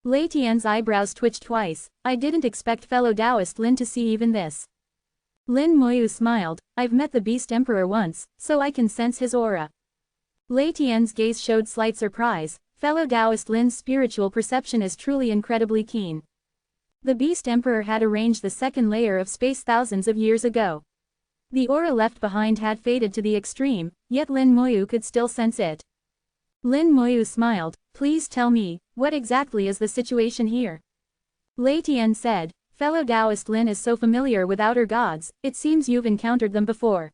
Lei Tian's eyebrows twitched twice, I didn't expect fellow Taoist Lin to see even this. Lin Moyu smiled, I've met the Beast Emperor once, so I can sense his aura. Lei Tian's gaze showed slight surprise, fellow Taoist Lin's spiritual perception is truly incredibly keen. The Beast Emperor had arranged the second layer of space thousands of years ago. The aura left behind had faded to the extreme, yet Lin Moyu could still sense it. Lin Moyu smiled, please tell me, what exactly is the situation here? Lei Tian said, fellow Taoist Lin is so familiar with outer gods, it seems you've encountered them before.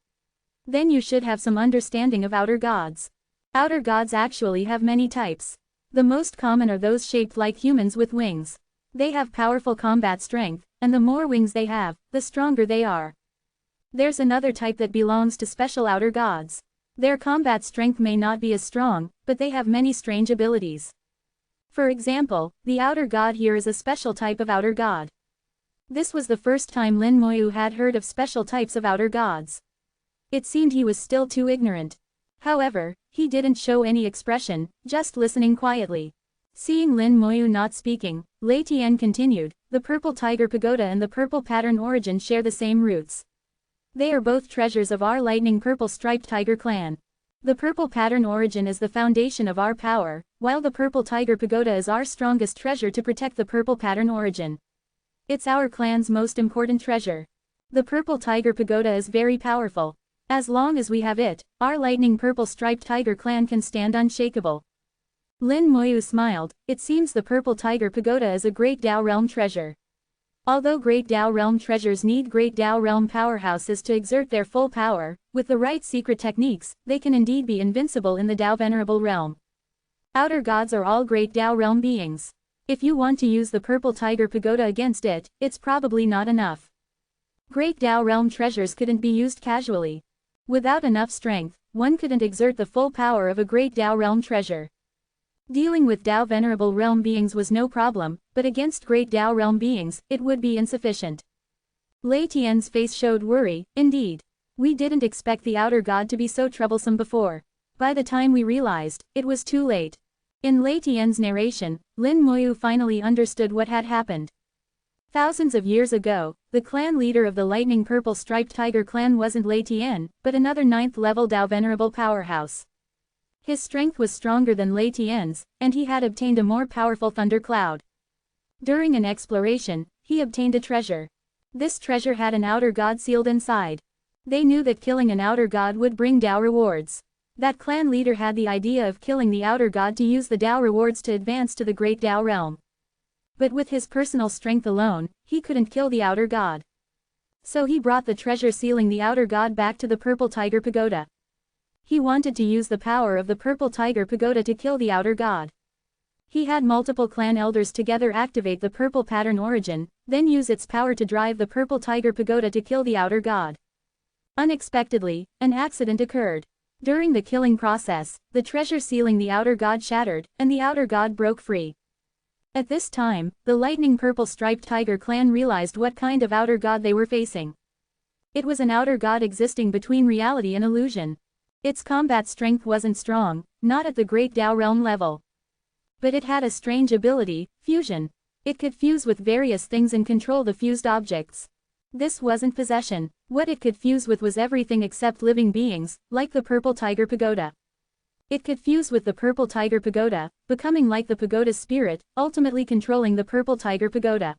Then you should have some understanding of outer gods. Outer gods actually have many types. The most common are those shaped like humans with wings. They have powerful combat strength, and the more wings they have, the stronger they are. There's another type that belongs to special outer gods. Their combat strength may not be as strong, but they have many strange abilities. For example, the outer god here is a special type of outer god. This was the first time Lin Moyu had heard of special types of outer gods. It seemed he was still too ignorant. However, he didn't show any expression, just listening quietly. Seeing Lin Moyu not speaking, Lei Tian continued, the Purple Tiger Pagoda and the Purple Pattern Origin share the same roots. They are both treasures of our lightning purple striped tiger clan. The purple pattern origin is the foundation of our power, while the purple tiger pagoda is our strongest treasure to protect the purple pattern origin. It's our clan's most important treasure. The purple tiger pagoda is very powerful. As long as we have it, our lightning purple striped tiger clan can stand unshakable. Lin Moyu smiled. It seems the purple tiger pagoda is a great Dao realm treasure. Although great Dao realm treasures need great Dao realm powerhouses to exert their full power, with the right secret techniques, they can indeed be invincible in the Dao Venerable realm. Outer gods are all great Dao realm beings. If you want to use the purple tiger pagoda against it, it's probably not enough. Great Dao realm treasures couldn't be used casually. Without enough strength, one couldn't exert the full power of a great Dao realm treasure. Dealing with Dao Venerable realm beings was no problem, but against great Dao realm beings, it would be insufficient. Lei Tian's face showed worry. Indeed. We didn't expect the outer god to be so troublesome before. By the time we realized, it was too late. In Lei Tian's narration, Lin Moyu finally understood what had happened. Thousands of years ago, the clan leader of the lightning purple striped tiger clan wasn't Lei Tian, but another 9th level Dao Venerable powerhouse. His strength was stronger than Lei Tian's, and he had obtained a more powerful thunder cloud. During an exploration, he obtained a treasure. This treasure had an outer god sealed inside. They knew that killing an outer god would bring Dao rewards. That clan leader had the idea of killing the outer god to use the Dao rewards to advance to the great Dao realm. But with his personal strength alone, he couldn't kill the outer god. So he brought the treasure sealing the outer god back to the purple tiger pagoda. He wanted to use the power of the purple tiger pagoda to kill the outer god. He had multiple clan elders together activate the purple pattern origin, then use its power to drive the purple tiger pagoda to kill the outer god. Unexpectedly, an accident occurred. During the killing process, the treasure sealing the outer god shattered, and the outer god broke free. At this time, the lightning purple striped tiger clan realized what kind of outer god they were facing. It was an outer god existing between reality and illusion. Its combat strength wasn't strong, not at the great Dao realm level. But it had a strange ability, fusion. It could fuse with various things and control the fused objects. This wasn't possession. What it could fuse with was everything except living beings, like the purple tiger pagoda. It could fuse with the purple tiger pagoda, becoming like the pagoda's spirit, ultimately controlling the purple tiger pagoda.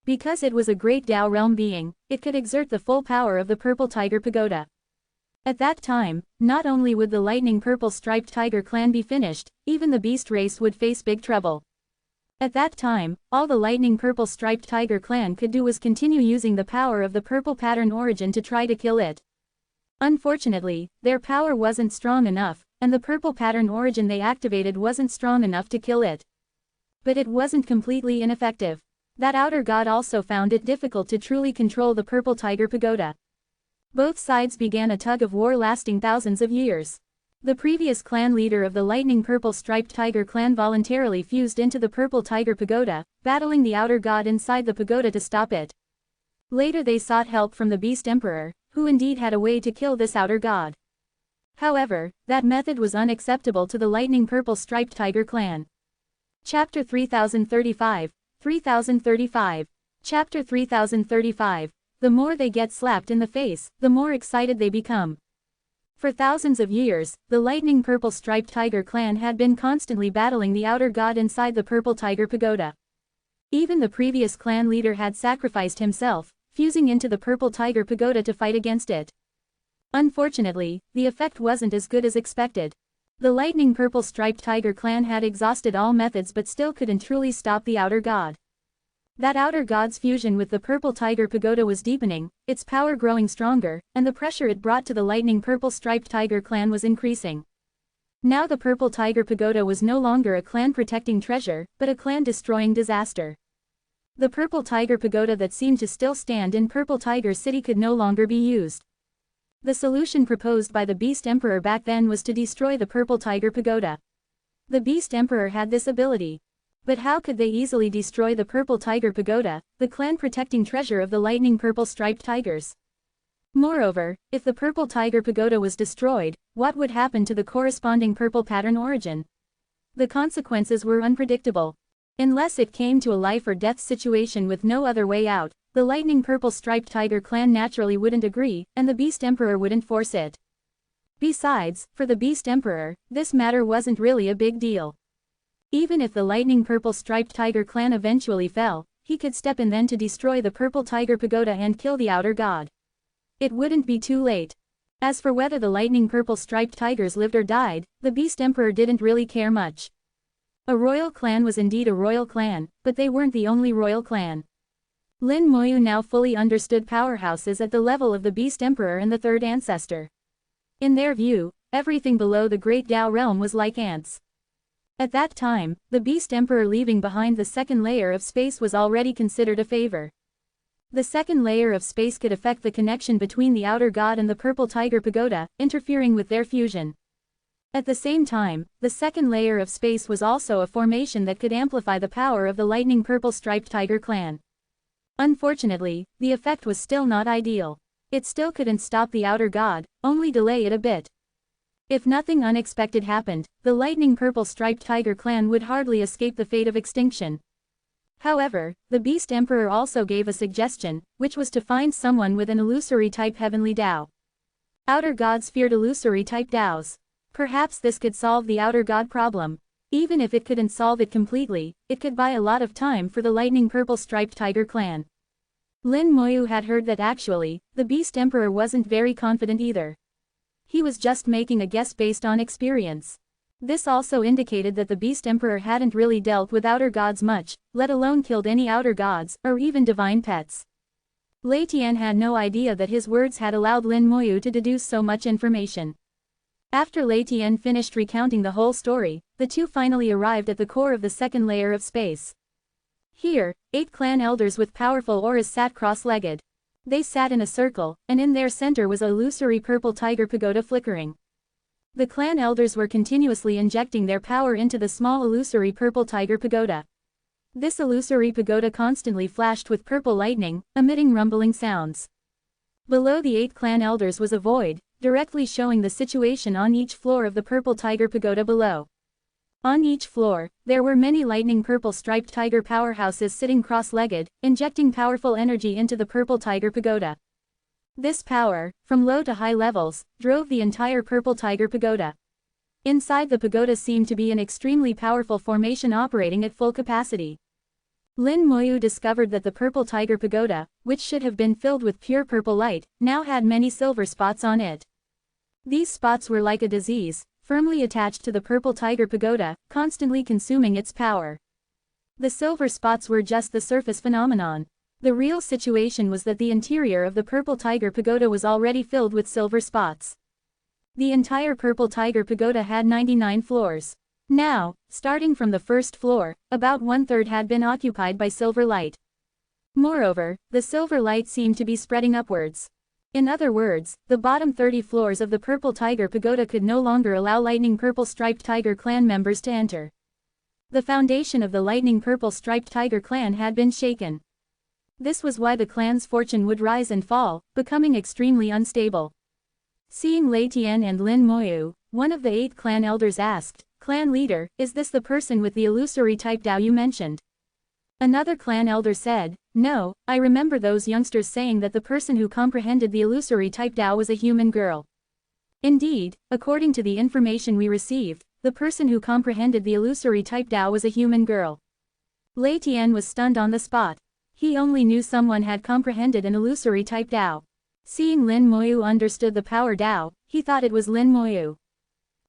Because it was a great Dao realm being, it could exert the full power of the purple tiger pagoda. At that time, not only would the lightning purple striped tiger clan be finished, even the beast race would face big trouble. At that time, all the lightning purple striped tiger clan could do was continue using the power of the purple pattern origin to try to kill it. Unfortunately, their power wasn't strong enough, and the purple pattern origin they activated wasn't strong enough to kill it. But it wasn't completely ineffective. That outer god also found it difficult to truly control the purple tiger pagoda. Both sides began a tug of war lasting thousands of years. The previous clan leader of the lightning purple striped tiger clan voluntarily fused into the purple tiger pagoda, battling the outer god inside the pagoda to stop it. Later they sought help from the beast emperor, who indeed had a way to kill this outer god. However, that method was unacceptable to the lightning purple striped tiger clan. Chapter 3035, 3035. Chapter 3035. The more they get slapped in the face, the more excited they become. For thousands of years, the lightning purple striped tiger clan had been constantly battling the outer god inside the purple tiger pagoda. Even the previous clan leader had sacrificed himself, fusing into the purple tiger pagoda to fight against it. Unfortunately, the effect wasn't as good as expected. The lightning purple striped tiger clan had exhausted all methods but still couldn't truly stop the outer god. That outer god's fusion with the purple tiger pagoda was deepening, its power growing stronger, and the pressure it brought to the lightning purple striped tiger clan was increasing. Now the purple tiger pagoda was no longer a clan protecting treasure, but a clan destroying disaster. The purple tiger pagoda that seemed to still stand in Purple Tiger City could no longer be used. The solution proposed by the beast emperor back then was to destroy the purple tiger pagoda. The beast emperor had this ability. But how could they easily destroy the purple tiger pagoda, the clan protecting treasure of the lightning purple striped tigers? Moreover, if the purple tiger pagoda was destroyed, what would happen to the corresponding purple pattern origin? The consequences were unpredictable. Unless it came to a life or death situation with no other way out, The lightning purple striped tiger clan naturally wouldn't agree, and the Beast Emperor wouldn't force it. Besides, for the Beast Emperor, this matter wasn't really a big deal. Even if the lightning purple striped tiger clan eventually fell, he could step in then to destroy the purple tiger pagoda and kill the outer god. It wouldn't be too late. As for whether the lightning purple striped tigers lived or died, the Beast Emperor didn't really care much. A royal clan was indeed a royal clan, but they weren't the only royal clan. Lin Moyu now fully understood powerhouses at the level of the Beast Emperor and the Third Ancestor. In their view, everything below the Great Tao realm was like ants. At that time, the Beast Emperor leaving behind the second layer of space was already considered a favor. The second layer of space could affect the connection between the outer god and the purple tiger pagoda, interfering with their fusion. At the same time, the second layer of space was also a formation that could amplify the power of the lightning purple striped tiger clan. Unfortunately, the effect was still not ideal. It still couldn't stop the outer god, only delay it a bit. If nothing unexpected happened, the lightning purple striped tiger clan would hardly escape the fate of extinction. However, the Beast Emperor also gave a suggestion, which was to find someone with an illusory type heavenly Tao. Outer gods feared illusory type Taos. Perhaps this could solve the outer god problem. Even if it couldn't solve it completely, it could buy a lot of time for the lightning purple striped tiger clan. Lin Moyu had heard that actually, the Beast Emperor wasn't very confident either. He was just making a guess based on experience. This also indicated that the Beast Emperor hadn't really dealt with outer gods much, let alone killed any outer gods, or even divine pets. Lei Tian had no idea that his words had allowed Lin Moyu to deduce so much information. After Lei Tian finished recounting the whole story, the two finally arrived at the core of the second layer of space. Here, 8 clan elders with powerful auras sat cross-legged. They sat in a circle, and in their center was a illusory purple tiger pagoda flickering. The clan elders were continuously injecting their power into the small illusory purple tiger pagoda. This illusory pagoda constantly flashed with purple lightning, emitting rumbling sounds. Below the 8 clan elders was a void, directly showing the situation on each floor of the purple tiger pagoda below. On each floor, there were many lightning purple striped tiger powerhouses sitting cross-legged, injecting powerful energy into the purple tiger pagoda. This power, from low to high levels, drove the entire purple tiger pagoda. Inside the pagoda seemed to be an extremely powerful formation operating at full capacity. Lin Moyu discovered that the purple tiger pagoda, which should have been filled with pure purple light, now had many silver spots on it. These spots were like a disease, firmly attached to the purple tiger pagoda, constantly consuming its power. The silver spots were just the surface phenomenon. The real situation was that the interior of the purple tiger pagoda was already filled with silver spots. The entire purple tiger pagoda had 99 floors. Now, starting from the first floor, about 1/3 had been occupied by silver light. Moreover, the silver light seemed to be spreading upwards. In other words, the bottom 30 floors of the purple tiger pagoda could no longer allow lightning purple striped tiger clan members to enter. The foundation of the lightning purple striped tiger clan had been shaken. This was why the clan's fortune would rise and fall, becoming extremely unstable. Seeing Lei Tian and Lin Moyu, one of the 8 clan elders asked, "Clan leader, is this the person with the illusory type Tao you mentioned?" Another clan elder said, "No, I remember those youngsters saying that the person who comprehended the illusory type Tao was a human girl. Indeed, according to the information we received, the person who comprehended the illusory type Tao was a human girl." Lei Tian was stunned on the spot. He only knew someone had comprehended an illusory type Tao. Seeing Lin Moyu understood the power Tao, he thought it was Lin Moyu.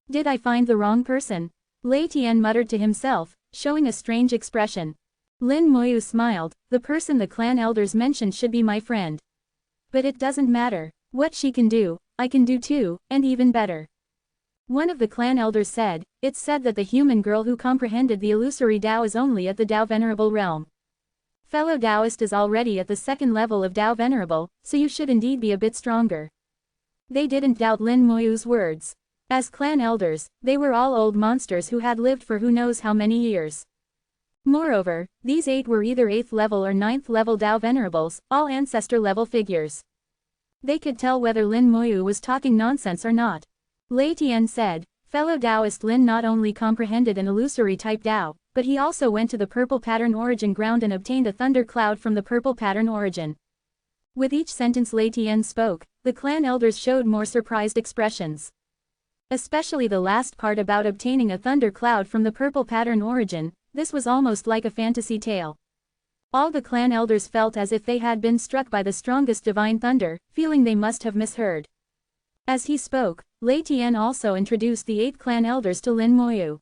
"Did I find the wrong person?" Lei Tian muttered to himself, showing a strange expression. Lin Moyu smiled, "The person the clan elders mentioned should be my friend. But it doesn't matter. What she can do, I can do too, and even better." One of the clan elders said, "It's said that the human girl who comprehended the illusory Tao is only at the Tao Venerable realm. Fellow Taoist is already at the second level of Tao Venerable, so you should indeed be a bit stronger." They didn't doubt Lin Moyu's words. As clan elders, they were all old monsters who had lived for who knows how many years. Moreover, these 8 were either 8th level or 9th level Tao Venerables, all ancestor level figures. They could tell whether Lin Moyu was talking nonsense or not. Lei Tian said, "Fellow Taoist Lin not only comprehended an illusory type Tao, but he also went to the purple pattern origin ground and obtained a thunder cloud from the purple pattern origin. With each sentence Lei Tian spoke, the clan elders showed more surprised expressions. Especially the last part about obtaining a thunder cloud from the purple pattern origin, this was almost like a fantasy tale. All the clan elders felt as if they had been struck by the strongest divine thunder, feeling they must have misheard. As he spoke, Lei Tian also introduced the 8 clan elders to Lin Moyu.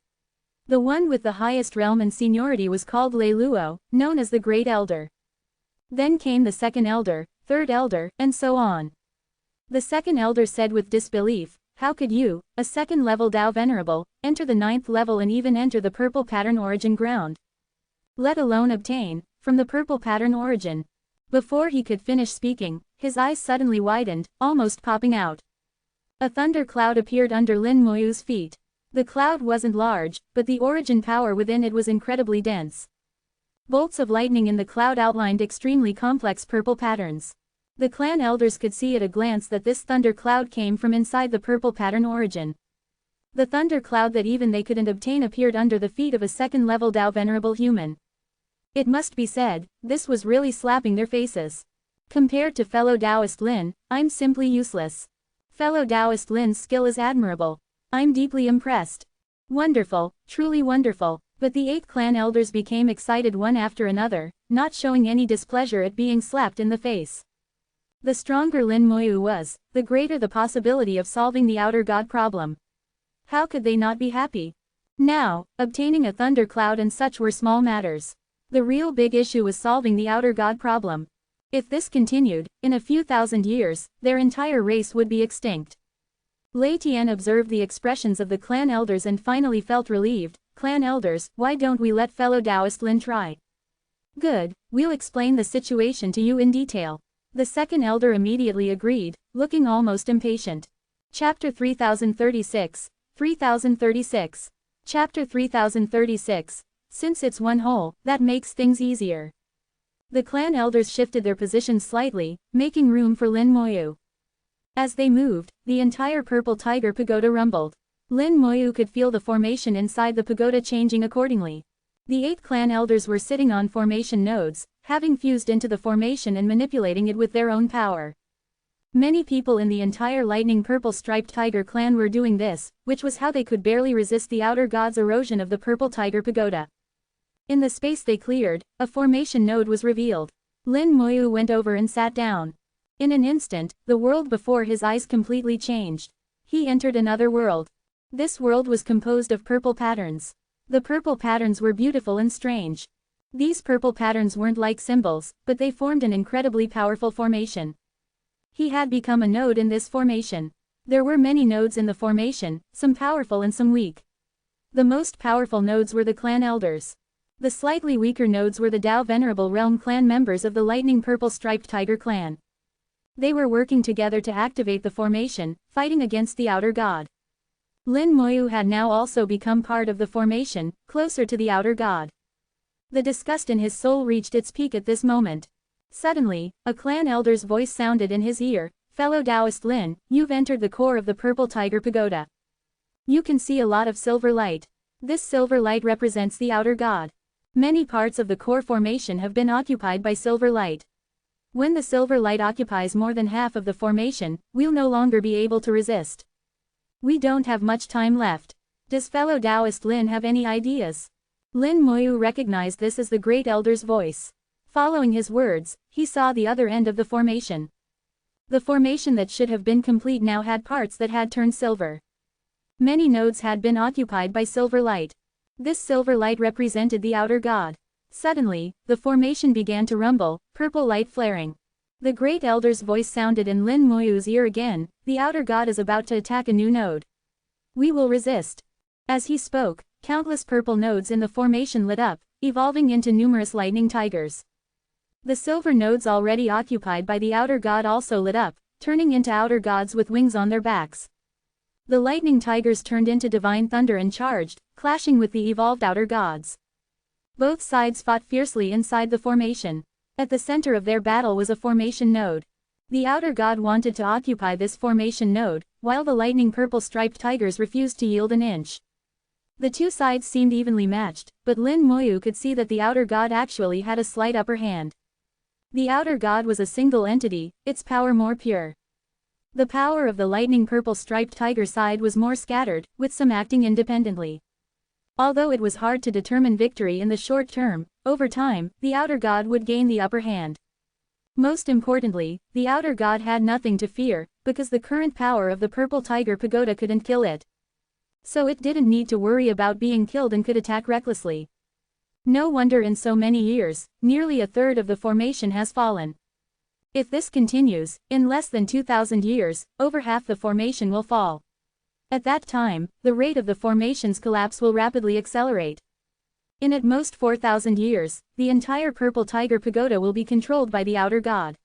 The one with the highest realm and seniority was called Lei Luo, known as the Great Elder. Then came the second elder, third elder, and so on. The second elder said with disbelief, "How could you, a second-level Dao Venerable, enter the 9th level and even enter the purple pattern origin ground? Let alone obtain, from the purple pattern origin." Before he could finish speaking, his eyes suddenly widened, almost popping out. A thunder cloud appeared under Lin Moyu's feet. The cloud wasn't large, but the origin power within it was incredibly dense. Bolts of lightning in the cloud outlined extremely complex purple patterns. The clan elders could see at a glance that this thunder cloud came from inside the purple pattern origin. The thunder cloud that even they couldn't obtain appeared under the feet of a second-level Dao Venerable human. It must be said, this was really slapping their faces. Compared to fellow Taoist Lin, I'm simply useless. Fellow Taoist Lin's skill is admirable. I'm deeply impressed. Wonderful, truly wonderful. But the 8 clan elders became excited one after another, not showing any displeasure at being slapped in the face. The stronger Lin Moyu was, the greater the possibility of solving the outer god problem. How could they not be happy? Now, obtaining a thunder cloud and such were small matters. The real big issue was solving the outer god problem. If this continued, in a few thousand years, their entire race would be extinct. Lei Tian observed the expressions of the clan elders and finally felt relieved. "Clan elders, why don't we let fellow Taoist Lin try?" "Good, we'll explain the situation to you in detail." The second elder immediately agreed, looking almost impatient. Chapter 3036, 3036. Chapter 3036. Since it's one whole, that makes things easier. The clan elders shifted their positions slightly, making room for Lin Moyu. As they moved, the entire purple tiger pagoda rumbled. Lin Moyu could feel the formation inside the pagoda changing accordingly. The 8 clan elders were sitting on formation nodes, having fused into the formation and manipulating it with their own power. Many people in the entire lightning purple striped tiger clan were doing this, which was how they could barely resist the outer god's erosion of the purple tiger pagoda. In the space they cleared, a formation node was revealed. Lin Moyu went over and sat down. In an instant, the world before his eyes completely changed. He entered another world. This world was composed of purple patterns. The purple patterns were beautiful and strange. These purple patterns weren't like symbols, but they formed an incredibly powerful formation. He had become a node in this formation. There were many nodes in the formation, some powerful and some weak. The most powerful nodes were the clan elders. The slightly weaker nodes were the Dao Venerable Realm clan members of the lightning purple striped tiger clan. They were working together to activate the formation, fighting against the outer god. Lin Moyu had now also become part of the formation, closer to the outer god. The disgust in his soul reached its peak at this moment. Suddenly, a clan elder's voice sounded in his ear, "Fellow Taoist Lin, you've entered the core of the purple tiger pagoda. You can see a lot of silver light. This silver light represents the outer god. Many parts of the core formation have been occupied by silver light. When the silver light occupies more than half of the formation, we'll no longer be able to resist. We don't have much time left. Does fellow Taoist Lin have any ideas?" Lin Moyu recognized this as the great elder's voice. Following his words, he saw the other end of the formation. The formation that should have been complete now had parts that had turned silver. Many nodes had been occupied by silver light. This silver light represented the outer god. Suddenly, the formation began to rumble, purple light flaring. The great elder's voice sounded in Lin Moyu's ear again, "The outer god is about to attack a new node. We will resist." As he spoke, countless purple nodes in the formation lit up, evolving into numerous lightning tigers. The silver nodes already occupied by the outer god also lit up, turning into outer gods with wings on their backs. The lightning tigers turned into divine thunder and charged, clashing with the evolved outer gods. Both sides fought fiercely inside the formation. At the center of their battle was a formation node. The outer god wanted to occupy this formation node, while the lightning purple striped tigers refused to yield an inch. The two sides seemed evenly matched, but Lin Moyu could see that the outer god actually had a slight upper hand. The outer god was a single entity, its power more pure. The power of the lightning purple striped tiger side was more scattered, with some acting independently. Although it was hard to determine victory in the short term, over time, the outer god would gain the upper hand. Most importantly, the outer god had nothing to fear, because the current power of the purple tiger pagoda couldn't kill it. So it didn't need to worry about being killed and could attack recklessly. No wonder in so many years, nearly a third of the formation has fallen. If this continues, in less than 2,000 years, over half the formation will fall. At that time, the rate of the formation's collapse will rapidly accelerate. In at most 4,000 years, the entire purple tiger pagoda will be controlled by the outer god.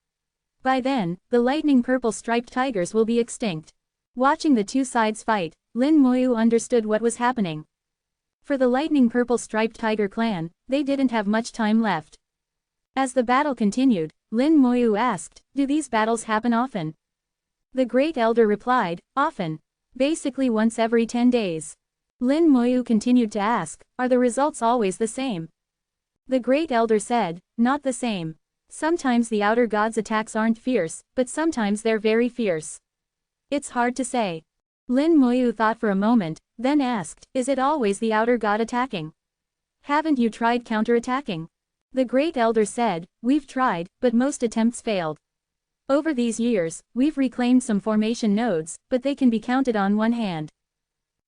By then, the lightning purple striped tigers will be extinct. Watching the two sides fight, Lin Moyu understood what was happening. For the lightning purple striped tiger clan, they didn't have much time left. As the battle continued, Lin Moyu asked, "Do these battles happen often?" The Great Elder replied, "Often. Basically once every 10 days. Lin Moyu continued to ask, "Are the results always the same?" The Great Elder said, "Not the same. Sometimes the outer god's attacks aren't fierce, but sometimes they're very fierce. It's hard to say." Lin Moyu thought for a moment, then asked, "Is it always the outer god attacking? Haven't you tried counterattacking?" The Great Elder said, "We've tried, but most attempts failed. Over these years, we've reclaimed some formation nodes, but they can be counted on one hand."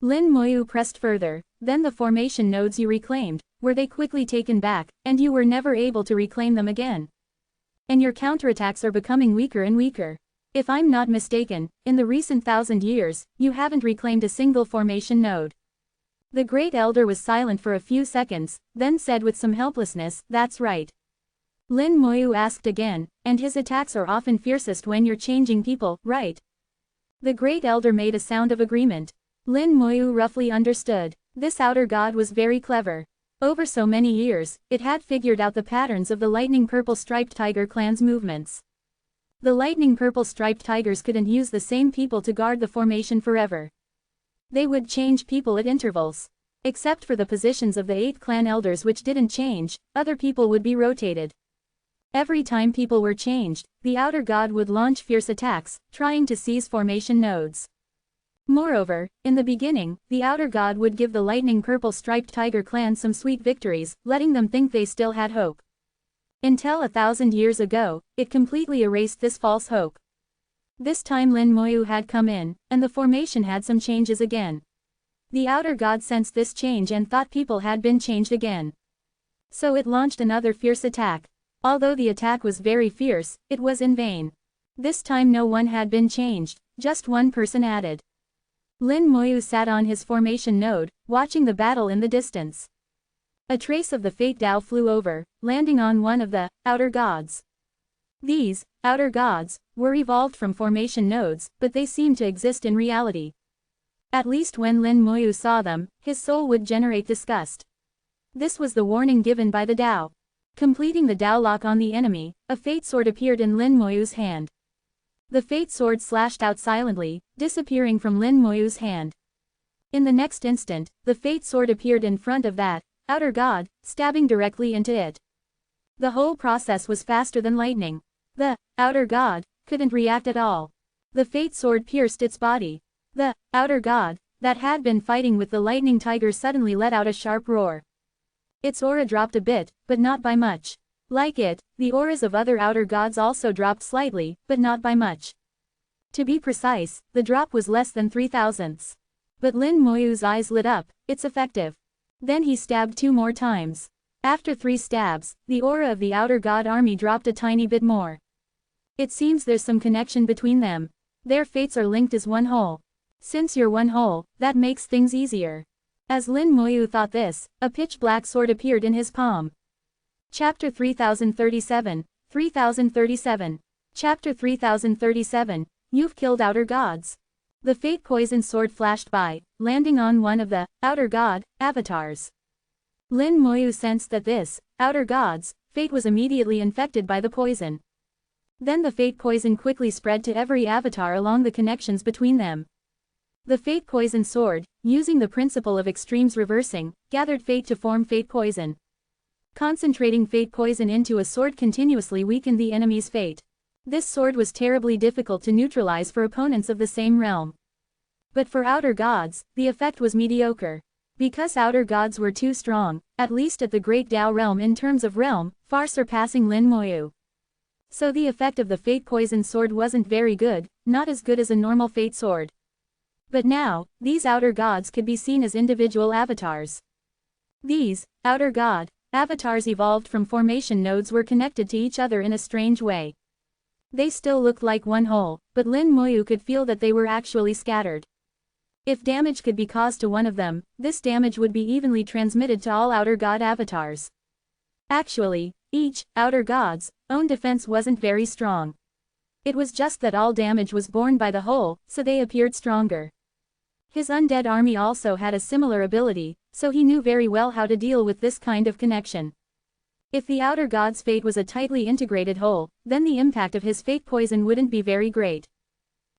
Lin Moyu pressed further, "Then the formation nodes you reclaimed, were they quickly taken back, and you were never able to reclaim them again? And your counterattacks are becoming weaker and weaker. If I'm not mistaken, in the recent 1,000 years, you haven't reclaimed a single formation node." The Great Elder was silent for a few seconds, then said with some helplessness, "That's right." Lin Moyu asked again, "And his attacks are often fiercest when you're changing people, right?" The Great Elder made a sound of agreement. Lin Moyu roughly understood. This outer god was very clever. Over so many years, it had figured out the patterns of the lightning purple striped tiger clan's movements. The lightning purple striped tigers couldn't use the same people to guard the formation forever. They would change people at intervals. Except for the positions of the 8 clan elders which didn't change, other people would be rotated. Every time people were changed, the outer god would launch fierce attacks, trying to seize formation nodes. Moreover, in the beginning, the outer god would give the lightning purple striped tiger clan some sweet victories, letting them think they still had hope. Until 1,000 years ago, it completely erased this false hope. This time Lin Moyu had come in, and the formation had some changes again. The outer god sensed this change and thought people had been changed again. So it launched another fierce attack. Although the attack was very fierce, it was in vain. This time no one had been changed, just one person added. Lin Moyu sat on his formation node, watching the battle in the distance. A trace of the Fate Dao flew over, landing on one of the outer gods. These outer gods were evolved from formation nodes, but they seemed to exist in reality. At least when Lin Moyu saw them, his soul would generate disgust. This was the warning given by the Dao. Completing the Dao lock on the enemy, a fate sword appeared in Lin Moyu's hand. The fate sword slashed out silently, disappearing from Lin Moyu's hand. In the next instant, the fate sword appeared in front of that outer god, stabbing directly into it. The whole process was faster than lightning. The outer god couldn't react at all. The fate sword pierced its body. The outer god that had been fighting with the lightning tiger suddenly let out a sharp roar. Its aura dropped a bit, but not by much. Like it, the auras of other outer gods also dropped slightly, but not by much. To be precise, the drop was less than 3/1000. But Lin Moyu's eyes lit up, "It's effective." Then he stabbed 2 more times. After 3 stabs, the aura of the outer god army dropped a tiny bit more. It seems there's some connection between them. Their fates are linked as one whole. Since you're one whole, that makes things easier. As Lin Moyu thought this, a pitch-black sword appeared in his palm. Chapter 3037, 3037. Chapter 3037, You've killed outer gods. The fate poison sword flashed by, landing on one of the outer god avatars. Lin Moyu sensed that this outer god's fate was immediately infected by the poison. Then the fate poison quickly spread to every avatar along the connections between them. The fate poison sword, using the principle of extremes reversing, gathered fate to form fate poison. Concentrating fate poison into a sword continuously weakened the enemy's fate. This sword was terribly difficult to neutralize for opponents of the same realm. But for outer gods, the effect was mediocre. Because outer gods were too strong, at least at the Great Tao realm in terms of realm, far surpassing Lin Moyu. So the effect of the fate poison sword wasn't very good, not as good as a normal fate sword. But now, these outer gods could be seen as individual avatars. These, outer god, avatars evolved from formation nodes were connected to each other in a strange way. They still looked like one whole, but Lin Moyu could feel that they were actually scattered. If damage could be caused to one of them, this damage would be evenly transmitted to all outer god avatars. Actually, each, outer god's, own defense wasn't very strong. It was just that all damage was borne by the whole, so they appeared stronger. His undead army also had a similar ability, so he knew very well how to deal with this kind of connection. If the outer god's fate was a tightly integrated whole, then the impact of his fate poison wouldn't be very great.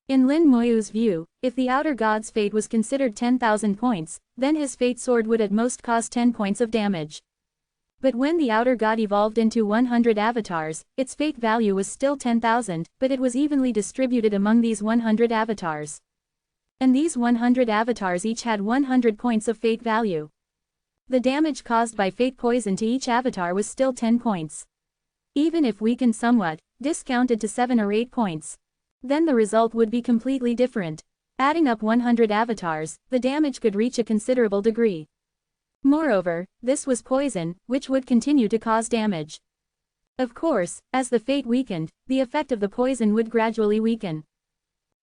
In Lin Moyu's view, if the outer god's fate was considered 10,000 points, then his fate sword would at most cause 10 points of damage. But when the outer god evolved into 100 avatars, its fate value was still 10,000, but it was evenly distributed among these 100 avatars. And these 100 avatars each had 100 points of fate value. The damage caused by fate poison to each avatar was still 10 points. Even if weakened somewhat, discounted to 7 or 8 points. Then the result would be completely different. Adding up 100 avatars, the damage could reach a considerable degree. Moreover, this was poison, which would continue to cause damage. Of course, as the fate weakened, the effect of the poison would gradually weaken.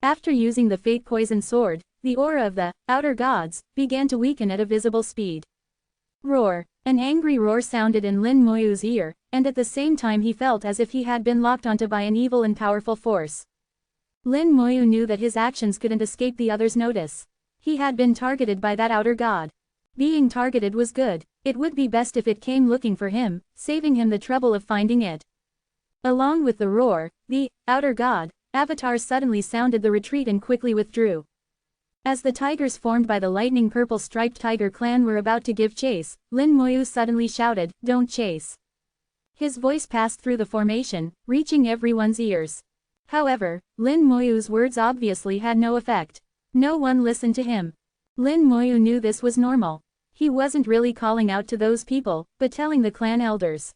After using the fate poison sword, the aura of the outer gods began to weaken at a visible speed. Roar! An angry roar sounded in Lin Moyu's ear, and at the same time he felt as if he had been locked onto by an evil and powerful force. Lin Moyu knew that his actions couldn't escape the other's notice. He had been targeted by that outer god. Being targeted was good. It would be best if it came looking for him, saving him the trouble of finding it. Along with the roar, the outer god avatars suddenly sounded the retreat and quickly withdrew. As the tigers formed by the lightning purple striped tiger clan were about to give chase, Lin Moyu suddenly shouted, "Don't chase." His voice passed through the formation, reaching everyone's ears. However, Lin Moyu's words obviously had no effect. No one listened to him. Lin Moyu knew this was normal. He wasn't really calling out to those people, but telling the clan elders.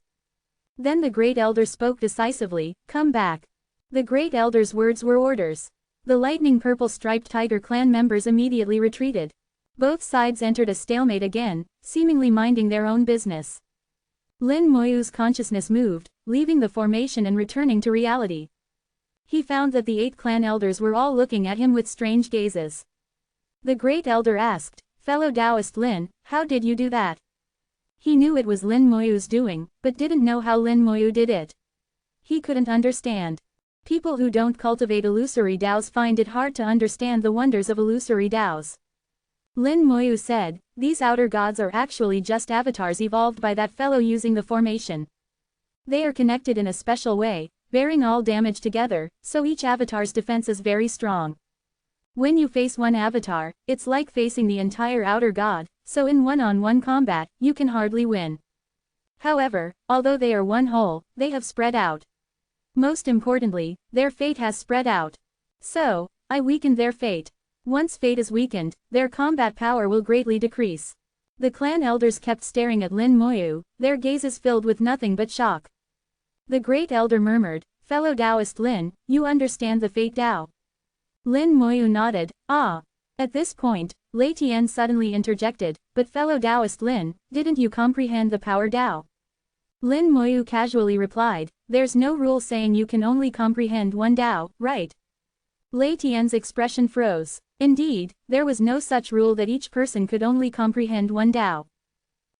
Then the great elder spoke decisively, "Come back." The great elder's words were orders. The lightning purple striped tiger clan members immediately retreated. Both sides entered a stalemate again, seemingly minding their own business. Lin Moyu's consciousness moved, leaving the formation and returning to reality. He found that the 8 clan elders were all looking at him with strange gazes. The great elder asked, "Fellow Taoist Lin, how did you do that?" He knew it was Lin Moyu's doing, but didn't know how Lin Moyu did it. He couldn't understand. People who don't cultivate illusory Taos find it hard to understand the wonders of illusory Taos. Lin Moyu said, "These outer gods are actually just avatars evolved by that fellow using the formation. They are connected in a special way, bearing all damage together, so each avatar's defense is very strong. When you face one avatar, it's like facing the entire outer god, so in one-on-one combat, you can hardly win. However, although they are one whole, they have spread out. Most importantly, their fate has spread out. So, I weakened their fate. Once fate is weakened, their combat power will greatly decrease." The clan elders kept staring at Lin Moyu, their gazes filled with nothing but shock. The great elder murmured, "Fellow Taoist Lin, you understand the fate Tao?" Lin Moyu nodded, "Ah." At this point, Lei Tian suddenly interjected, "But fellow Taoist Lin, didn't you comprehend the power Tao?" Lin Moyu casually replied, "There's no rule saying you can only comprehend one Tao, right?" Lei Tian's expression froze. Indeed, there was no such rule that each person could only comprehend one Tao.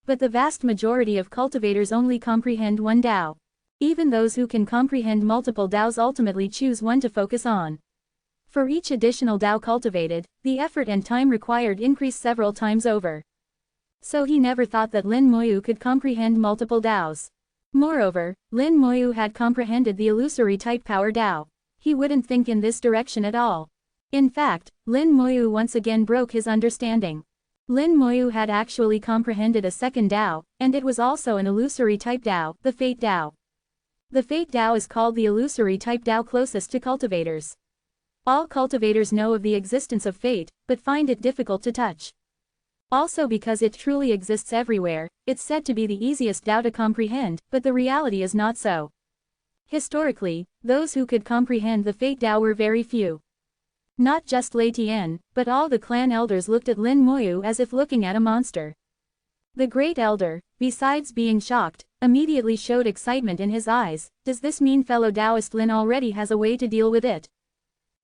But the vast majority of cultivators only comprehend one Tao. Even those who can comprehend multiple Taos ultimately choose one to focus on. For each additional Tao cultivated, the effort and time required increase several times over. So he never thought that Lin Moyu could comprehend multiple Taos. Moreover, Lin Moyu had comprehended the illusory type power Tao. He wouldn't think in this direction at all. In fact, Lin Moyu once again broke his understanding. Lin Moyu had actually comprehended a second Tao, and it was also an illusory type Tao, the Fate Tao. The Fate Tao is called the illusory type Tao closest to cultivators. All cultivators know of the existence of fate, but find it difficult to touch. Also because it truly exists everywhere, it's said to be the easiest Tao to comprehend, but the reality is not so. Historically, those who could comprehend the Fate Tao were very few. Not just Lei Tian, but all the clan elders looked at Lin Moyu as if looking at a monster. The great elder, besides being shocked, immediately showed excitement in his eyes. Does this mean fellow Taoist Lin already has a way to deal with it?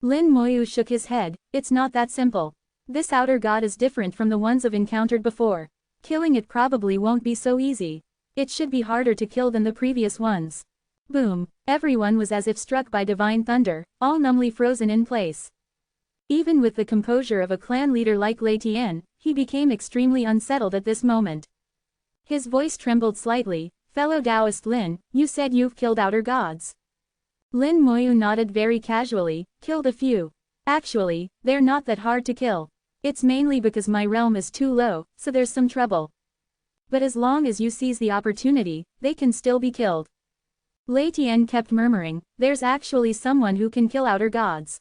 Lin Moyu shook his head. It's not that simple. This outer god is different from the ones I've encountered before. Killing it probably won't be so easy. It should be harder to kill than the previous ones. Boom! Everyone was as if struck by divine thunder, all numbly frozen in place. Even with the composure of a clan leader like Lei Tian, he became extremely unsettled at this moment. His voice trembled slightly. Fellow Taoist Lin, you said you've killed outer gods. Lin Moyu nodded very casually. Killed a few. Actually, they're not that hard to kill. It's mainly because my realm is too low, so there's some trouble. But as long as you seize the opportunity, they can still be killed. Lei Tian kept murmuring, there's actually someone who can kill outer gods.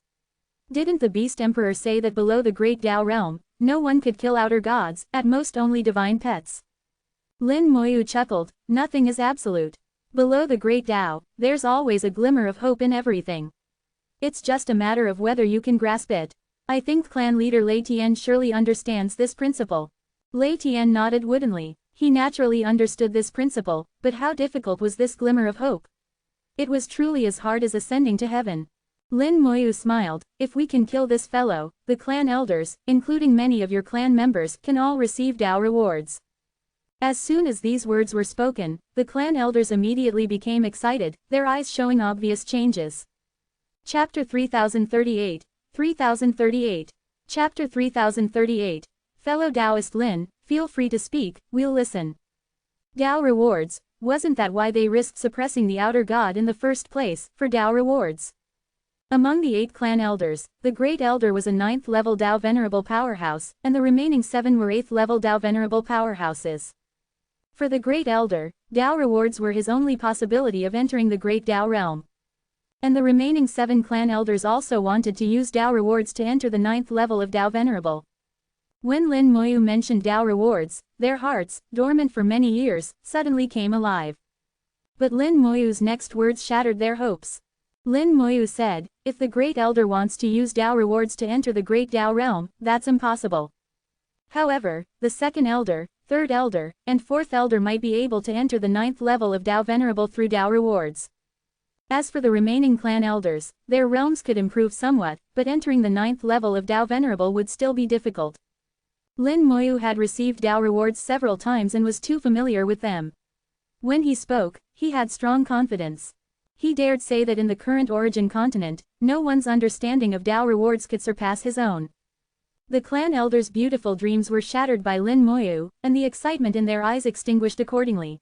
Didn't the Beast Emperor say that below the Great Tao realm, no one could kill outer gods, at most only divine pets? Lin Moyu chuckled, nothing is absolute. Below the Great Tao, there's always a glimmer of hope in everything. It's just a matter of whether you can grasp it. I think clan leader Lei Tian surely understands this principle. Lei Tian nodded woodenly. He naturally understood this principle, but how difficult was this glimmer of hope? It was truly as hard as ascending to heaven. Lin Moyu smiled. If we can kill this fellow, the clan elders, including many of your clan members, can all receive Tao rewards. As soon as these words were spoken, the clan elders immediately became excited, their eyes showing obvious changes. Chapter 3038. 3038. Chapter 3038. Fellow Taoist Lin, feel free to speak, we'll listen. Tao rewards, wasn't that why they risked suppressing the outer god in the first place, for Tao rewards? Among the 8 clan elders, the Great Elder was a 9th level Tao Venerable powerhouse, and the remaining 7 were 8th level Tao Venerable powerhouses. For the Great Elder, Tao rewards were his only possibility of entering the Great Tao realm. And the remaining 7 clan elders also wanted to use Tao rewards to enter the 9th level of Tao Venerable. When Lin Moyu mentioned Tao rewards, their hearts, dormant for many years, suddenly came alive. But Lin Moyu's next words shattered their hopes. Lin Moyu said, if the Great Elder wants to use Tao rewards to enter the Great Tao realm, that's impossible. However, the 2nd Elder, 3rd Elder, and 4th Elder might be able to enter the 9th level of Tao Venerable through Tao rewards. As for the remaining clan elders, their realms could improve somewhat, but entering the 9th level of Tao Venerable would still be difficult. Lin Moyu had received Tao rewards several times and was too familiar with them. When he spoke, he had strong confidence. He dared say that in the current origin continent, no one's understanding of Tao rewards could surpass his own. The clan elders' beautiful dreams were shattered by Lin Moyu, and the excitement in their eyes extinguished accordingly.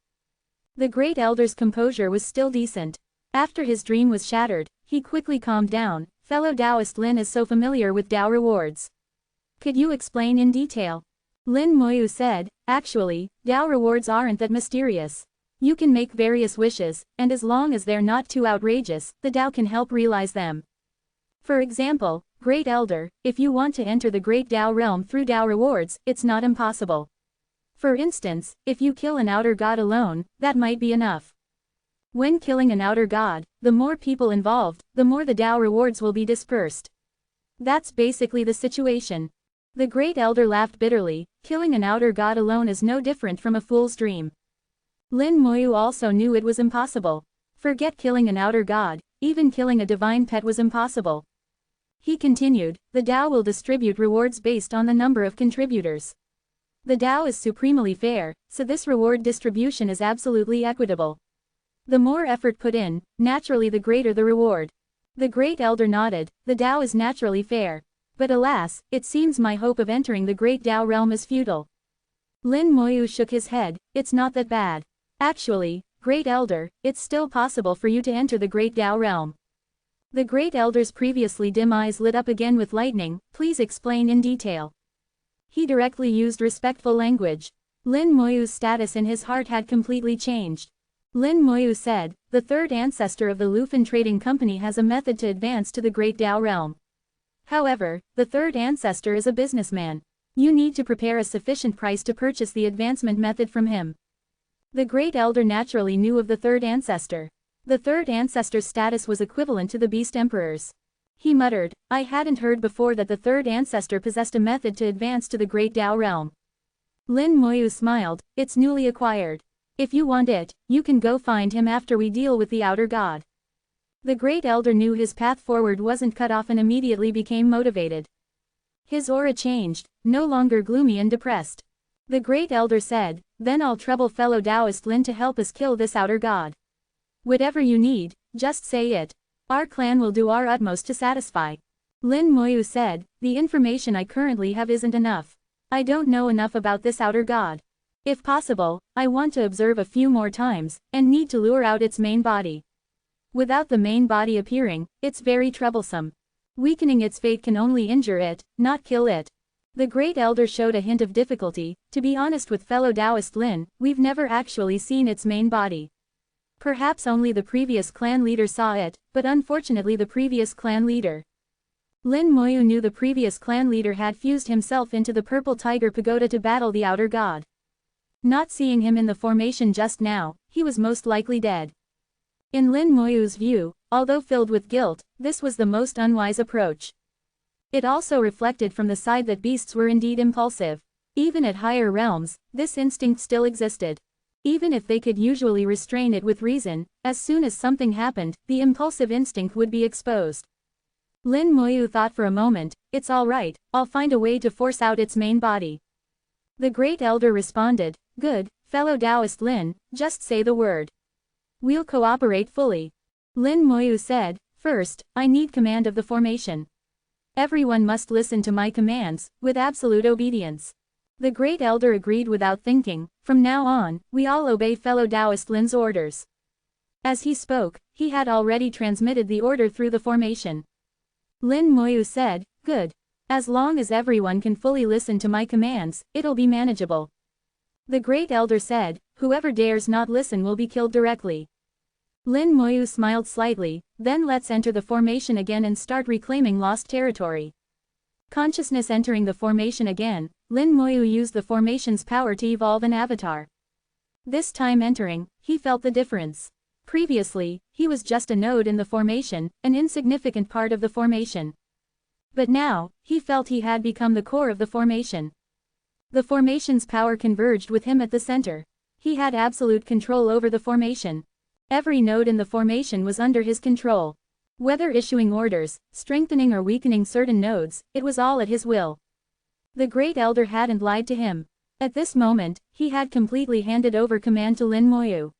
The Great Elder's composure was still decent. After his dream was shattered, he quickly calmed down. Fellow Taoist Lin is so familiar with Tao rewards. Could you explain in detail? Lin Moyu said, actually, Tao rewards aren't that mysterious. You can make various wishes, and as long as they're not too outrageous, the Tao can help realize them. For example, Great Elder, if you want to enter the Great Tao realm through Tao rewards, it's not impossible. For instance, if you kill an outer god alone, that might be enough. When killing an outer god, the more people involved, the more the Tao rewards will be dispersed. That's basically the situation. The Great Elder laughed bitterly. Killing an outer god alone is no different from a fool's dream. Lin Moyu also knew it was impossible. Forget killing an outer god, even killing a divine pet was impossible. He continued, the Tao will distribute rewards based on the number of contributors. The Tao is supremely fair, so this reward distribution is absolutely equitable. The more effort put in, naturally the greater the reward. The Great Elder nodded, the Tao is naturally fair. But alas, it seems my hope of entering the Great Tao realm is futile. Lin Moyu shook his head, it's not that bad. Actually, Great Elder, it's still possible for you to enter the Great Tao realm. The Great Elder's previously dim eyes lit up again with lightning. Please explain in detail. He directly used respectful language. Lin Moyu's status in his heart had completely changed. Lin Moyu said, the third ancestor of the Lufan Trading Company has a method to advance to the Great Dao realm. However, the third ancestor is a businessman. You need to prepare a sufficient price to purchase the advancement method from him. The Great Elder naturally knew of the third ancestor. The third ancestor's status was equivalent to the Beast Emperor's. He muttered, I hadn't heard before that the third ancestor possessed a method to advance to the Great Dao realm. Lin Moyu smiled, it's newly acquired. If you want it, you can go find him after we deal with the outer god. The Great Elder knew his path forward wasn't cut off and immediately became motivated. His aura changed, no longer gloomy and depressed. The Great Elder said, then I'll trouble fellow Taoist Lin to help us kill this outer god. Whatever you need, just say it. Our clan will do our utmost to satisfy. Lin Moyu said, the information I currently have isn't enough. I don't know enough about this outer god. If possible, I want to observe a few more times, and need to lure out its main body. Without the main body appearing, it's very troublesome. Weakening its fate can only injure it, not kill it. The Great Elder showed a hint of difficulty. To be honest with fellow Taoist Lin, we've never actually seen its main body. Perhaps only the previous clan leader saw it, but unfortunately the previous clan leader. Lin Moyu knew the previous clan leader had fused himself into the Purple Tiger Pagoda to battle the outer god. Not seeing him in the formation just now, he was most likely dead. In Lin Moyu's view, although filled with guilt, this was the most unwise approach. It also reflected from the side that beasts were indeed impulsive. Even at higher realms, this instinct still existed. Even if they could usually restrain it with reason, as soon as something happened, the impulsive instinct would be exposed. Lin Moyu thought for a moment, it's all right, I'll find a way to force out its main body. The Great Elder responded, good, fellow Taoist Lin, just say the word. We'll cooperate fully. Lin Moyu said, first, I need command of the formation. Everyone must listen to my commands, with absolute obedience. The Great Elder agreed without thinking, from now on, we all obey fellow Taoist Lin's orders. As he spoke, he had already transmitted the order through the formation. Lin Moyu said, good. As long as everyone can fully listen to my commands, it'll be manageable. The Great Elder said, whoever dares not listen will be killed directly. Lin Moyu smiled slightly, then let's enter the formation again and start reclaiming lost territory. Consciousness entering the formation again, Lin Moyu used the formation's power to evolve an avatar. This time entering, he felt the difference. Previously, he was just a node in the formation, an insignificant part of the formation. But now, he felt he had become the core of the formation. The formation's power converged with him at the center. He had absolute control over the formation. Every node in the formation was under his control. Whether issuing orders, strengthening or weakening certain nodes, it was all at his will. The Great Elder hadn't lied to him. At this moment, he had completely handed over command to Lin Moyu.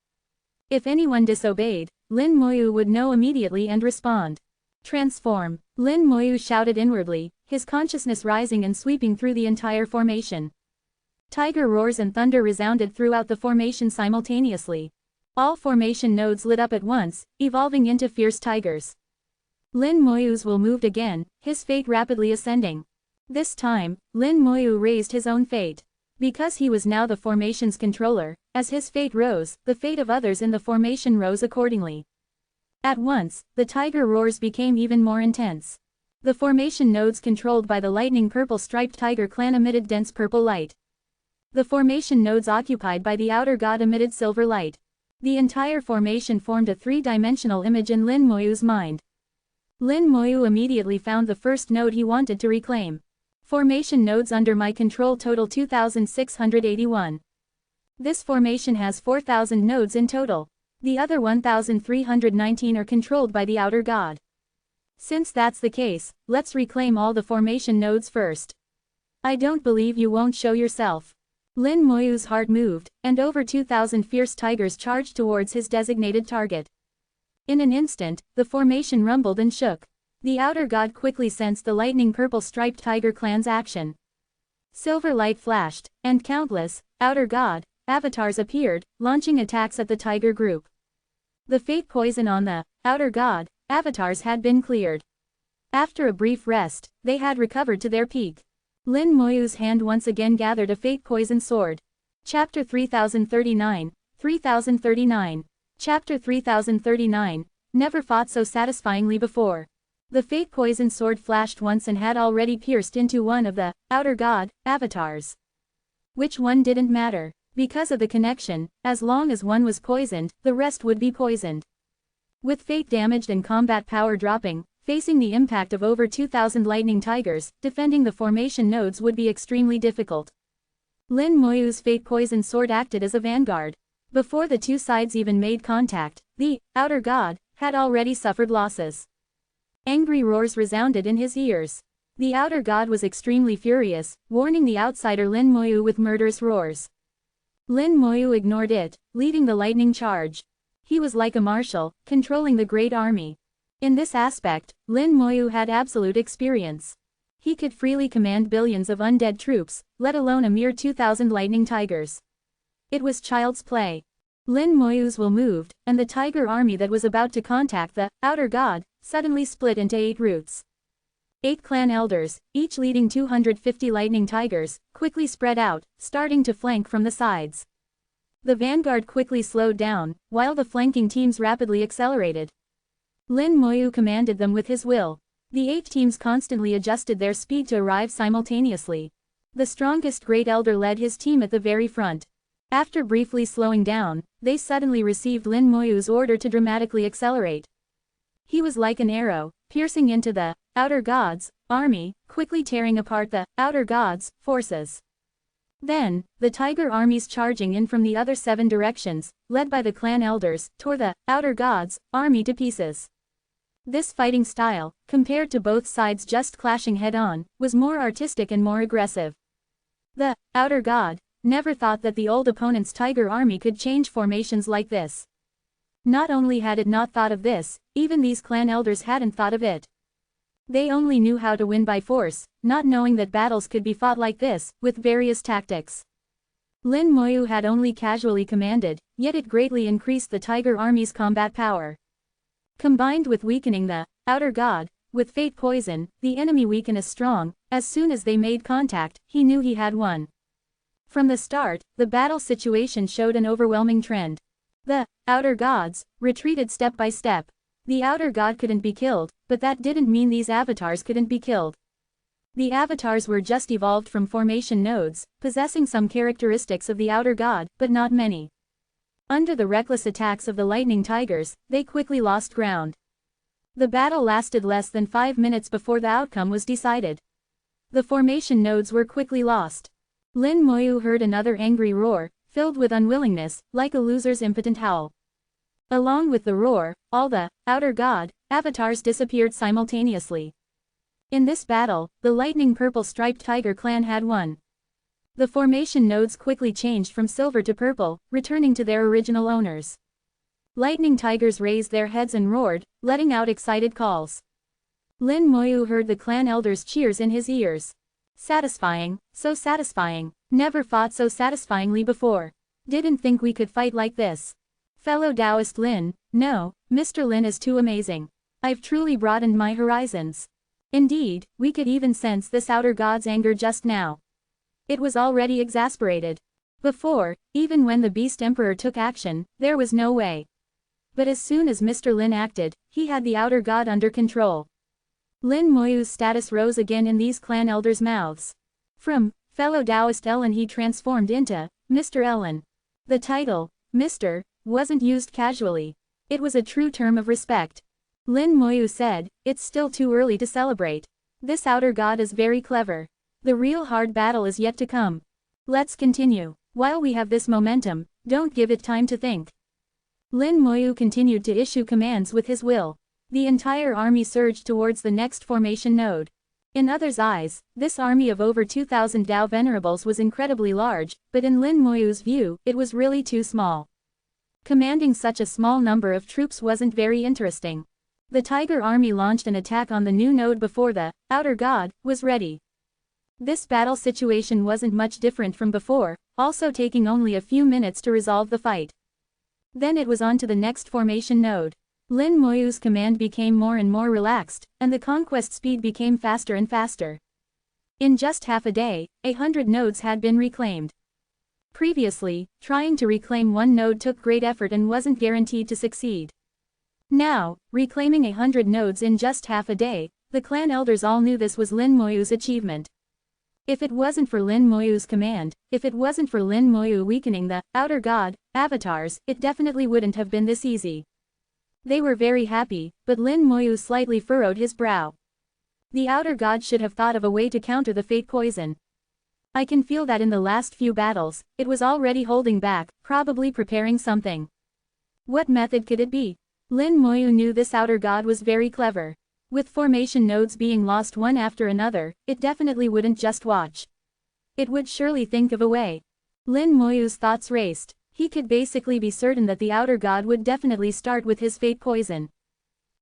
If anyone disobeyed, Lin Moyu would know immediately and respond. Transform. Lin Moyu shouted inwardly, his consciousness rising and sweeping through the entire formation. Tiger roars and thunder resounded throughout the formation simultaneously. All formation nodes lit up at once, evolving into fierce tigers. Lin Moyu's will moved again, his fate rapidly ascending. This time, Lin Moyu raised his own fate. Because he was now the formation's controller, as his fate rose, the fate of others in the formation rose accordingly. At once, the tiger roars became even more intense. The formation nodes controlled by the lightning purple striped tiger clan emitted dense purple light. The formation nodes occupied by the outer god emitted silver light. The entire formation formed a three-dimensional image in Lin Moyu's mind. Lin Moyu immediately found the first node he wanted to reclaim. Formation nodes under my control total 2,681. This formation has 4,000 nodes in total. The other 1,319 are controlled by the outer god. Since that's the case, let's reclaim all the formation nodes first. I don't believe you won't show yourself. Lin Moyu's heart moved, and over 2,000 fierce tigers charged towards his designated target. In an instant, the formation rumbled and shook. The outer god quickly sensed the lightning purple striped tiger clan's action. Silver light flashed, and countless, outer god, avatars appeared, launching attacks at the tiger group. The fate poison on the outer god avatars had been cleared. After a brief rest, they had recovered to their peak. Lin Moyu's hand once again gathered a fate poison sword. Chapter 3039, 3039. Chapter 3039, never fought so satisfyingly before. The fate poison sword flashed once and had already pierced into one of the outer god avatars. Which one didn't matter. Because of the connection, as long as one was poisoned, the rest would be poisoned. With fate damaged and combat power dropping, facing the impact of over 2,000 lightning tigers, defending the formation nodes would be extremely difficult. Lin Moyu's fate poison sword acted as a vanguard. Before the two sides even made contact, the outer god had already suffered losses. Angry roars resounded in his ears. The outer god was extremely furious, warning the outsider Lin Moyu with murderous roars. Lin Moyu ignored it, leading the lightning charge. He was like a marshal, controlling the great army. In this aspect, Lin Moyu had absolute experience. He could freely command billions of undead troops, let alone a mere 2,000 lightning tigers. It was child's play. Lin Moyu's will moved, and the tiger army that was about to contact the outer god suddenly split into 8 routes. 8 clan elders, each leading 250 lightning tigers, quickly spread out, starting to flank from the sides. The vanguard quickly slowed down, while the flanking teams rapidly accelerated. Lin Moyu commanded them with his will. The 8 teams constantly adjusted their speed to arrive simultaneously. The strongest Great Elder led his team at the very front. After briefly slowing down, they suddenly received Lin Moyu's order to dramatically accelerate. He was like an arrow, piercing into the outer god's army, quickly tearing apart the outer god's forces. Then, the tiger armies charging in from the other 7 directions, led by the clan elders, tore the outer god's army to pieces. This fighting style, compared to both sides just clashing head-on, was more artistic and more aggressive. The outer god never thought that the old opponent's tiger army could change formations like this. Not only had it not thought of this, even these clan elders hadn't thought of it. They only knew how to win by force, not knowing that battles could be fought like this, with various tactics. Lin Moyu had only casually commanded, yet it greatly increased the tiger army's combat power. Combined with weakening the outer god, with fate poison, the enemy weakened as strong. As soon as they made contact, he knew he had won. From the start, the battle situation showed an overwhelming trend. The outer gods retreated step by step. The outer god couldn't be killed, but that didn't mean these avatars couldn't be killed. The avatars were just evolved from formation nodes, possessing some characteristics of the outer god, but not many. Under the reckless attacks of the lightning tigers, they quickly lost ground. The battle lasted less than 5 minutes before the outcome was decided. The formation nodes were quickly lost. Lin Moyu heard another angry roar, filled with unwillingness, like a loser's impotent howl. Along with the roar, all the outer god avatars disappeared simultaneously. In this battle, the lightning purple striped tiger clan had won. The formation nodes quickly changed from silver to purple, returning to their original owners. Lightning tigers raised their heads and roared, letting out excited calls. Lin Moyu heard the clan elders' cheers in his ears. Satisfying, so satisfying, never fought so satisfyingly before. Didn't think we could fight like this. Fellow Taoist Lin, no, Mr. Lin is too amazing. I've truly broadened my horizons. Indeed, we could even sense this outer god's anger just now. It was already exasperated. Before, even when the Beast Emperor took action, there was no way. But as soon as Mr. Lin acted, he had the outer god under control. Lin Moyu's status rose again in these clan elders' mouths. From fellow Taoist Ellen he transformed into Mr. Ellen. The title, Mr., wasn't used casually. It was a true term of respect. Lin Moyu said, "It's still too early to celebrate. This outer god is very clever. The real hard battle is yet to come. Let's continue. While we have this momentum, don't give it time to think." Lin Moyu continued to issue commands with his will. The entire army surged towards the next formation node. In others' eyes, this army of over 2,000 Dao Venerables was incredibly large, but in Lin Moyu's view, it was really too small. Commanding such a small number of troops wasn't very interesting. The Tiger army launched an attack on the new node before the outer god was ready. This battle situation wasn't much different from before, also taking only a few minutes to resolve the fight. Then it was on to the next formation node. Lin Moyu's command became more and more relaxed, and the conquest speed became faster and faster. In just half a day, 100 nodes had been reclaimed. Previously, trying to reclaim one node took great effort and wasn't guaranteed to succeed. Now, reclaiming 100 nodes in just half a day, the clan elders all knew this was Lin Moyu's achievement. If it wasn't for Lin Moyu's command, if it wasn't for Lin Moyu weakening the outer god avatars, it definitely wouldn't have been this easy. They were very happy, but Lin Moyu slightly furrowed his brow. The outer god should have thought of a way to counter the fate poison. I can feel that in the last few battles, it was already holding back, probably preparing something. What method could it be? Lin Moyu knew this outer god was very clever. With formation nodes being lost one after another, it definitely wouldn't just watch. It would surely think of a way. Lin Moyu's thoughts raced. He could basically be certain that the outer god would definitely start with his fate poison.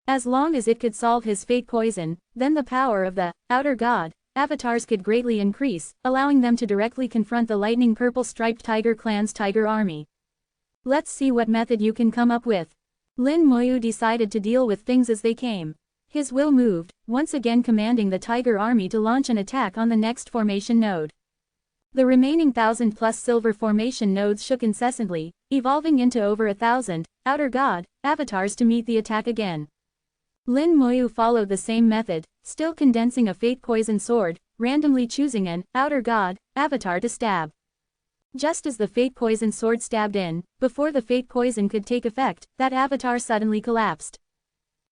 As long as it could solve his fate poison, then the power of the outer god avatars could greatly increase, allowing them to directly confront the lightning purple striped tiger clan's tiger army. Let's see what method you can come up with. Lin Moyu decided to deal with things as they came. His will moved, once again commanding the tiger army to launch an attack on the next formation node. The remaining 1,000+ silver formation nodes shook incessantly, evolving into over 1,000 outer god avatars to meet the attack again. Lin Moyu followed the same method, still condensing a fate poison sword, randomly choosing an outer god avatar to stab. Just as the fate poison sword stabbed in, before the fate poison could take effect, that avatar suddenly collapsed.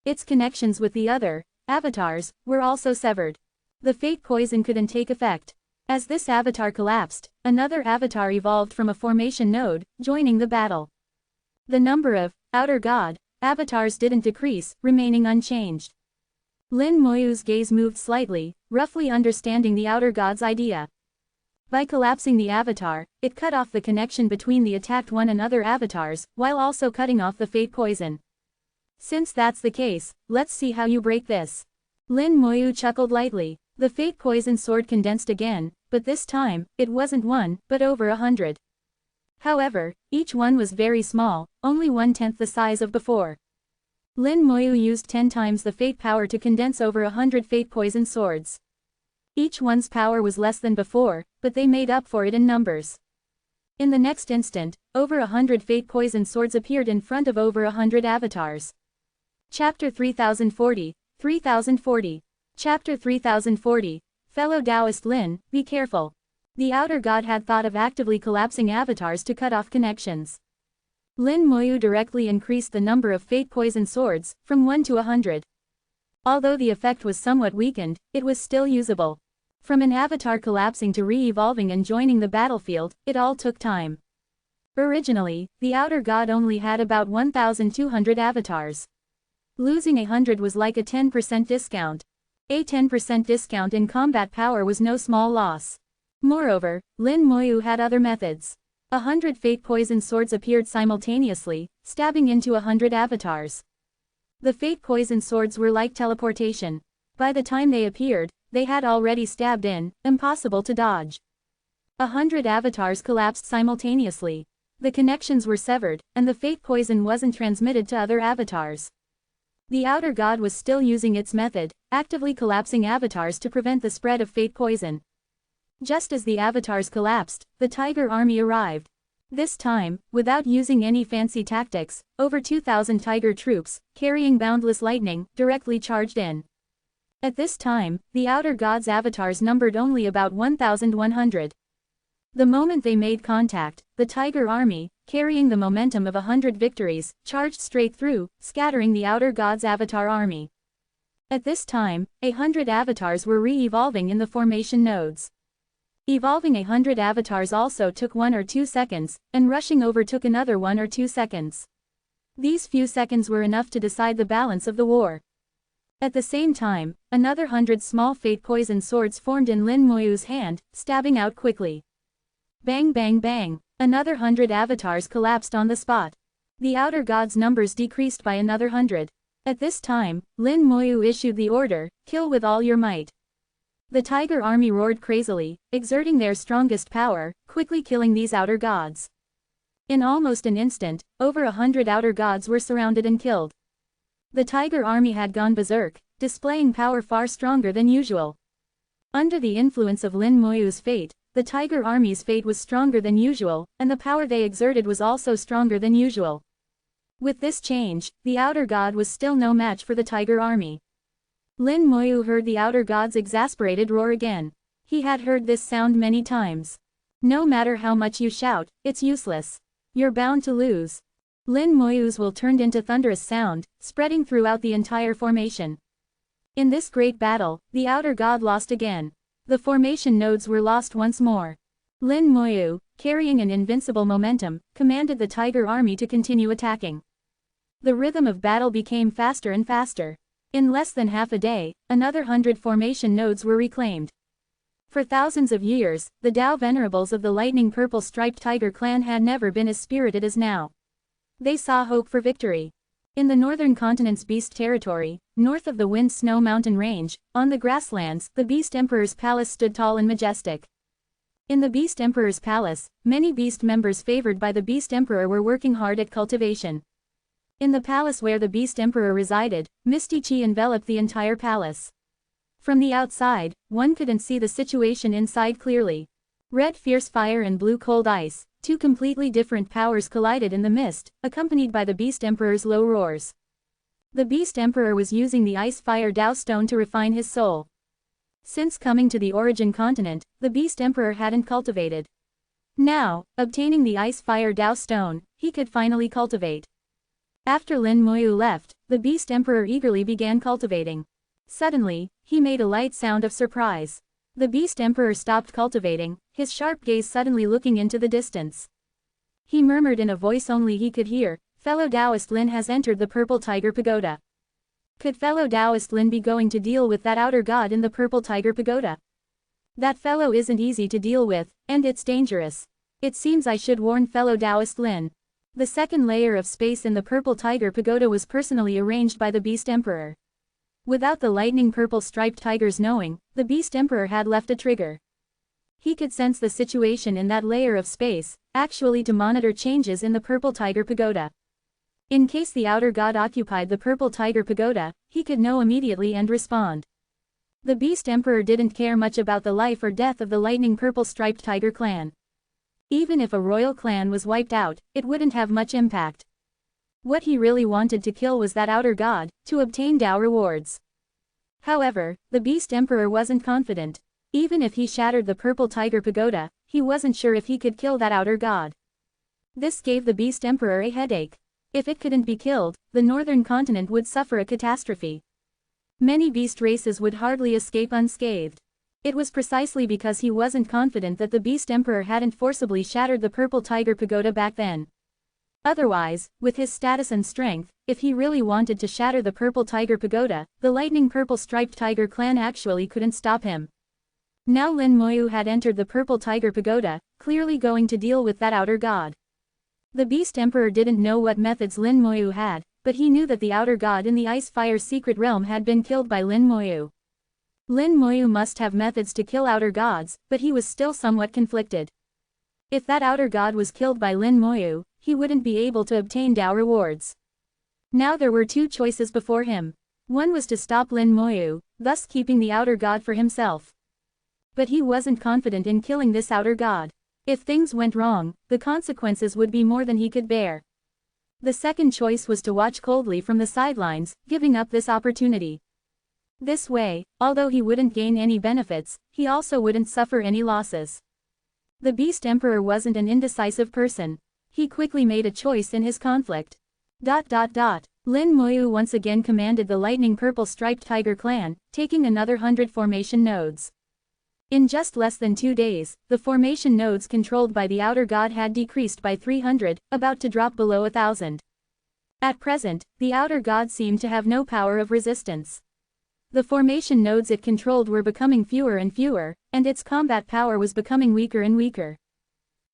Its connections with the other avatars were also severed. The fate poison couldn't take effect. As this avatar collapsed, another avatar evolved from a formation node, joining the battle. The number of outer god avatars didn't decrease, remaining unchanged. Lin Moyu's gaze moved slightly, roughly understanding the outer god's idea. By collapsing the avatar, it cut off the connection between the attacked one and other avatars, while also cutting off the fate poison. Since that's the case, let's see how you break this. Lin Moyu chuckled lightly. The fate poison sword condensed again, but this time, it wasn't one, but over 100. However, each one was very small, only 1/10 the size of before. Lin Moyu used 10 times the fate power to condense over 100 fate poison swords. Each one's power was less than before, but they made up for it in numbers. In the next instant, over 100 fate poison swords appeared in front of over 100 avatars. Chapter 3040, 3040. Chapter 3040. Fellow Taoist Lin, be careful. The outer god had thought of actively collapsing avatars to cut off connections. Lin Moyu directly increased the number of fate poison swords, from 1 to 100. Although the effect was somewhat weakened, it was still usable. From an avatar collapsing to re-evolving and joining the battlefield, it all took time. Originally, the outer god only had about 1,200 avatars. Losing 100 was like a 10% discount. A 10% discount in combat power was no small loss. Moreover, Lin Moyu had other methods. 100 fate poison swords appeared simultaneously, stabbing into 100 avatars. The fate poison swords were like teleportation. By the time they appeared, they had already stabbed in, impossible to dodge. 100 avatars collapsed simultaneously. The connections were severed, and the fate poison wasn't transmitted to other avatars. The outer god was still using its method, actively collapsing avatars to prevent the spread of fate poison. Just as the avatars collapsed, the tiger army arrived. This time, without using any fancy tactics, over 2,000 tiger troops, carrying boundless lightning, directly charged in. At this time, the outer god's avatars numbered only about 1,100. The moment they made contact, the tiger army, carrying the momentum of 100 victories, charged straight through, scattering the outer god's avatar army. At this time, 100 avatars were re-evolving in the formation nodes. Evolving 100 avatars also took 1 or 2 seconds, and rushing over took another 1 or 2 seconds. These few seconds were enough to decide the balance of the war. At the same time, another 100 small fate poison swords formed in Lin Moyu's hand, stabbing out quickly. Bang bang bang, another 100 avatars collapsed on the spot. The outer god's numbers decreased by another 100. At this time, Lin Moyu issued the order, kill with all your might. The tiger army roared crazily, exerting their strongest power, quickly killing these outer gods. In almost an instant, over 100 outer gods were surrounded and killed. The tiger army had gone berserk, displaying power far stronger than usual. Under the influence of Lin Moyu's fate, the tiger army's fate was stronger than usual, and the power they exerted was also stronger than usual. With this change, the outer god was still no match for the tiger army. Lin Moyu heard the outer god's exasperated roar again. He had heard this sound many times. No matter how much you shout, it's useless. You're bound to lose. Lin Moyu's will turned into thunderous sound, spreading throughout the entire formation. In this great battle, the outer god lost again. The formation nodes were lost once more. Lin Moyu, carrying an invincible momentum, commanded the tiger army to continue attacking. The rhythm of battle became faster and faster. In less than half a day, another 100 formation nodes were reclaimed. For thousands of years, the Tao Venerables of the lightning purple striped tiger clan had never been as spirited as now. They saw hope for victory. In the northern continent's beast territory, north of the Wind Snow Mountain Range, on the grasslands, the Beast Emperor's palace stood tall and majestic. In the Beast Emperor's palace, many beast members favored by the Beast Emperor were working hard at cultivation. In the palace where the Beast Emperor resided, misty chi enveloped the entire palace. From the outside, one couldn't see the situation inside clearly. Red fierce fire and blue cold ice, two completely different powers collided in the mist, accompanied by the Beast Emperor's low roars. The Beast Emperor was using the ice-fire Tao stone to refine his soul. Since coming to the origin continent, the Beast Emperor hadn't cultivated. Now, obtaining the ice-fire Tao stone, he could finally cultivate. After Lin Moyu left, the Beast Emperor eagerly began cultivating. Suddenly, he made a light sound of surprise. The Beast Emperor stopped cultivating, his sharp gaze suddenly looking into the distance. He murmured in a voice only he could hear, "Fellow Taoist Lin has entered the Purple Tiger Pagoda." Could fellow Taoist Lin be going to deal with that outer god in the Purple Tiger Pagoda? That fellow isn't easy to deal with, and it's dangerous. It seems I should warn fellow Taoist Lin. The second layer of space in the Purple Tiger Pagoda was personally arranged by the Beast Emperor. Without the lightning purple striped tigers knowing, the Beast Emperor had left a trigger. He could sense the situation in that layer of space, actually to monitor changes in the Purple Tiger Pagoda. In case the outer god occupied the Purple Tiger Pagoda, he could know immediately and respond. The Beast Emperor didn't care much about the life or death of the lightning purple striped tiger clan. Even if a royal clan was wiped out, it wouldn't have much impact. What he really wanted to kill was that outer god, to obtain Tao rewards. However, the Beast Emperor wasn't confident. Even if he shattered the Purple Tiger Pagoda, he wasn't sure if he could kill that outer god. This gave the Beast Emperor a headache. If it couldn't be killed, the northern continent would suffer a catastrophe. Many beast races would hardly escape unscathed. It was precisely because he wasn't confident that the Beast Emperor hadn't forcibly shattered the Purple Tiger Pagoda back then. Otherwise, with his status and strength, if he really wanted to shatter the Purple Tiger Pagoda, the lightning purple striped tiger clan actually couldn't stop him. Now Lin Moyu had entered the Purple Tiger Pagoda, clearly going to deal with that outer god. The Beast Emperor didn't know what methods Lin Moyu had, but he knew that the outer god in the Ice-Fire secret realm had been killed by Lin Moyu. Lin Moyu must have methods to kill outer gods, but he was still somewhat conflicted. If that outer god was killed by Lin Moyu, he wouldn't be able to obtain Tao rewards. Now there were two choices before him. One was to stop Lin Moyu, thus keeping the outer god for himself. But he wasn't confident in killing this outer god. If things went wrong, the consequences would be more than he could bear. The second choice was to watch coldly from the sidelines, giving up this opportunity. This way, although he wouldn't gain any benefits, he also wouldn't suffer any losses. The Beast Emperor wasn't an indecisive person. He quickly made a choice in his conflict. Lin Moyu once again commanded the lightning purple striped tiger clan, taking another 100 formation nodes. In just less than 2 days, the formation nodes controlled by the outer god had decreased by 300, about to drop below 1,000. At present, the outer god seemed to have no power of resistance. The formation nodes it controlled were becoming fewer and fewer, and its combat power was becoming weaker and weaker.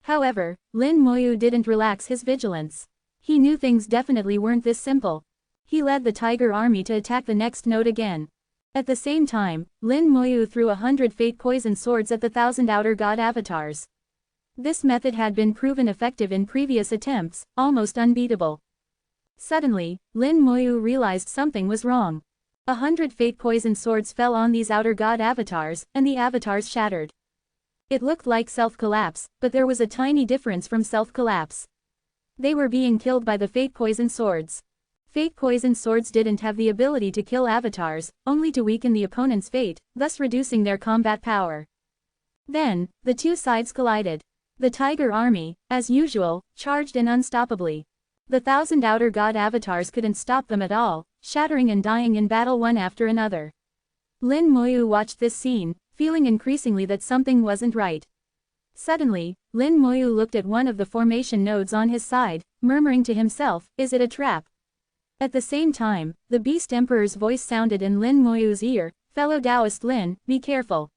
However, Lin Moyu didn't relax his vigilance. He knew things definitely weren't this simple. He led the tiger army to attack the next node again. At the same time, Lin Moyu threw 100 fate poison swords at the 1,000 outer god avatars. This method had been proven effective in previous attempts, almost unbeatable. Suddenly, Lin Moyu realized something was wrong. 100 fate-poisoned swords fell on these outer god avatars, and the avatars shattered. It looked like self-collapse, but there was a tiny difference from self-collapse. They were being killed by the fate-poisoned swords. Fate-poisoned swords didn't have the ability to kill avatars, only to weaken the opponent's fate, thus reducing their combat power. Then, the two sides collided. The Tiger Army, as usual, charged in unstoppably. The 1,000 outer god avatars couldn't stop them at all, shattering and dying in battle one after another. Lin Moyu watched this scene, feeling increasingly that something wasn't right. Suddenly, Lin Moyu looked at one of the formation nodes on his side, murmuring to himself, "Is it a trap?" At the same time, the Beast Emperor's voice sounded in Lin Moyu's ear, "Fellow Taoist Lin, be careful.